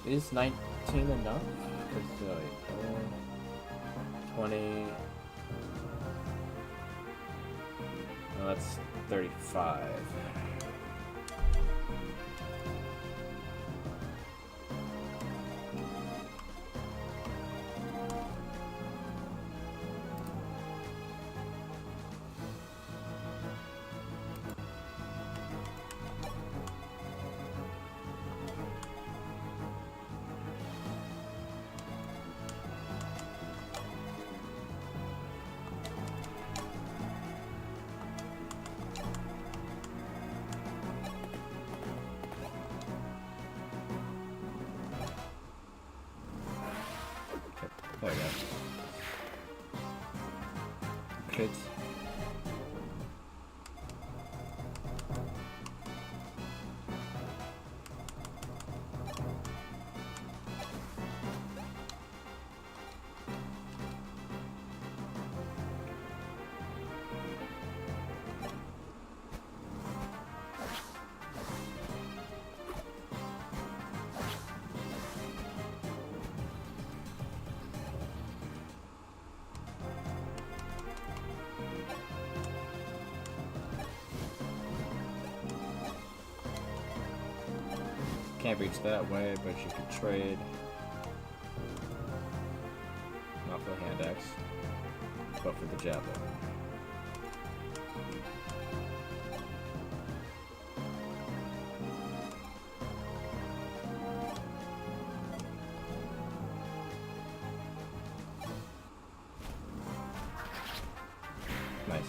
Is 19 enough? Because 20. No, that's 35. There we go. Crits. Can't reach that way, but you can trade. Not for the hand axe, but for the javelin. Nice.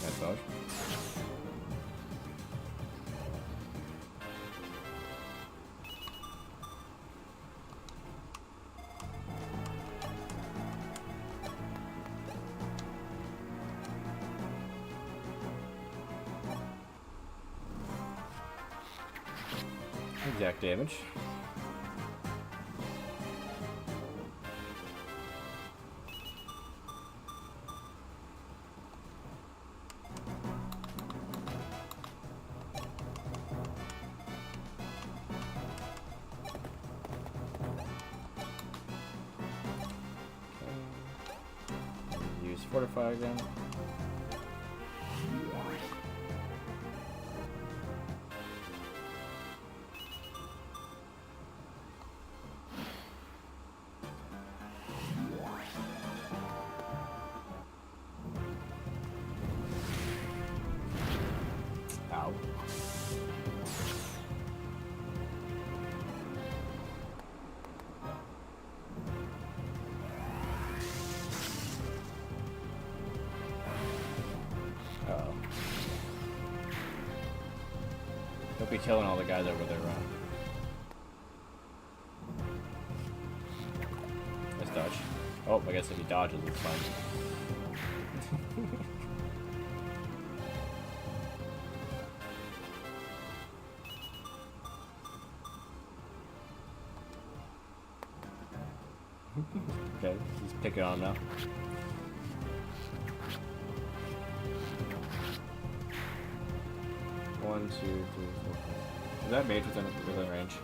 Nice dodge. Exact damage. Okay. Use Fortify again. Ow. Uh-oh. Don't be killing all the guys over there, Ron. Nice dodge. Oh, I guess if he dodges, it's fine. Okay, he's picking on him now. One, two, three, four, five. Is that mage within range?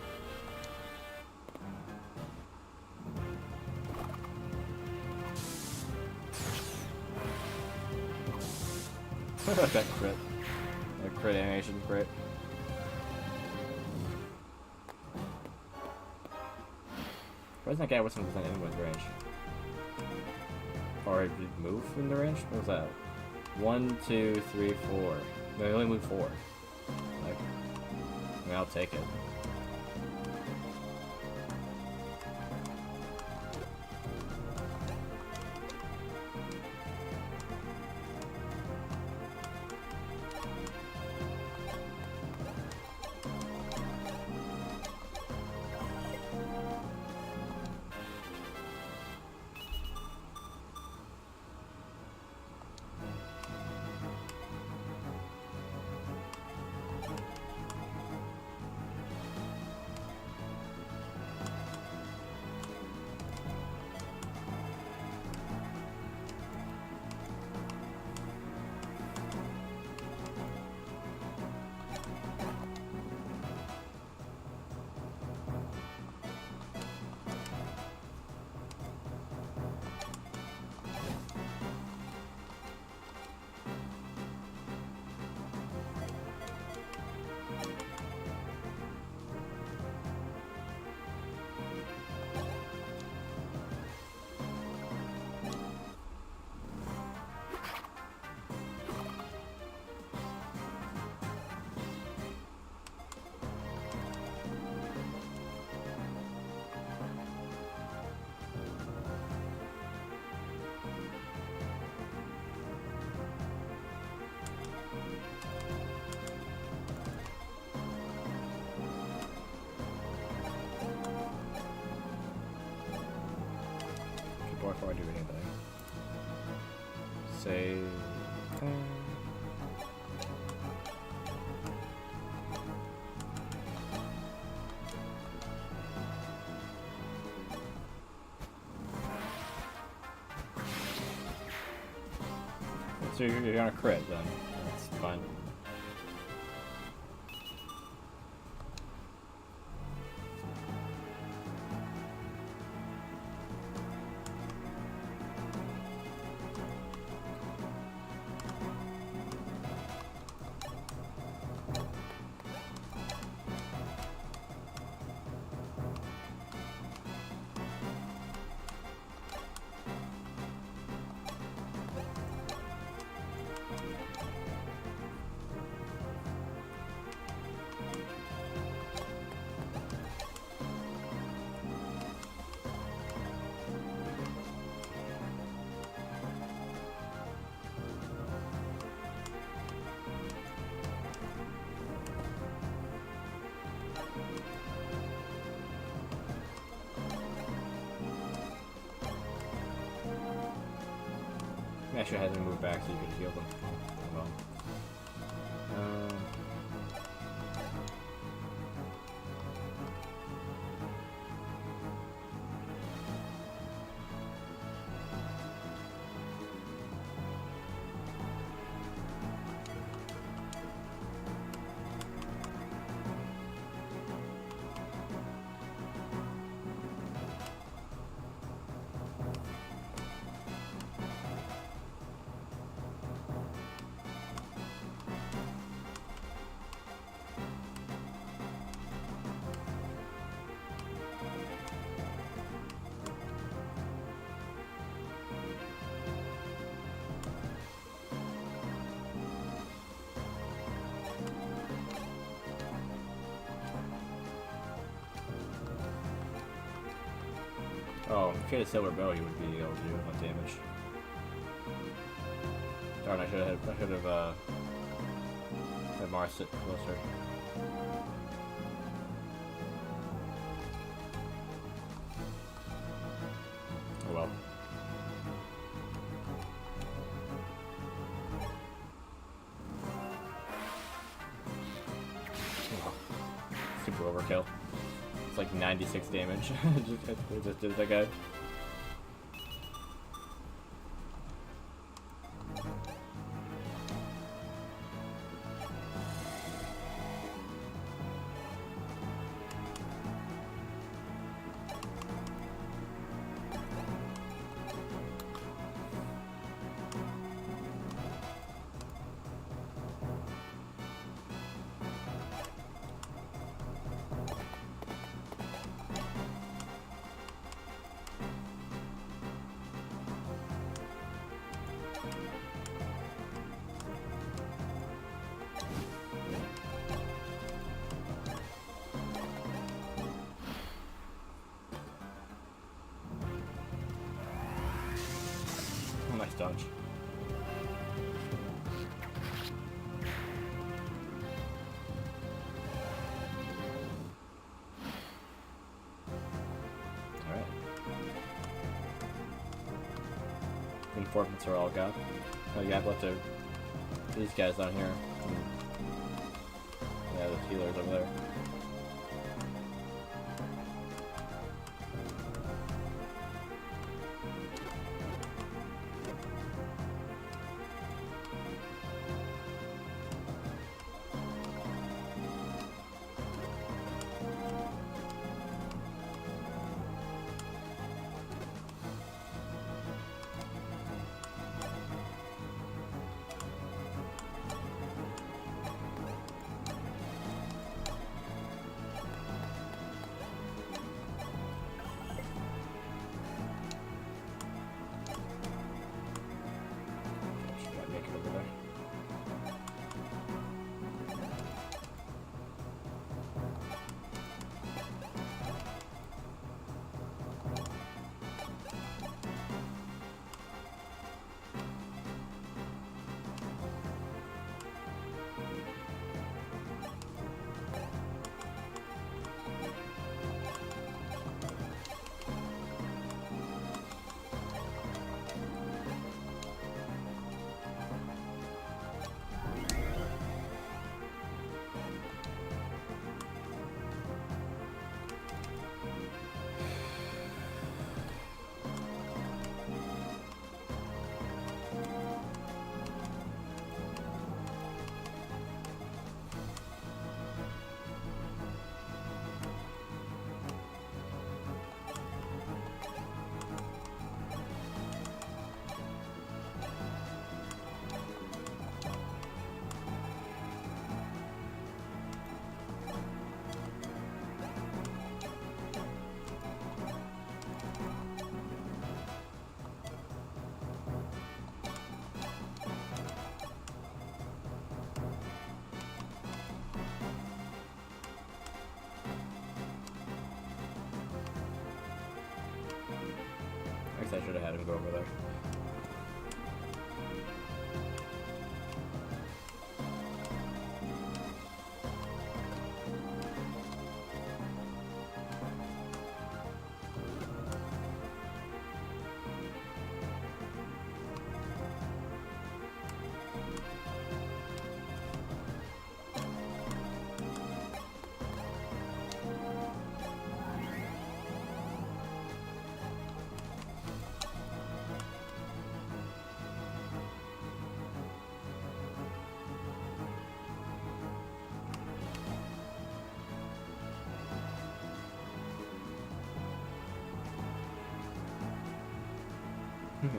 That crit. That crit animation, great. Why isn't that guy wasn't within anyone's range? Or did he move in the range? What was that? 1, 2, 3, 4. No, he only moved 4. Like, I mean, I'll take it. before I do anything. Save. So you're gonna crit then. That's fine. I should have to move back so you could heal them. Well. Oh, if he had a silver bow, he would be able to do enough damage. Darn, I should have had Mars sit closer. Oh well. Oh, super overkill. It's like 96 damage. just did that guy. Nice dodge. Alright. Reinforcements are all gone. Oh, you have left these guys down here. Yeah, the healers over there. guess I should have had him go over there.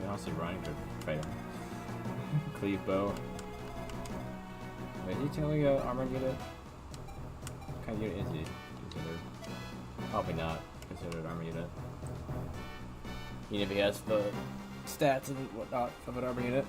Honestly, Ryan could fight him. Cleave bow. Wait, is he technically an armored unit? What kind of unit is he considered? Probably not considered an armored unit. Even if he has the stats and whatnot of an armored unit.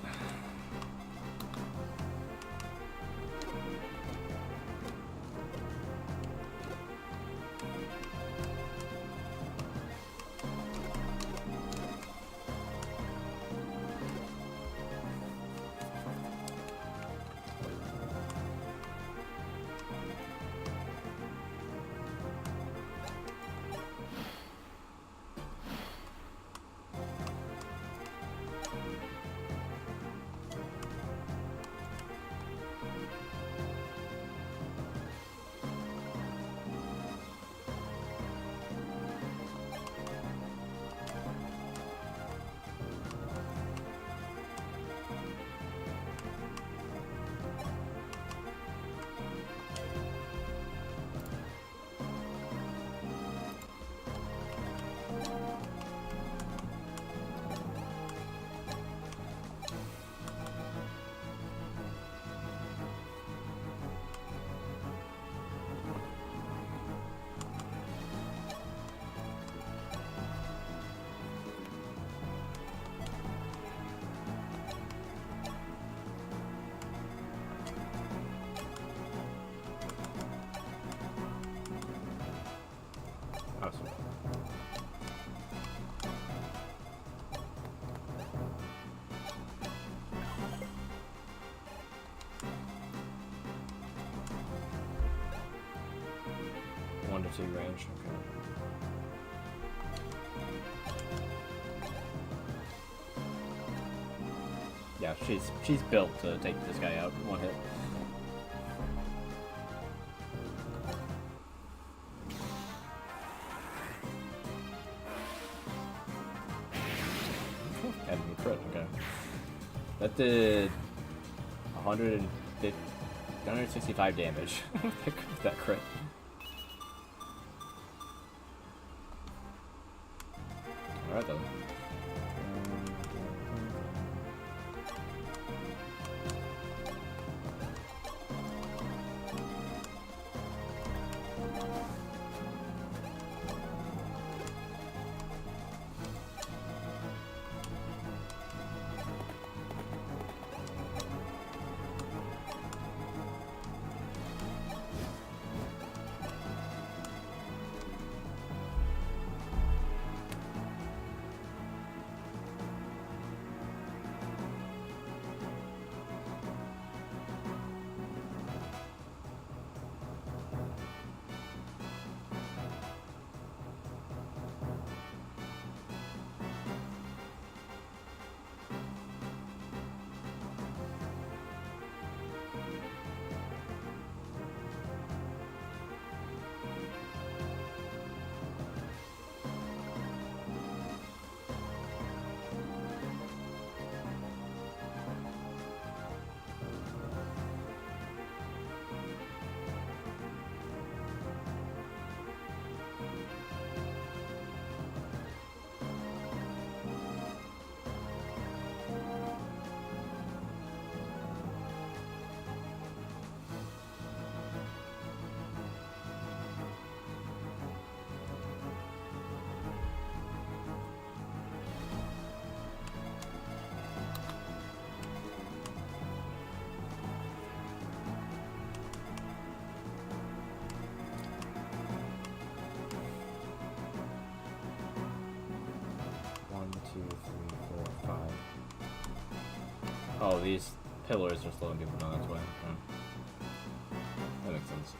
Awesome. One to two range, okay. Yeah, she's built to take this guy out in one hit. And crit, okay. That did 165 damage with that crit. Alright then. Oh, these pillars are slowing people down, that's why. Oh. That makes sense.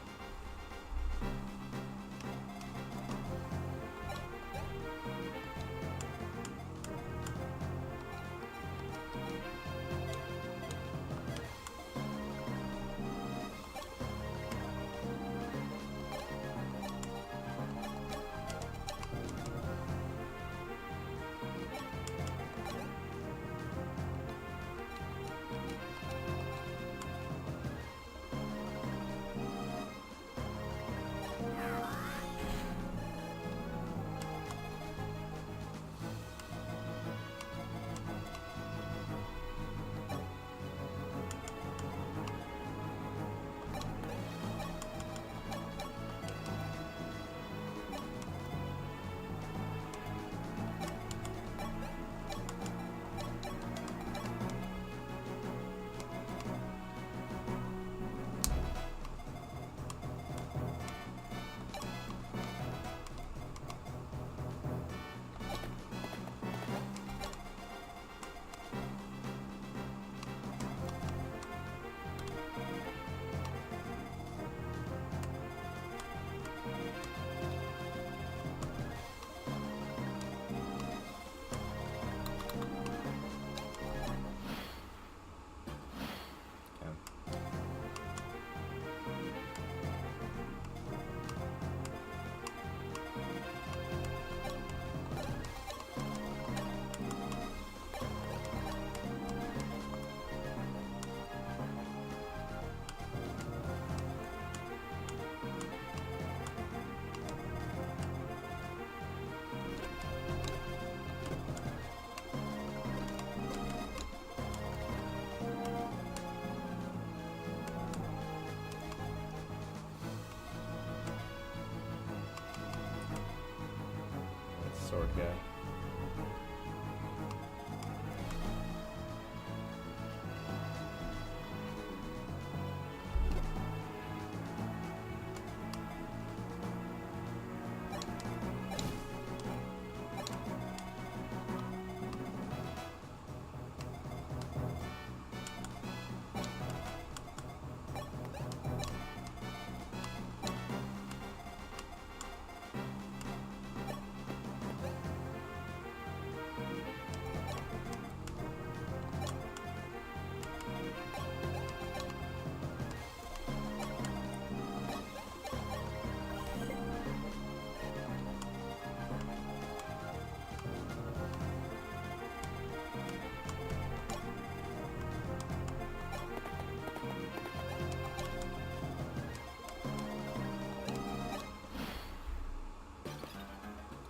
Sword guy.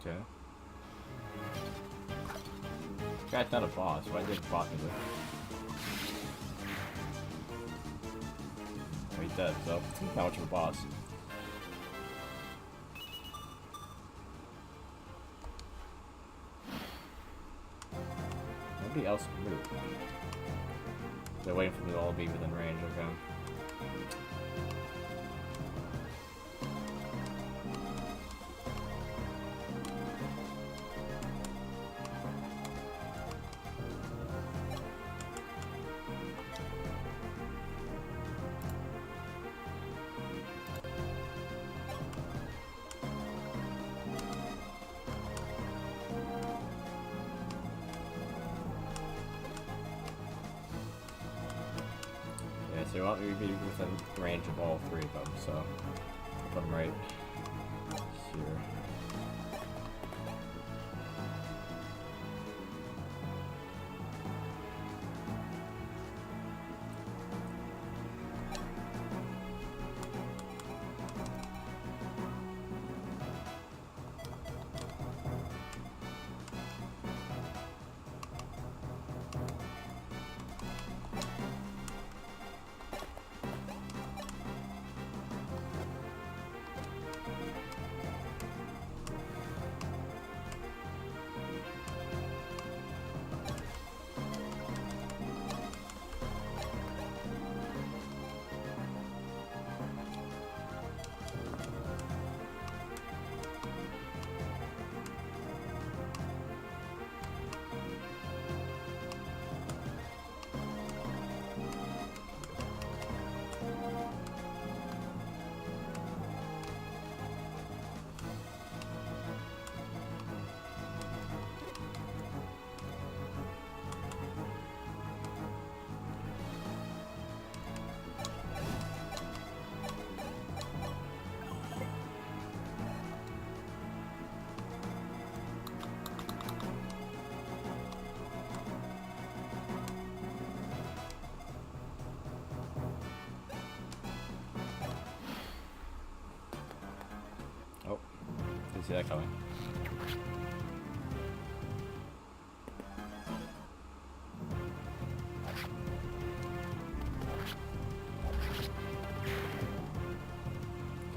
Okay. Guy's not a boss. Why did boss me with? Oh, he's dead, so he's not much of a boss. Nobody else moved. They're waiting for them to all be within range, okay. So you want me to be within range of all three of them, so put them right here. see that coming.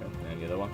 Okay, and the other one.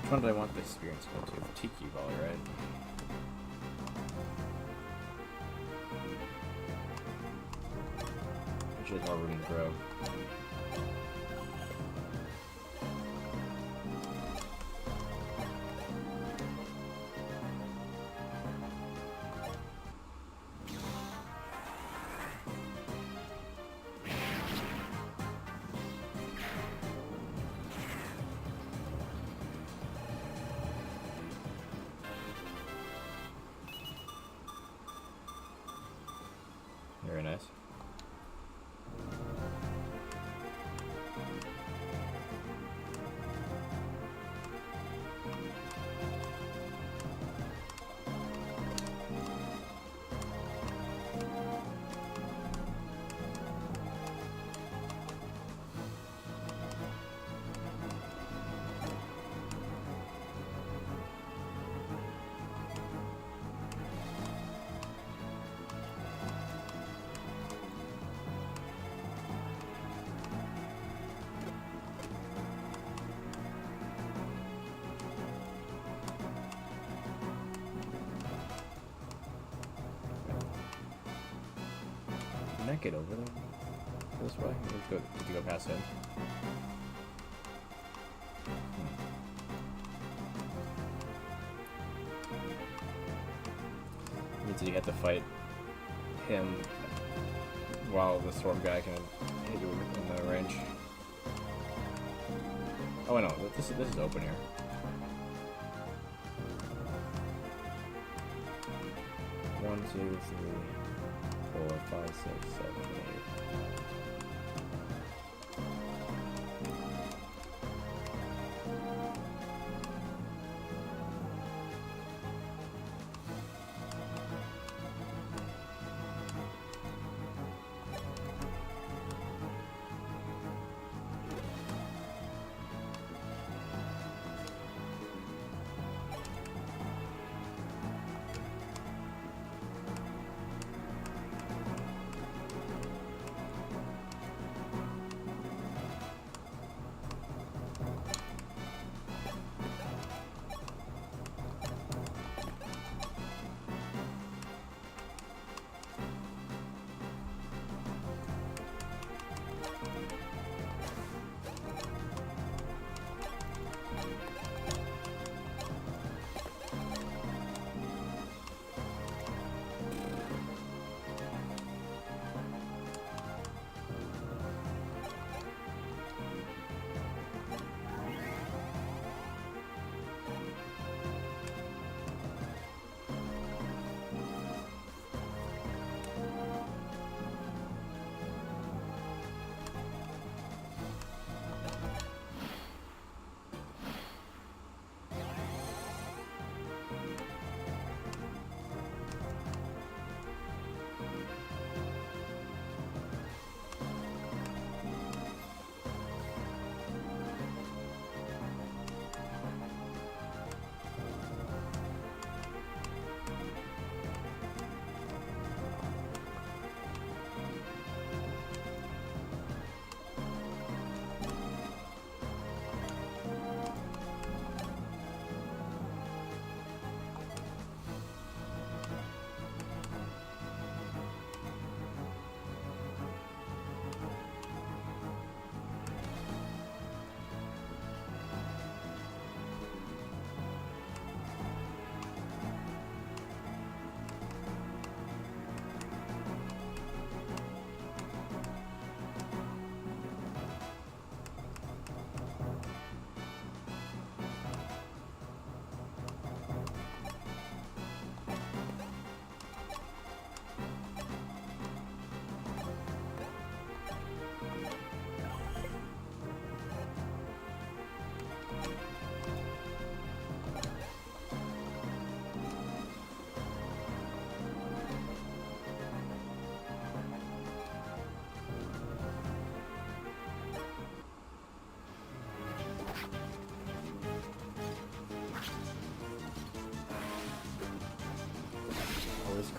Which one did I want the experience to go to? Tiki Volley, right? Which has more room to grow. Very nice. Can I get over there this way? Did you go past him? Means you have to fight him while the storm guy can hit you in the range. Oh no, this is open here. One, two, three, 4, 5, 6, 7, 8.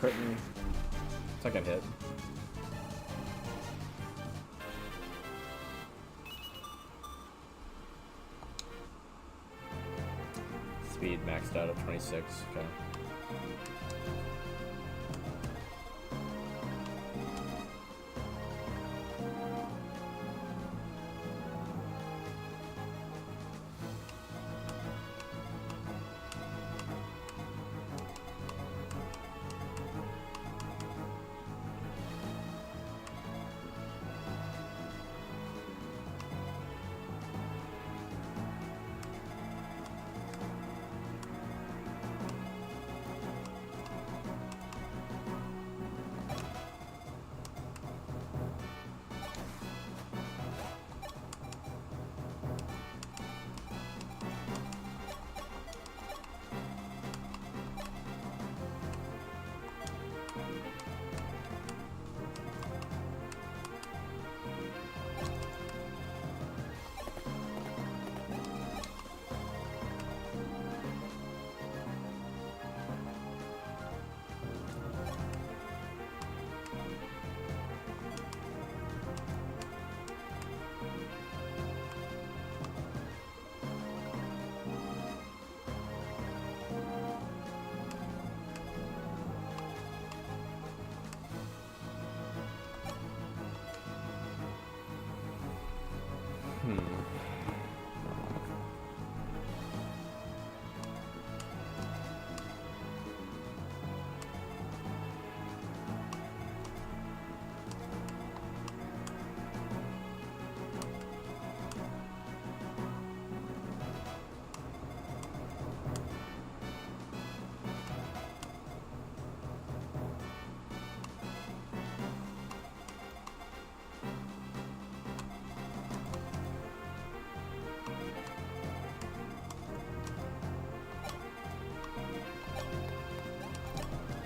critting. Second hit. Speed maxed out at 26. Okay.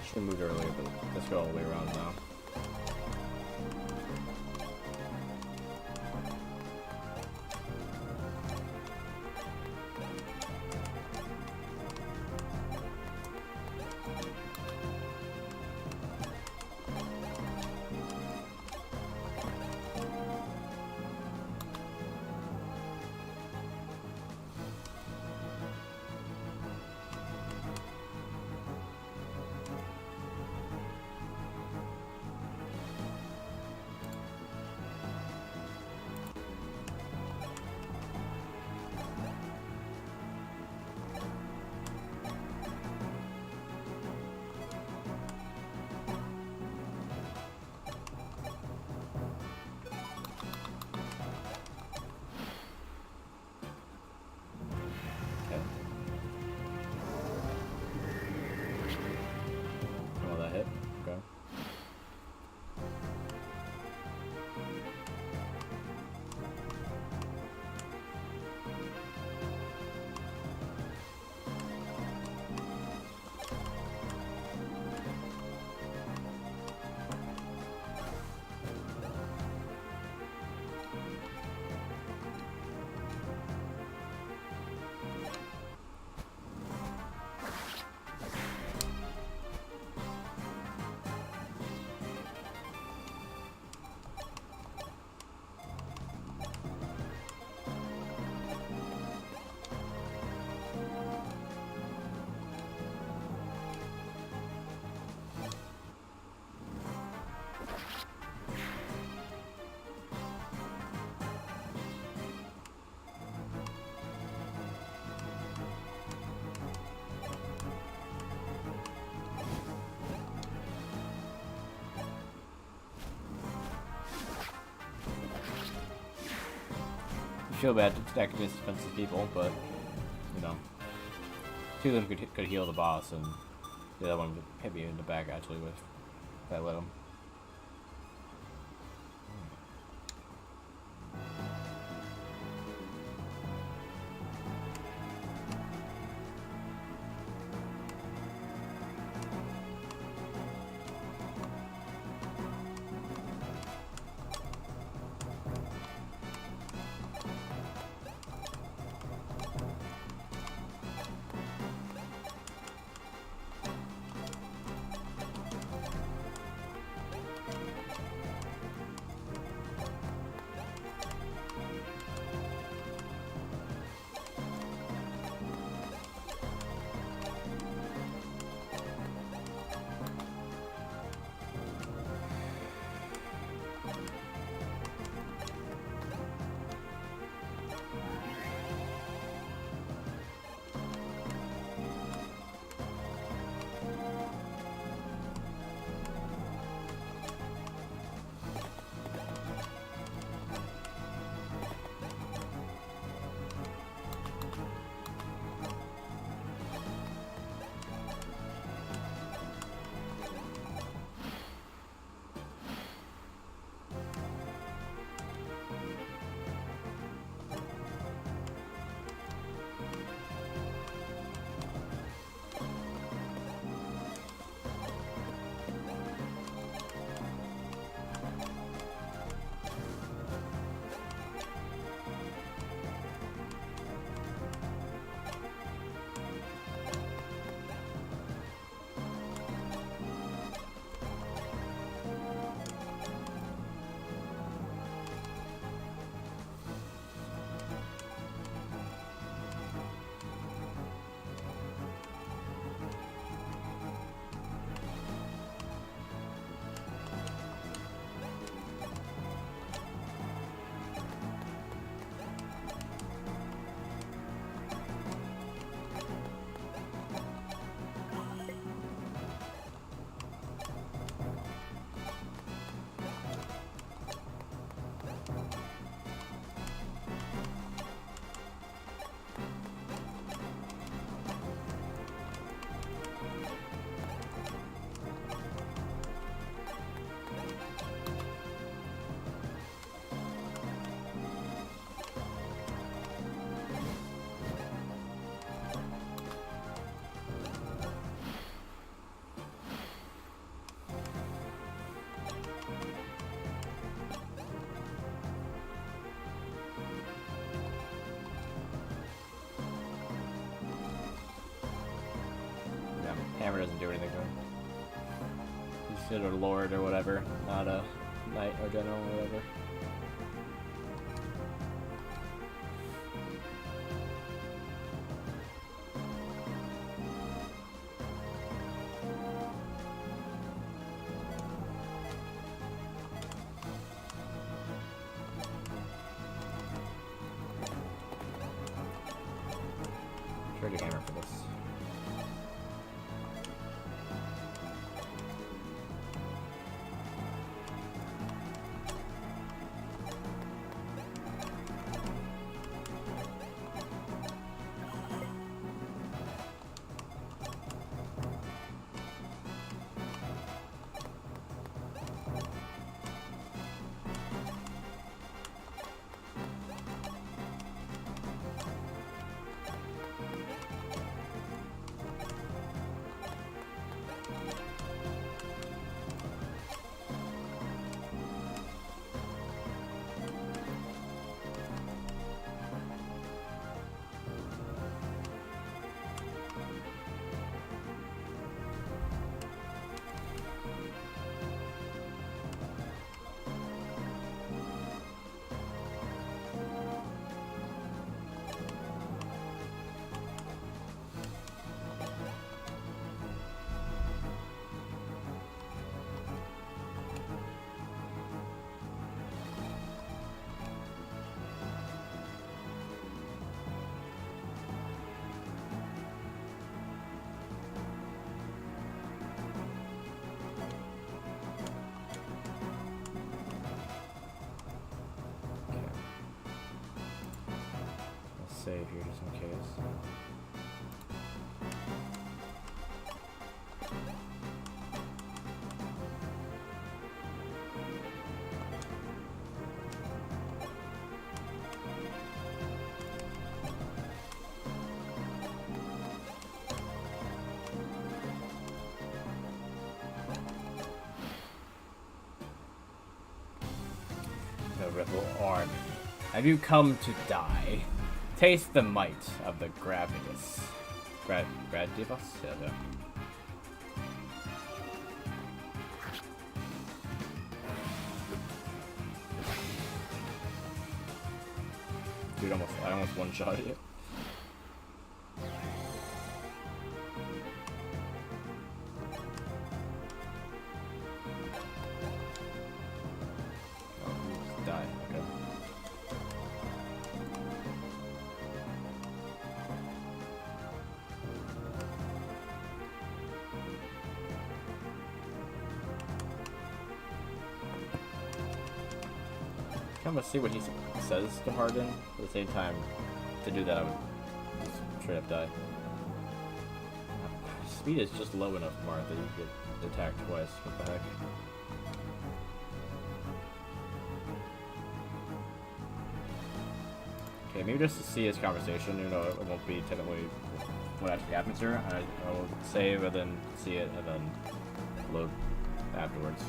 Should have moved earlier, but let's go all the way around now. I feel bad to attack against defensive people, but, you know, two of them could heal the boss, and the other one would hit me in the back, actually, if I let him. hammer doesn't do anything to him. He's sort of a lord or whatever, not a knight or general or whatever. Trade a hammer for this. Save here just in case. The rebel army. Have you come to die? Taste the might of the Gravitas. Gradivus? Yeah. Dude, I almost one-shotted it. I'm gonna see what he says to Hardin. At the same time, to do that, I would just straight up die. Speed is just low enough, Martha. You get attacked twice. What the heck? Okay, maybe just to see his conversation. You know, it won't be technically what actually happens here. I'll save and then see it and then load afterwards.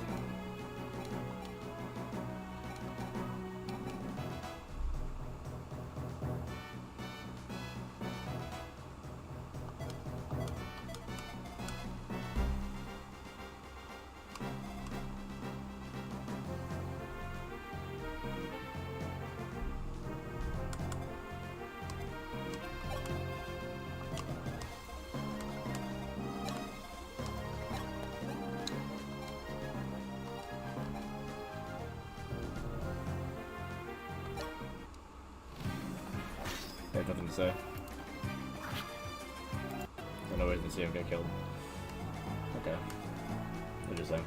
I have nothing to say. No ways to see him get killed. Okay. Interesting.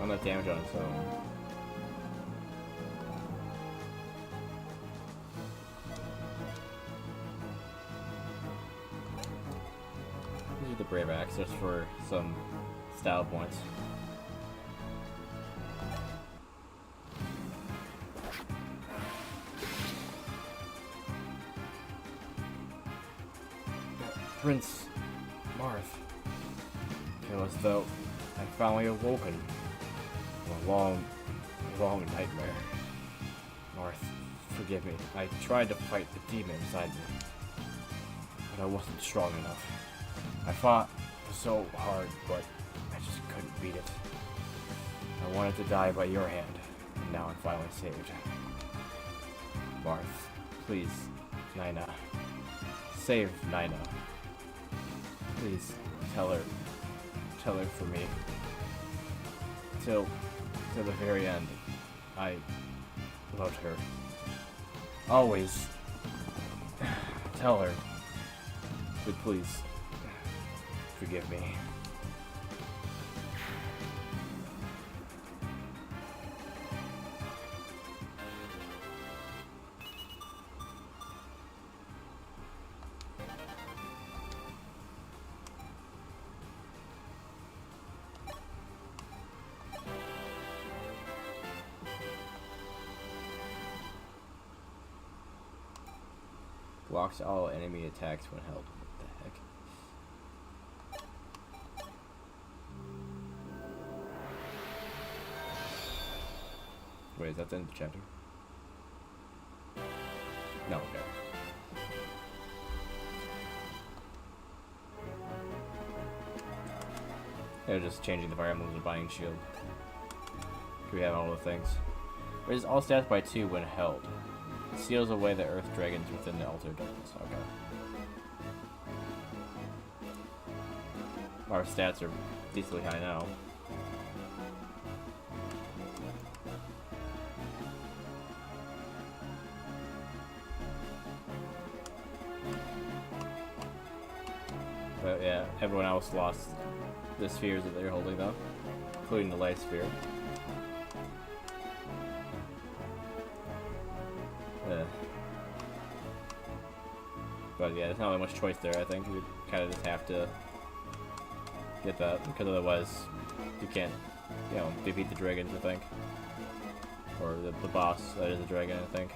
enough damage on its own. Use the Brave Axe just for some style points. Prince Marth. Feel as though I've finally awoken from a long, long nightmare. Marth, forgive me. I tried to fight the demon inside me, but I wasn't strong enough. I fought so hard, but I just couldn't beat it. I wanted to die by your hand, and now I'm finally saved. Marth, please, Nina. Save Nina. Please, tell her for me. Till the very end, I loved her. Always. Tell her. But please, forgive me. Blocks all enemy attacks when held. What the heck? Wait, is that the end of the chapter? No, okay. They're just changing the Fire Emblem to buying shield. We have all the things. Raises all stats by 2 when held. Seals away the earth dragons within the altar darkness. Okay. Our stats are decently high now. But yeah, everyone else lost the spheres that they're holding though, including the light sphere. But yeah, there's not really much choice there. I think we kind of just have to get that, because otherwise you can't, you know, defeat the dragons, I think. Or the boss that is a dragon, I think.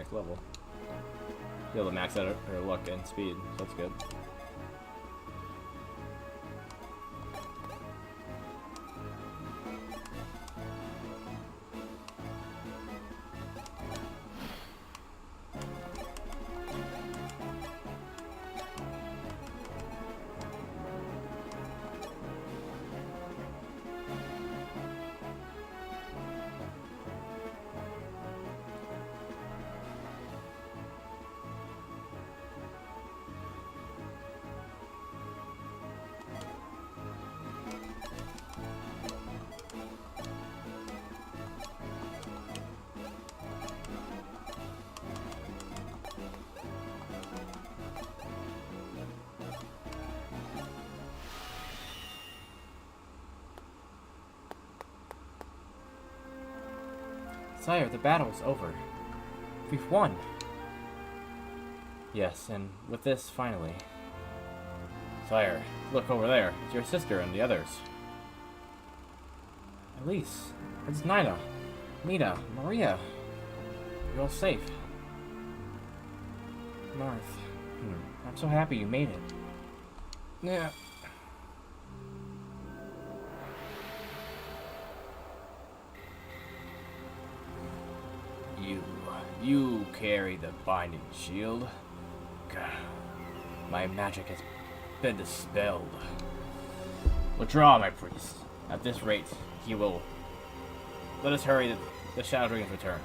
max level. Be able to max out her luck and speed, so that's good. Sire, the battle is over. We've won. Yes, and with this, finally. Sire, look over there. It's your sister and the others. Elise, it's Nina, Nita, Maria. You're all safe. Marth, I'm so happy you made it. Yeah. You carry the binding shield. God, my magic has been dispelled. Withdraw, my priest. At this rate, he will... Let us hurry the Shadow Dragon's return.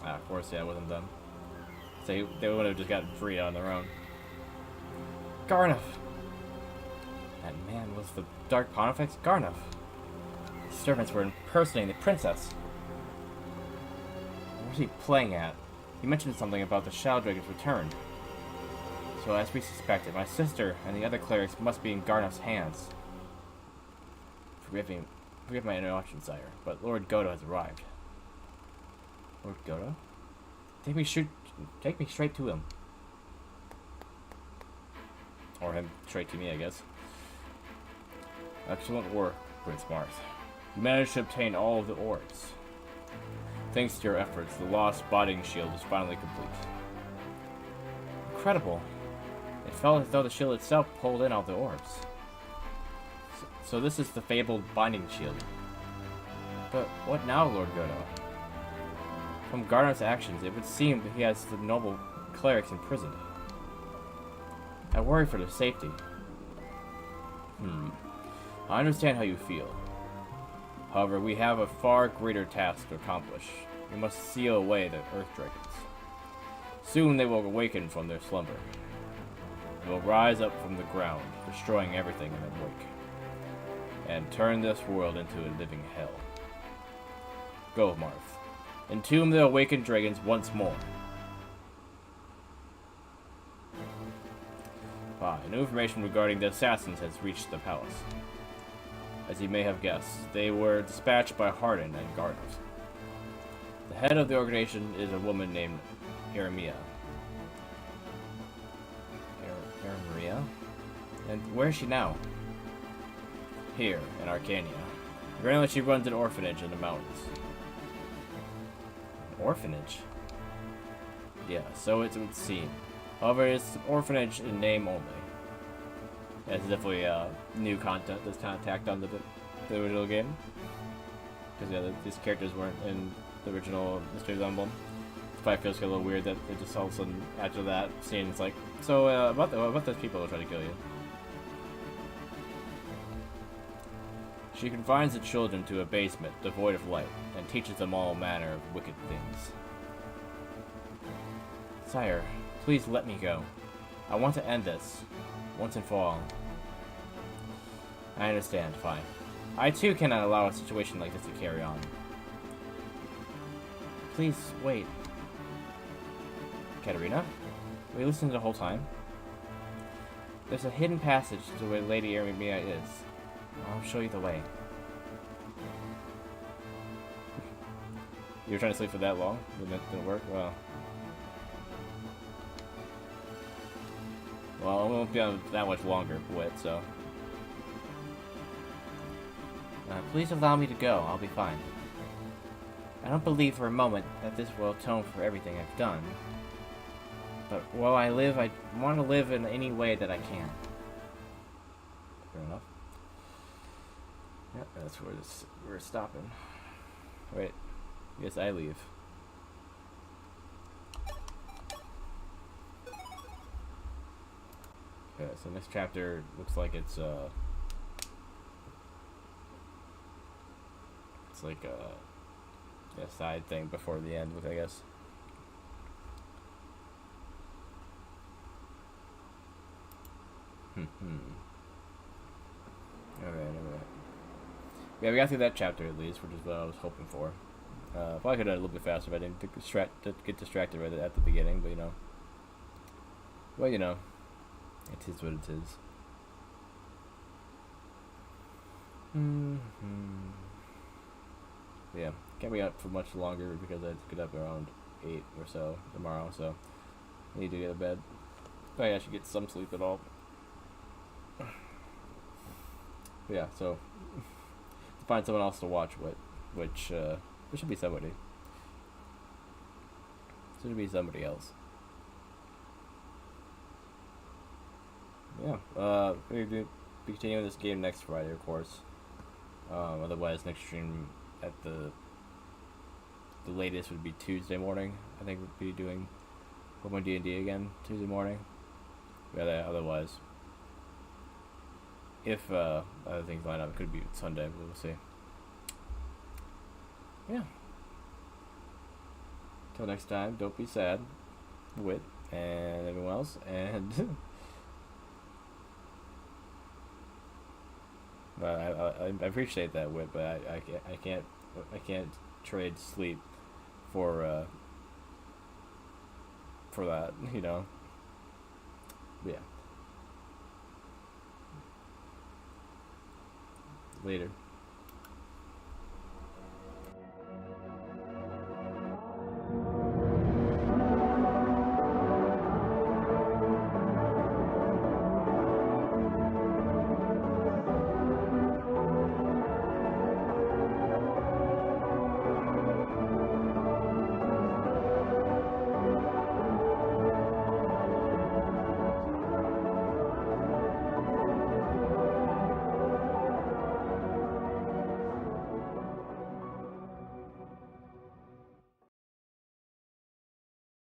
Ah, of course, yeah, it wasn't them. So they would have just gotten free on their own. Garnov! That man was the Dark Pontifex Garnov. The servants were impersonating the princess. What was he playing at? He mentioned something about the Shadow Dragon's return. So as we suspected, my sister and the other clerics must be in Garnov's hands. Forgive my interruption, sire, but Lord Godo has arrived. Lord Godo? Take me straight to him. Or him straight to me, I guess. Excellent work, Prince Marth. You managed to obtain all of the orbs. Thanks to your efforts, the lost binding shield is finally complete. Incredible. It felt as though the shield itself pulled in all the orbs. So this is the fabled binding shield. But what now, Lord Godo? From Garner's actions, it would seem that he has the noble clerics imprisoned. I worry for their safety. I understand how you feel. However, we have a far greater task to accomplish. We must seal away the Earth Dragons. Soon they will awaken from their slumber. They will rise up from the ground, destroying everything in their wake, and turn this world into a living hell. Go, Marth. Entomb the awakened dragons once more. New information regarding the assassins has reached the palace. As you may have guessed, they were dispatched by Hardin and Garnet. The head of the organization is a woman named Eremia. Eremia? And where is she now? Here, in Arcania. Apparently she runs an orphanage in the mountains. An orphanage? Yeah, so it would seem. However, it's an orphanage in name only. It's definitely new content that's kind of tacked onto the original game. Because yeah, these characters weren't in the original Mystery of the Emblem. It probably feels a little weird that they just all of a sudden, after that scene, it's like, so about those people who try to kill you. She confines the children to a basement devoid of light and teaches them all manner of wicked things. Sire, please let me go. I want to end this, once and for all. I understand, fine. I too cannot allow a situation like this to carry on. Please, wait. Katarina? Were you listening the whole time? There's a hidden passage to where Lady Eremia is. I'll show you the way. You were trying to sleep for that long? Didn't work? Well, it won't be on that much longer, Wit, so... please allow me to go. I'll be fine. I don't believe for a moment that this will atone for everything I've done. But while I live, I want to live in any way that I can. Fair enough. Yep, that's where we're stopping. Wait, yes, I leave. Okay, so next chapter looks like it's like a side thing before the end, I guess. Alright. Yeah, we got through that chapter at least, which is what I was hoping for. Probably could have done it a little bit faster if I didn't get distracted right at the beginning, but you know. Well, you know, it is what it is. Yeah, can't be up for much longer because I have to get up around 8 or so tomorrow, so I need to get to bed. Probably I should get some sleep at all. But yeah, so to find someone else to watch with, which there should be somebody. There should be somebody else. Yeah, we'll be continuing this game next Friday, of course. Otherwise, next stream at the latest would be Tuesday morning. I think we'll be doing Pokemon D&D again Tuesday morning. Yeah, otherwise, if other things line up, it could be Sunday, but we'll see. Yeah. Till next time, don't be sad, Wit, and everyone else, and but I appreciate that, Wit, but I can't trade sleep for that, you know. Yeah. Later.